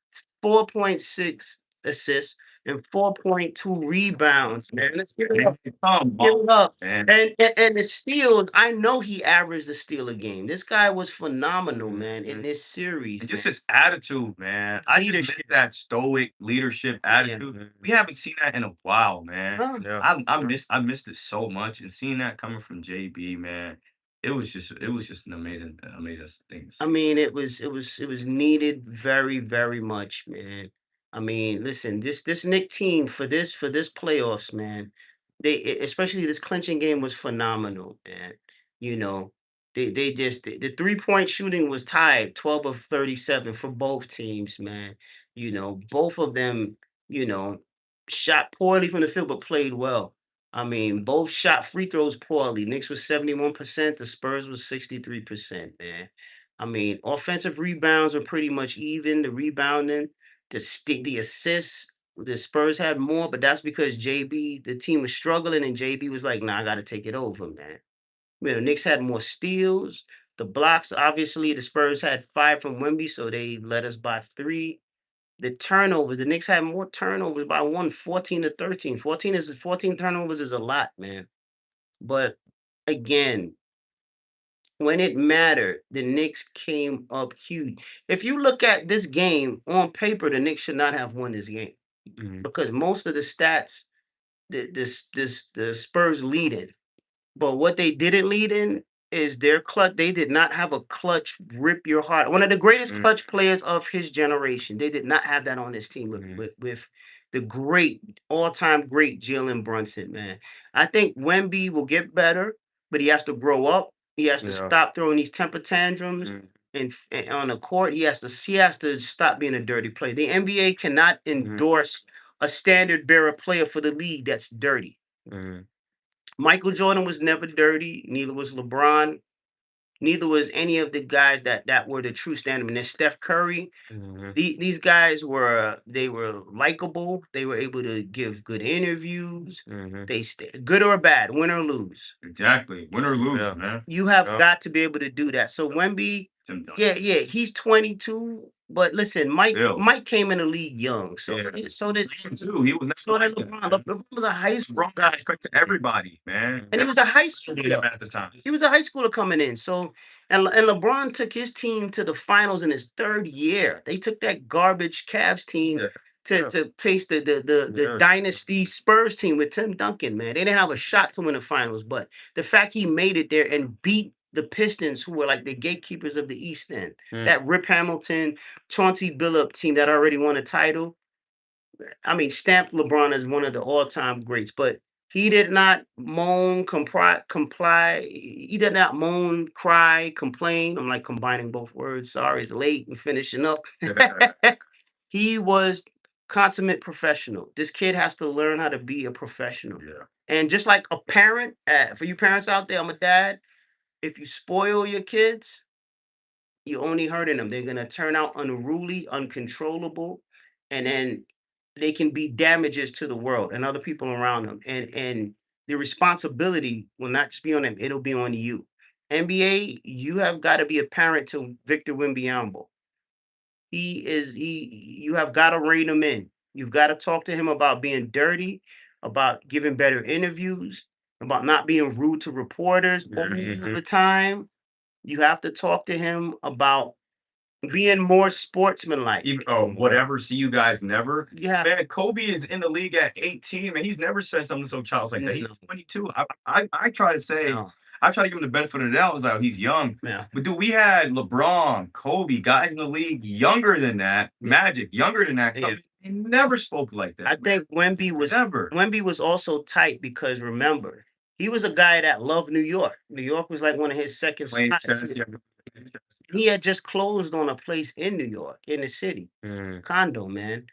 4.6 assists and 4.2 rebounds, man. Let's give it up. Give it up. Man. And the steals, I know he averaged a steal a game. This guy was phenomenal, man, in this series. And just man. his attitude, man. I just miss that stoic leadership attitude. We haven't seen that in a while, man. Huh. Yeah. I missed it so much, and seeing that coming from JB, man, it was just an amazing thing to see. I mean, it was needed very, very much, man. I mean, listen, this Nick team for this playoffs, man. Especially this clinching game was phenomenal, man. You know, they just the 3-point shooting was tied 12 of 37 for both teams, man. Both of them, you know, shot poorly from the field but played well. I mean, both shot free throws poorly. Knicks was 71%, the Spurs was 63%, man. I mean, offensive rebounds are pretty much even. The rebounding, the assists, the Spurs had more, but that's because JB, the team was struggling, and JB was like, "Nah, I got to take it over, man." Knicks had more steals. The blocks, obviously, the Spurs had 5 from Wemby, so they led us by 3. The turnovers, the Knicks had more turnovers by 14 to 13. 14 turnovers is a lot, man. But again, when it mattered, the Knicks came up huge. If you look at this game on paper, the Knicks should not have won this game because most of the stats, the Spurs lead in. But what they didn't lead in is their clutch. They did not have a clutch rip your heart. One of the greatest clutch players of his generation. They did not have that on this team with the great all-time great Jalen Brunson, man. I think Wemby will get better, but he has to grow up. He has to stop throwing these temper tantrums and on the court. He has to stop being a dirty player. The NBA cannot endorse a standard bearer player for the league that's dirty. Michael Jordan was never dirty, neither was LeBron. Neither was any of the guys that were the true standard. And then Steph Curry, Mhm. these guys were likable. They were able to give good interviews. Mhm. Good or bad, win or lose. Exactly. Win or lose, Yeah. man. You have Yeah. got to be able to do that. So Wemby, Tim Duncan. yeah, he's 22, but listen, Still. Mike came in the league young, so Yeah. so did Him too. He was never so did like that, LeBron. man. LeBron was a high school LeBron got respect to everybody, man. and he was a high Everybody schooler. at the time. He was a high schooler coming in. So and LeBron took his team to the finals in his third year. They took that garbage Cavs team Yeah. to face the Yeah. dynasty Spurs team with Tim Duncan, man. They didn't have a shot to win the finals, but the fact he made it there and beat the Pistons, who were like the gatekeepers of the East End, Mm. that Rip Hamilton, Chauncey Billup team that already won a title. I mean, stamped LeBron as one of the all-time greats, but he did not moan, comply. He did not moan, cry, complain. I'm like combining both words. Sorry, it's late and finishing up. He was consummate professional. This kid has to learn how to be a professional. Yeah. And just like a parent, for you parents out there, I'm a dad. If you spoil your kids, you're only hurting them. They're gonna turn out unruly, uncontrollable, and then they can be damages to the world and other people around them. And the responsibility will not just be on them; it'll be on you. NBA, you have got to be a parent to Victor Wembanyama. You have got to rein him in. You've got to talk to him about being dirty, about giving better interviews, about not being rude to reporters all Mhm. the time. You have to talk to him about being more sportsmanlike. Even whatever. See you guys never. Yeah. Man, Kobe is in the league at 18, man. He's never said something so childish like that. He's No. 22. I try to say, No. I try to give him the benefit of the doubt. I was like, he's young. Yeah. But dude, we had LeBron, Kobe, guys in the league younger than that, Yeah. Magic, younger than that. Yeah. He never spoke like that. I think Wemby was also tight because remember, he was a guy that loved New York. New York was like one of his second Playing spots. chess, yeah. He had just closed on a place in New York, in the city, Mm. condo, man.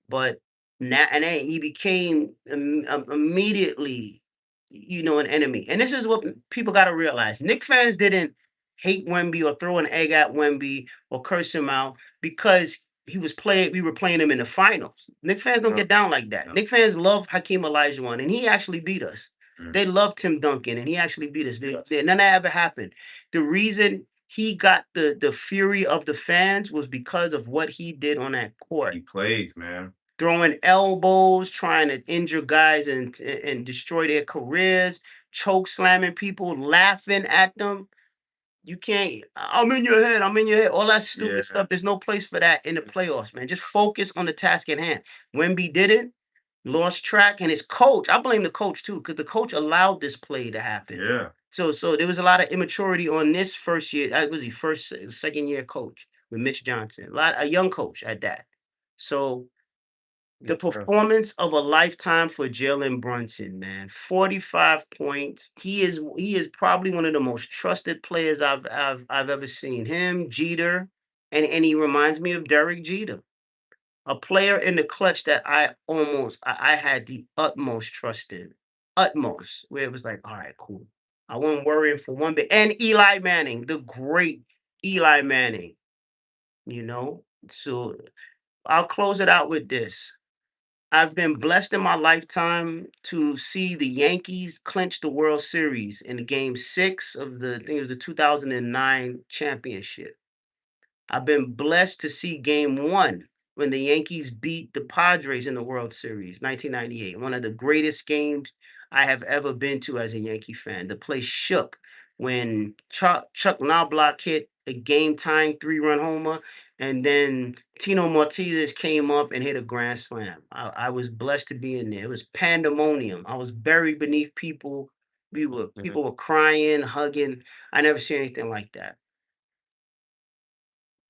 But now and then he became immediately, an enemy. And this is what people got to realize: Knick fans didn't hate Wemby or throw an egg at Wemby or curse him out because he was playing. We were playing him in the finals. Knick fans don't No. get down like that. No. Knick fans love Hakeem Olajuwon, and he actually beat us. Mm. They loved Tim Duncan, and he actually beat us. Yes. None of that ever happened. The reason he got the fury of the fans was because of what he did on that court. He plays, man. Throwing elbows, trying to injure guys and destroy their careers, choke slamming people, laughing at them. You can't. I'm in your head. I'm in your head. All that stupid Yeah. stuff. There's no place for that in the playoffs, man. Just focus on the task at hand. Wemby didn't, lost track, and his coach. I blame the coach too, because the coach allowed this play to happen. Yeah. So there was a lot of immaturity on this first year. That was the second year coach with Mitch Johnson. A young coach at that. So the Yeah. performance of a lifetime for Jalen Brunson, man. 45 points. He is probably one of the most trusted players I've ever seen. Him, Jeter, and he reminds me of Derek Jeter. A player in the clutch that I had the utmost trust in. Utmost. Where it was like, all right, cool. I wasn't worrying for one bit. And Eli Manning, the great Eli Manning. So I'll close it out with this. I've been blessed in my lifetime to see the Yankees clinch the World Series in game 6 of I think it was the 2009 championship. I've been blessed to see game 1 when the Yankees beat the Padres in the World Series, 1998. One of the greatest games I have ever been to as a Yankee fan. The place shook when Chuck Knobloch hit a game-tying 3-run homer, and then Tino Martinez came up and hit a grand slam. I was blessed to be in there. It was pandemonium. I was buried beneath people. People were crying, hugging. I never seen anything like that.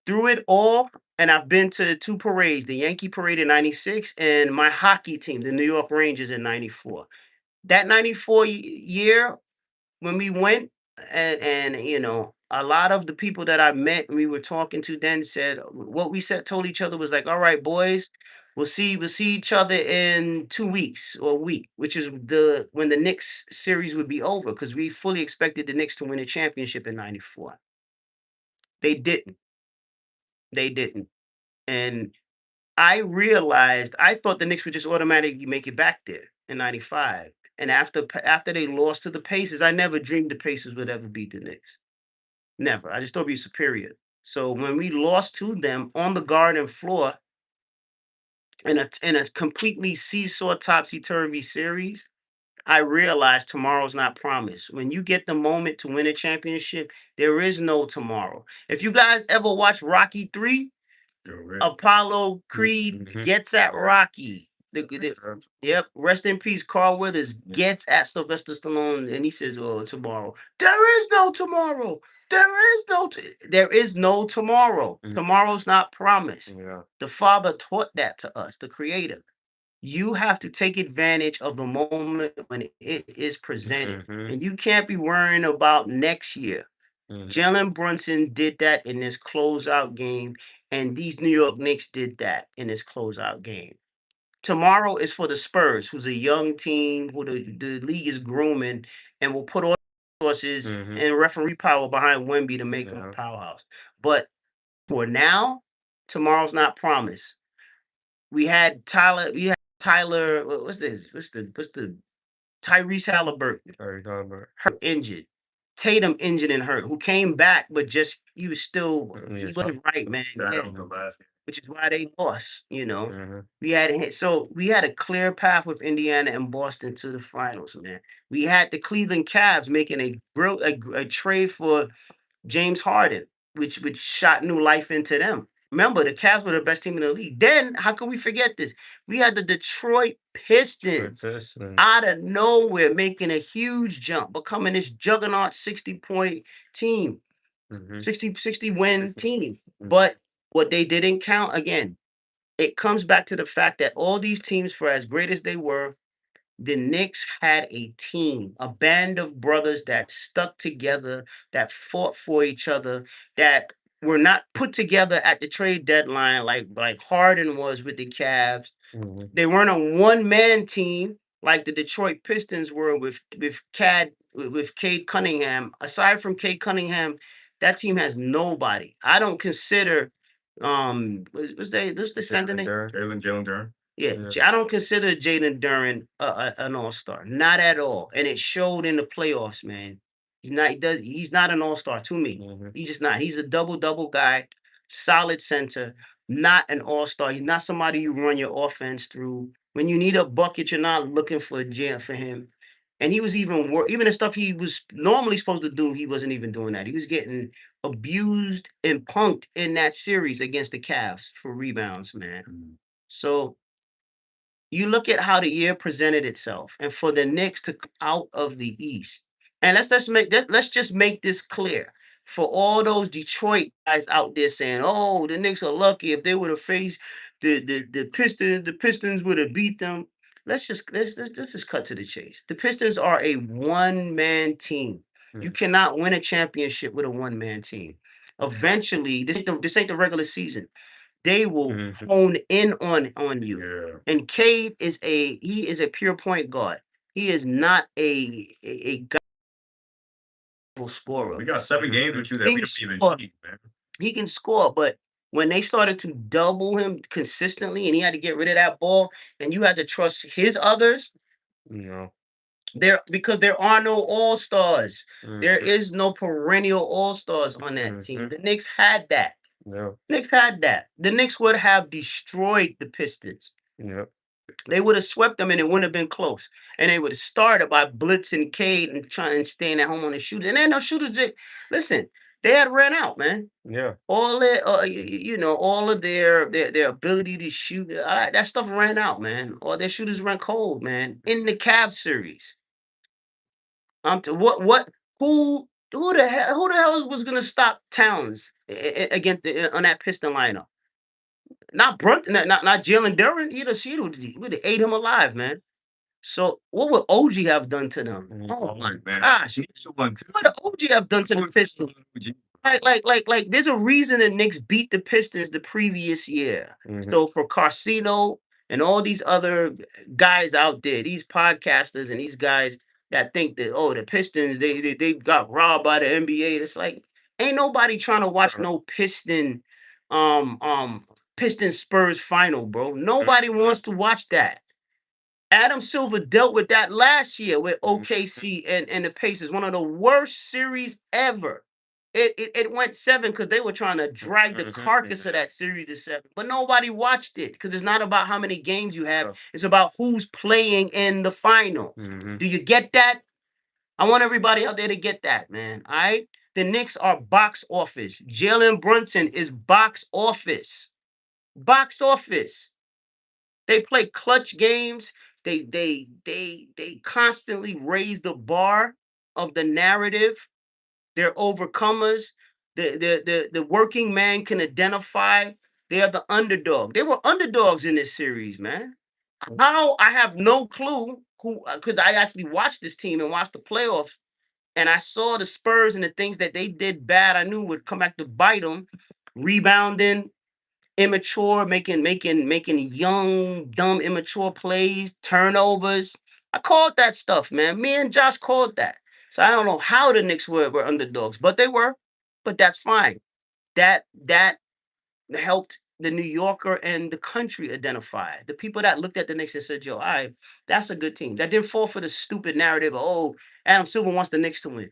Through it all, and I've been to 2 parades, the Yankee parade in '96 and my hockey team, the New York Rangers in '94. That '94 year when we went and a lot of the people that I met and we were talking to then said what we said told each other was like, "All right, boys, We'll see each other in 2 weeks or a week, which is when the Knicks series would be over because we fully expected the Knicks to win a championship in '94. They didn't. They didn't. And I thought the Knicks would just automatically make it back there in '95. And after they lost to the Pacers, I never dreamed the Pacers would ever beat the Knicks. Never. I just thought we'd be superior. So when we lost to them on the Garden floor in a completely seesaw topsy turvy series, I realized tomorrow's not promised. When you get the moment to win a championship, there is no tomorrow. If you guys ever watch Rocky 3, Apollo Creed Mhm. gets at Rocky. Yep, rest in peace. Carl Weathers gets at Sylvester Stallone, and he says, "Oh, tomorrow. There is no tomorrow. There is no tomorrow. Mhm. Tomorrow's not promised." Yeah. The Father taught that to us, the Creator. You have to take advantage of the moment when it is presented, Mhm. and you can't be worrying about next year. Mhm. Jalen Brunson did that in this closeout game, and these New York Knicks did that in this closeout game. Tomorrow is for the Spurs, who's a young team who the league is grooming and will put all resources Mhm. and referee power behind Wemby to make him a Yeah. powerhouse. But for now, tomorrow's not promised. We had Tyler. What's this? What's the Tyrese Halliburton Sorry, Albert. hurt, injured. Tatum injured and hurt, who came back, but just he was still he Yes. wasn't right, man. Stat on the last game. Which is why they lost. Mhm. We had a clear path with Indiana and Boston to the finals, man. We had the Cleveland Cavs making a trade for James Harden, which shot new life into them. Remember, the Cavs were the best team in the league. Then, how can we forget this? We had the Detroit Pistons Persistent. out of nowhere making a huge jump, becoming this juggernaut 60-point team, Mhm. 60 win team. Mhm. But what they didn't count, again, it comes back to the fact that all these teams, for as great as they were, the Knicks had a team, a band of brothers that stuck together, that fought for each other, that were not put together at the trade deadline like Harden was with the Cavs. Mhm. They weren't a one-man team like the Detroit Pistons were with Cade Cunningham. Aside from Cade Cunningham, that team has nobody. I don't consider was the center name? Jalen Duren. Yeah, Yeah. I don't consider Jaden Duren an all-star, not at all, and it showed in the playoffs, man. He's not an all-star to me. Mhm. He's just not. He's a double-double guy, solid center, not an all-star. He's not somebody you run your offense through. When you need a bucket, you're not looking for a jam for him. And he was even the stuff he was normally supposed to do, he wasn't even doing that. He was getting abused and punked in that series against the Cavs for rebounds, man. So you look at how the year presented itself, and for the Knicks to come out of the East, and let's just make this clear for all those Detroit guys out there saying, "Oh, the Knicks are lucky if they would have faced the Pistons. The Pistons would have beat them." Let's just cut to the chase. The Pistons are a one man team. You Mhm. cannot win a championship with a one man team. Eventually, this ain't the regular season. They will Mhm. hone in on you. Yeah. And Cade is a pure point guard. He is not a gospel scorer. We got 7 games with you that He we can don't even score. need, man. He can score, but when they started to double him consistently, and he had to get rid of that ball, and you had to trust his others, No. because there are no all stars. There Mhm. is no perennial all stars on that team. Mhm. The Knicks had that. Yeah. Knicks had that. The Knicks would have destroyed the Pistons. Yep. They would have swept them and it wouldn't have been close. And they would have started by blitzing Cade and trying and staying at home on the shooters. And then no shooters listen, they had ran out, man. Yeah. All their all of their ability to shoot, that stuff ran out, man. All their shooters ran cold, man. In the Cavs series. What who the hell was gonna stop Towns against on that Piston lineup? Not Brunson, not Jalen Duren. Would have ate him alive, man. So what would OG have done to them? Oh my Man. gosh, what would OG have done to the Pistons? Like, there's a reason the Knicks beat the Pistons the previous year. Mhm. So for Carcino, and all these other guys out there, these podcasters and these guys that think that, oh, the Pistons, they got robbed by the NBA. It's like ain't nobody trying to watch no um um Piston Spurs final, bro. Nobody wants to watch that. Adam Silver dealt with that last year with OKC and the Pacers, one of the worst series ever. It went seven because they were trying to drag the carcass of that series to seven, but nobody watched it because it's not about how many games you have. It's about who's playing in the final. Do you get that? I want everybody out there to get that, man. All right. The Knicks are box office. Jalen Brunson is box office. Box office. They play clutch games. They constantly raise the bar of the narrative. They're overcomers. The working man can identify. They are the underdog. They were underdogs in this series, man. How I have no clue who because I actually watched this team and watched the playoffs, and I saw the Spurs and the things that they did bad. I knew would come back to bite them, rebounding, immature, making young, dumb, immature plays, turnovers. I called that stuff, man. Me and Josh called that. So I don't know how the Knicks were underdogs, but they were. But that's fine. That helped the New Yorker and the country identify. The people that looked at the Knicks and said, yo, all right, that's a good team. That didn't fall for the stupid narrative of, oh, Adam Silver wants the Knicks to win.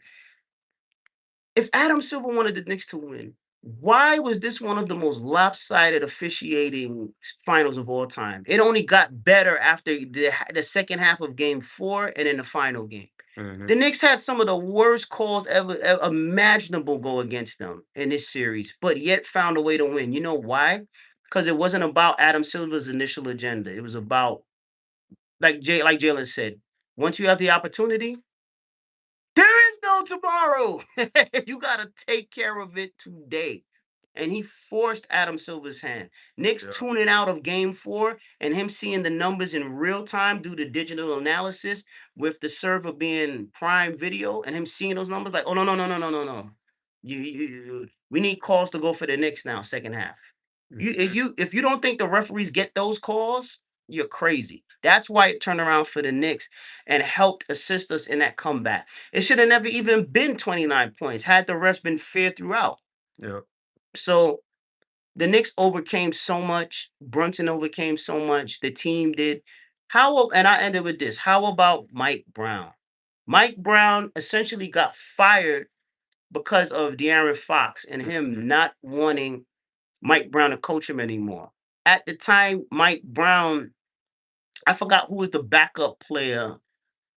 If Adam Silver wanted the Knicks to win, why was this one of the most lopsided officiating finals of all time? It only got better after the second half of game 4 and in the final game. The Knicks had some of the worst calls ever imaginable go against them in this series, but yet found a way to win. You know why? Because it wasn't about Adam Silver's initial agenda. It was about, like Jalen said, once you have the opportunity, there is no tomorrow. You got to take care of it today. And he forced Adam Silver's hand. Knicks tuning out of game 4 and him seeing the numbers in real time due to digital analysis with the server being Prime Video and him seeing those numbers like, oh, no, no, no, no, no, no, no. We need calls to go for the Knicks now, second half. If you don't think the referees get those calls, you're crazy. That's why it turned around for the Knicks and helped assist us in that comeback. It should have never even been 29 points had the rest been fair throughout. Yeah. So the Knicks overcame so much. Brunson overcame so much. The team did. And I ended with this. How about Mike Brown? Mike Brown essentially got fired because of De'Aaron Fox and him not wanting Mike Brown to coach him anymore. At the time, Mike Brown, I forgot who was the backup player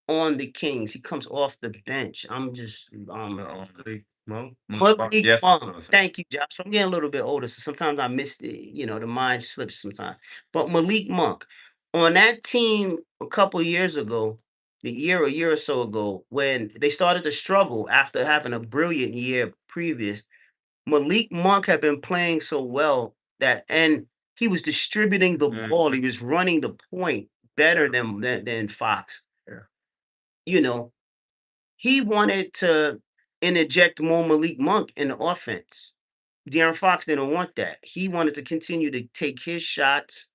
on the Kings. He comes off the bench. I'm just Malik Monk. Thank you, Josh. I'm getting a little bit older, so sometimes I miss the mind slips sometimes. But Malik Monk on that team a couple years ago, a year or so ago, when they started to struggle after having a brilliant year previous, Malik Monk had been playing so well and he was distributing the ball. He was running the point better than Fox. Yeah. You know, he wanted to interject more Malik Monk in the offense. De'Aaron Fox didn't want that. He wanted to continue to take his shots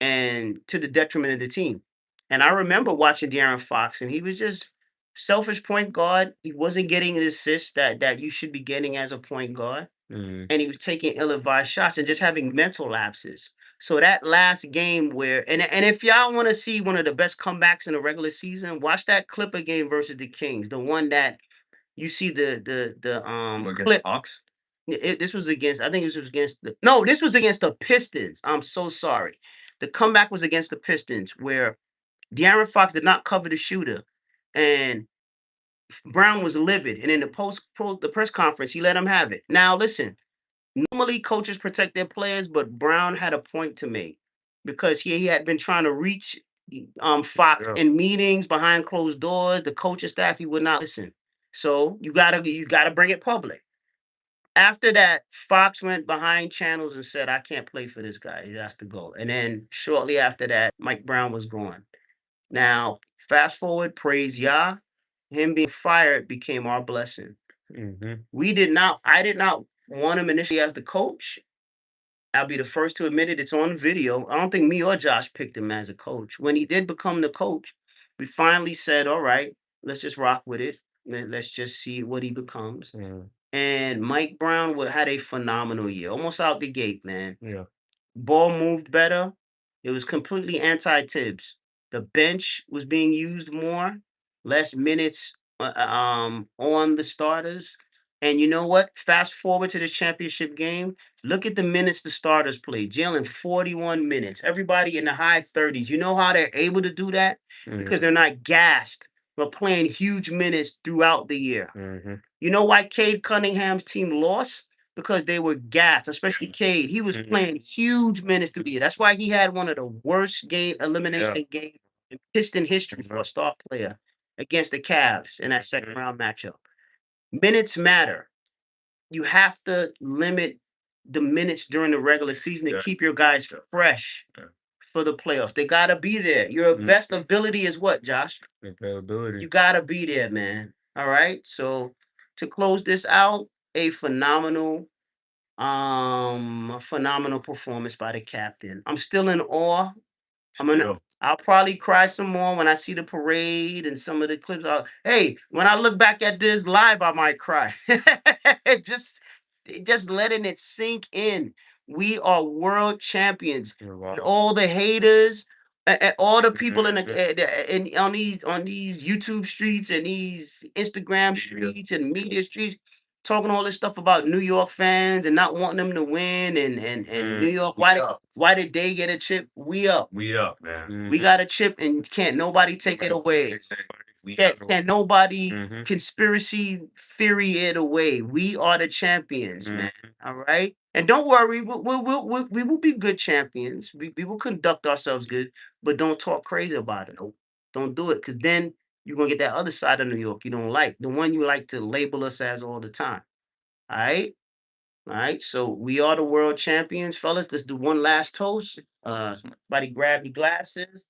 and to the detriment of the team. And I remember watching De'Aaron Fox, and he was just selfish point guard. He wasn't getting an assist that you should be getting as a point guard, and he was taking ill-advised shots and just having mental lapses. So that last game and if y'all want to see one of the best comebacks in the regular season, watch that Clipper game versus the Kings, the one that you see the clip. Hawks? This was against, I think this was against no, this was against the Pistons. I'm so sorry. The comeback was against the Pistons where De'Aaron Fox did not cover the shooter, and Brown was livid. And in the press conference, he let him have it. Now listen, normally coaches protect their players, but Brown had a point to make because he had been trying to reach Fox in meetings behind closed doors. The coaching staff, he would not listen. So you gotta bring it public. After that, Fox went behind channels and said, I can't play for this guy. He has to go. And then shortly after that, Mike Brown was gone. Now, fast forward, praise Yah. Him being fired became our blessing. I did not want him initially as the coach, I'll be the first to admit it. It's on video. I don't think me or Josh picked him as a coach. When he did become the coach, we finally said, all right, let's just rock with it. Let's just see what he becomes. Mm, And Mike Brown had a phenomenal year, almost out the gate, man. yeah. Ball moved better. It was completely anti-Tibbs. The bench was being used more, less minutes on the starters. And you know what? Fast forward to this championship game. Look at the minutes the starters played. Jalen, 41 minutes. Everybody in the high 30s. You know how they're able to do that? Mm, Because they're not gassed, but playing huge minutes throughout the year. mm-hmm. You know why Cade Cunningham's team lost? Because they were gassed, especially Cade. He was Mhm. playing huge minutes through the year. That's why he had one of the worst elimination games in Piston history for a star player against the Cavs in that second round matchup. Minutes matter. You have to limit the minutes during the regular season to keep your guys fresh for the playoffs. They gotta be there. Your best ability is what, Josh? Availability. You gotta be there, man. All right. So to close this out, a phenomenal performance by the captain. I'm still in awe. I'll probably cry some more when I see the parade and some of the clips. Hey, when I look back at this live, I might cry. just, just letting it sink in. We are world champions. Wow. And all the haters, and all the people on these YouTube streets and these Instagram streets and media streets talking all this stuff about New York fans and not wanting them to win and New York. Why did they get a chip? We up. We up, man. We got a chip and can't nobody take it away. Can't nobody conspiracy theory it away. We are the champions, man. All right. And don't worry, we will be good champions. We will conduct ourselves good, but don't talk crazy about it. Don't do it, because then you're gonna get that other side of New York you don't like, the one you like to label us as all the time. All right. All right. So we are the world champions, fellas. Let's do one last toast. Everybody grab your glasses.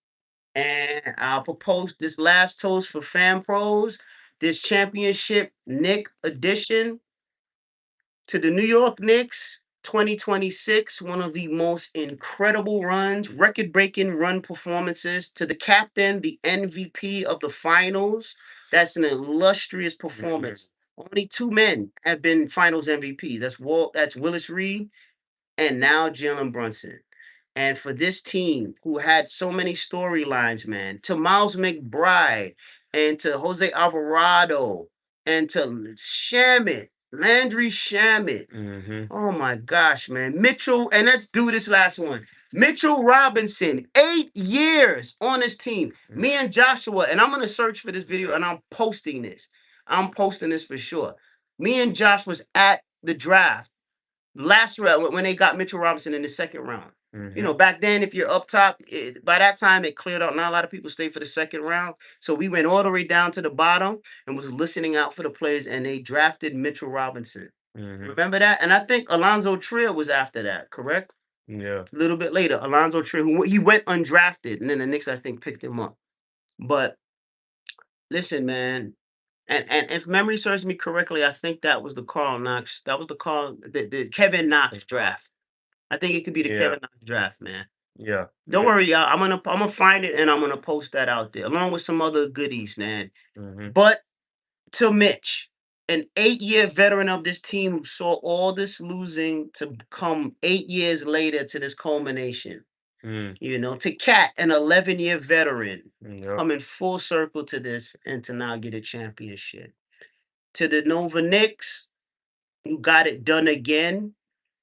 And I'll propose this last toast for Fan Pros, this championship Nick edition to the New York Knicks 2026, one of the most incredible runs, record breaking run performances. To the captain, the MVP of the finals. That's an illustrious performance. Only two men have been finals MVP. That's Willis Reed and now Jalen Brunson. And for this team who had so many storylines, man, to Miles McBride and to Jose Alvarado and to Landry Shamit. Oh my gosh, man. Mitchell, and let's do this last one. Mitchell Robinson, 8 years on this team. Me and Joshua, and I'm gonna search for this video and I'm posting this. I'm posting this for sure. Me and Josh was at the draft last round when they got Mitchell Robinson in the second round. You know, back then, if you're up top, by that time it cleared out. Not a lot of people stayed for the second round. So we went all the way down to the bottom and was listening out for the players, and they drafted Mitchell Robinson. Remember that? And I think Alonzo Trier was after that, correct? Yeah. A little bit later, Alonzo Trier, he went undrafted, and then the Knicks, I think, picked him up. But listen, man, and if memory serves me correctly, I think that was the Carl Knox. That was the Kevin Knox draft. I think it could be the Kevin Knox draft, man. Yeah. Don't worry, y'all. I'm gonna find it and I'm gonna post that out there along with some other goodies, man. But to Mitch, an 8-year veteran of this team who saw all this losing to come 8 years later to this culmination. You know, to Cat, an 11-year veteran, coming full circle to this and to now get a championship. To the Nova Knicks, who got it done again.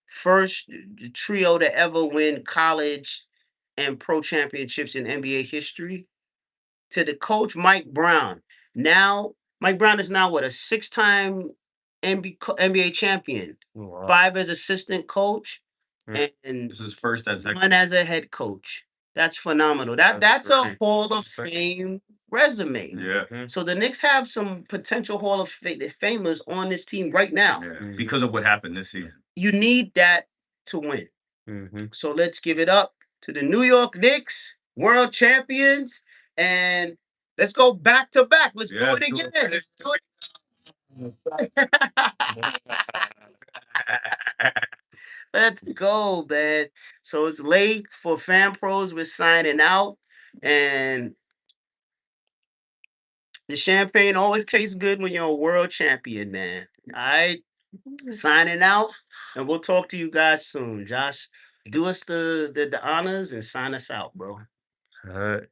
First trio to ever win college and pro championships in NBA history. To the coach, Mike Brown. Now, Mike Brown is now what, a 6-time NBA champion, Wow. 5 as assistant coach, and This is first as head 1 as a head coach. That's phenomenal. That's a Hall of Fame resume. Yeah. So the Knicks have some potential Hall of Famers on this team right now. Yeah. Because of what happened this season. You need that to win. So let's give it up to the New York Knicks, world champions, and let's go back to back. Let's do it again. Let's do it. Let's go, man. So it's late for Fan Pros. We're signing out. And the champagne always tastes good when you're a world champion, man. All right. Signing out. And we'll talk to you guys soon. Josh, do us the honors and sign us out, bro. All right.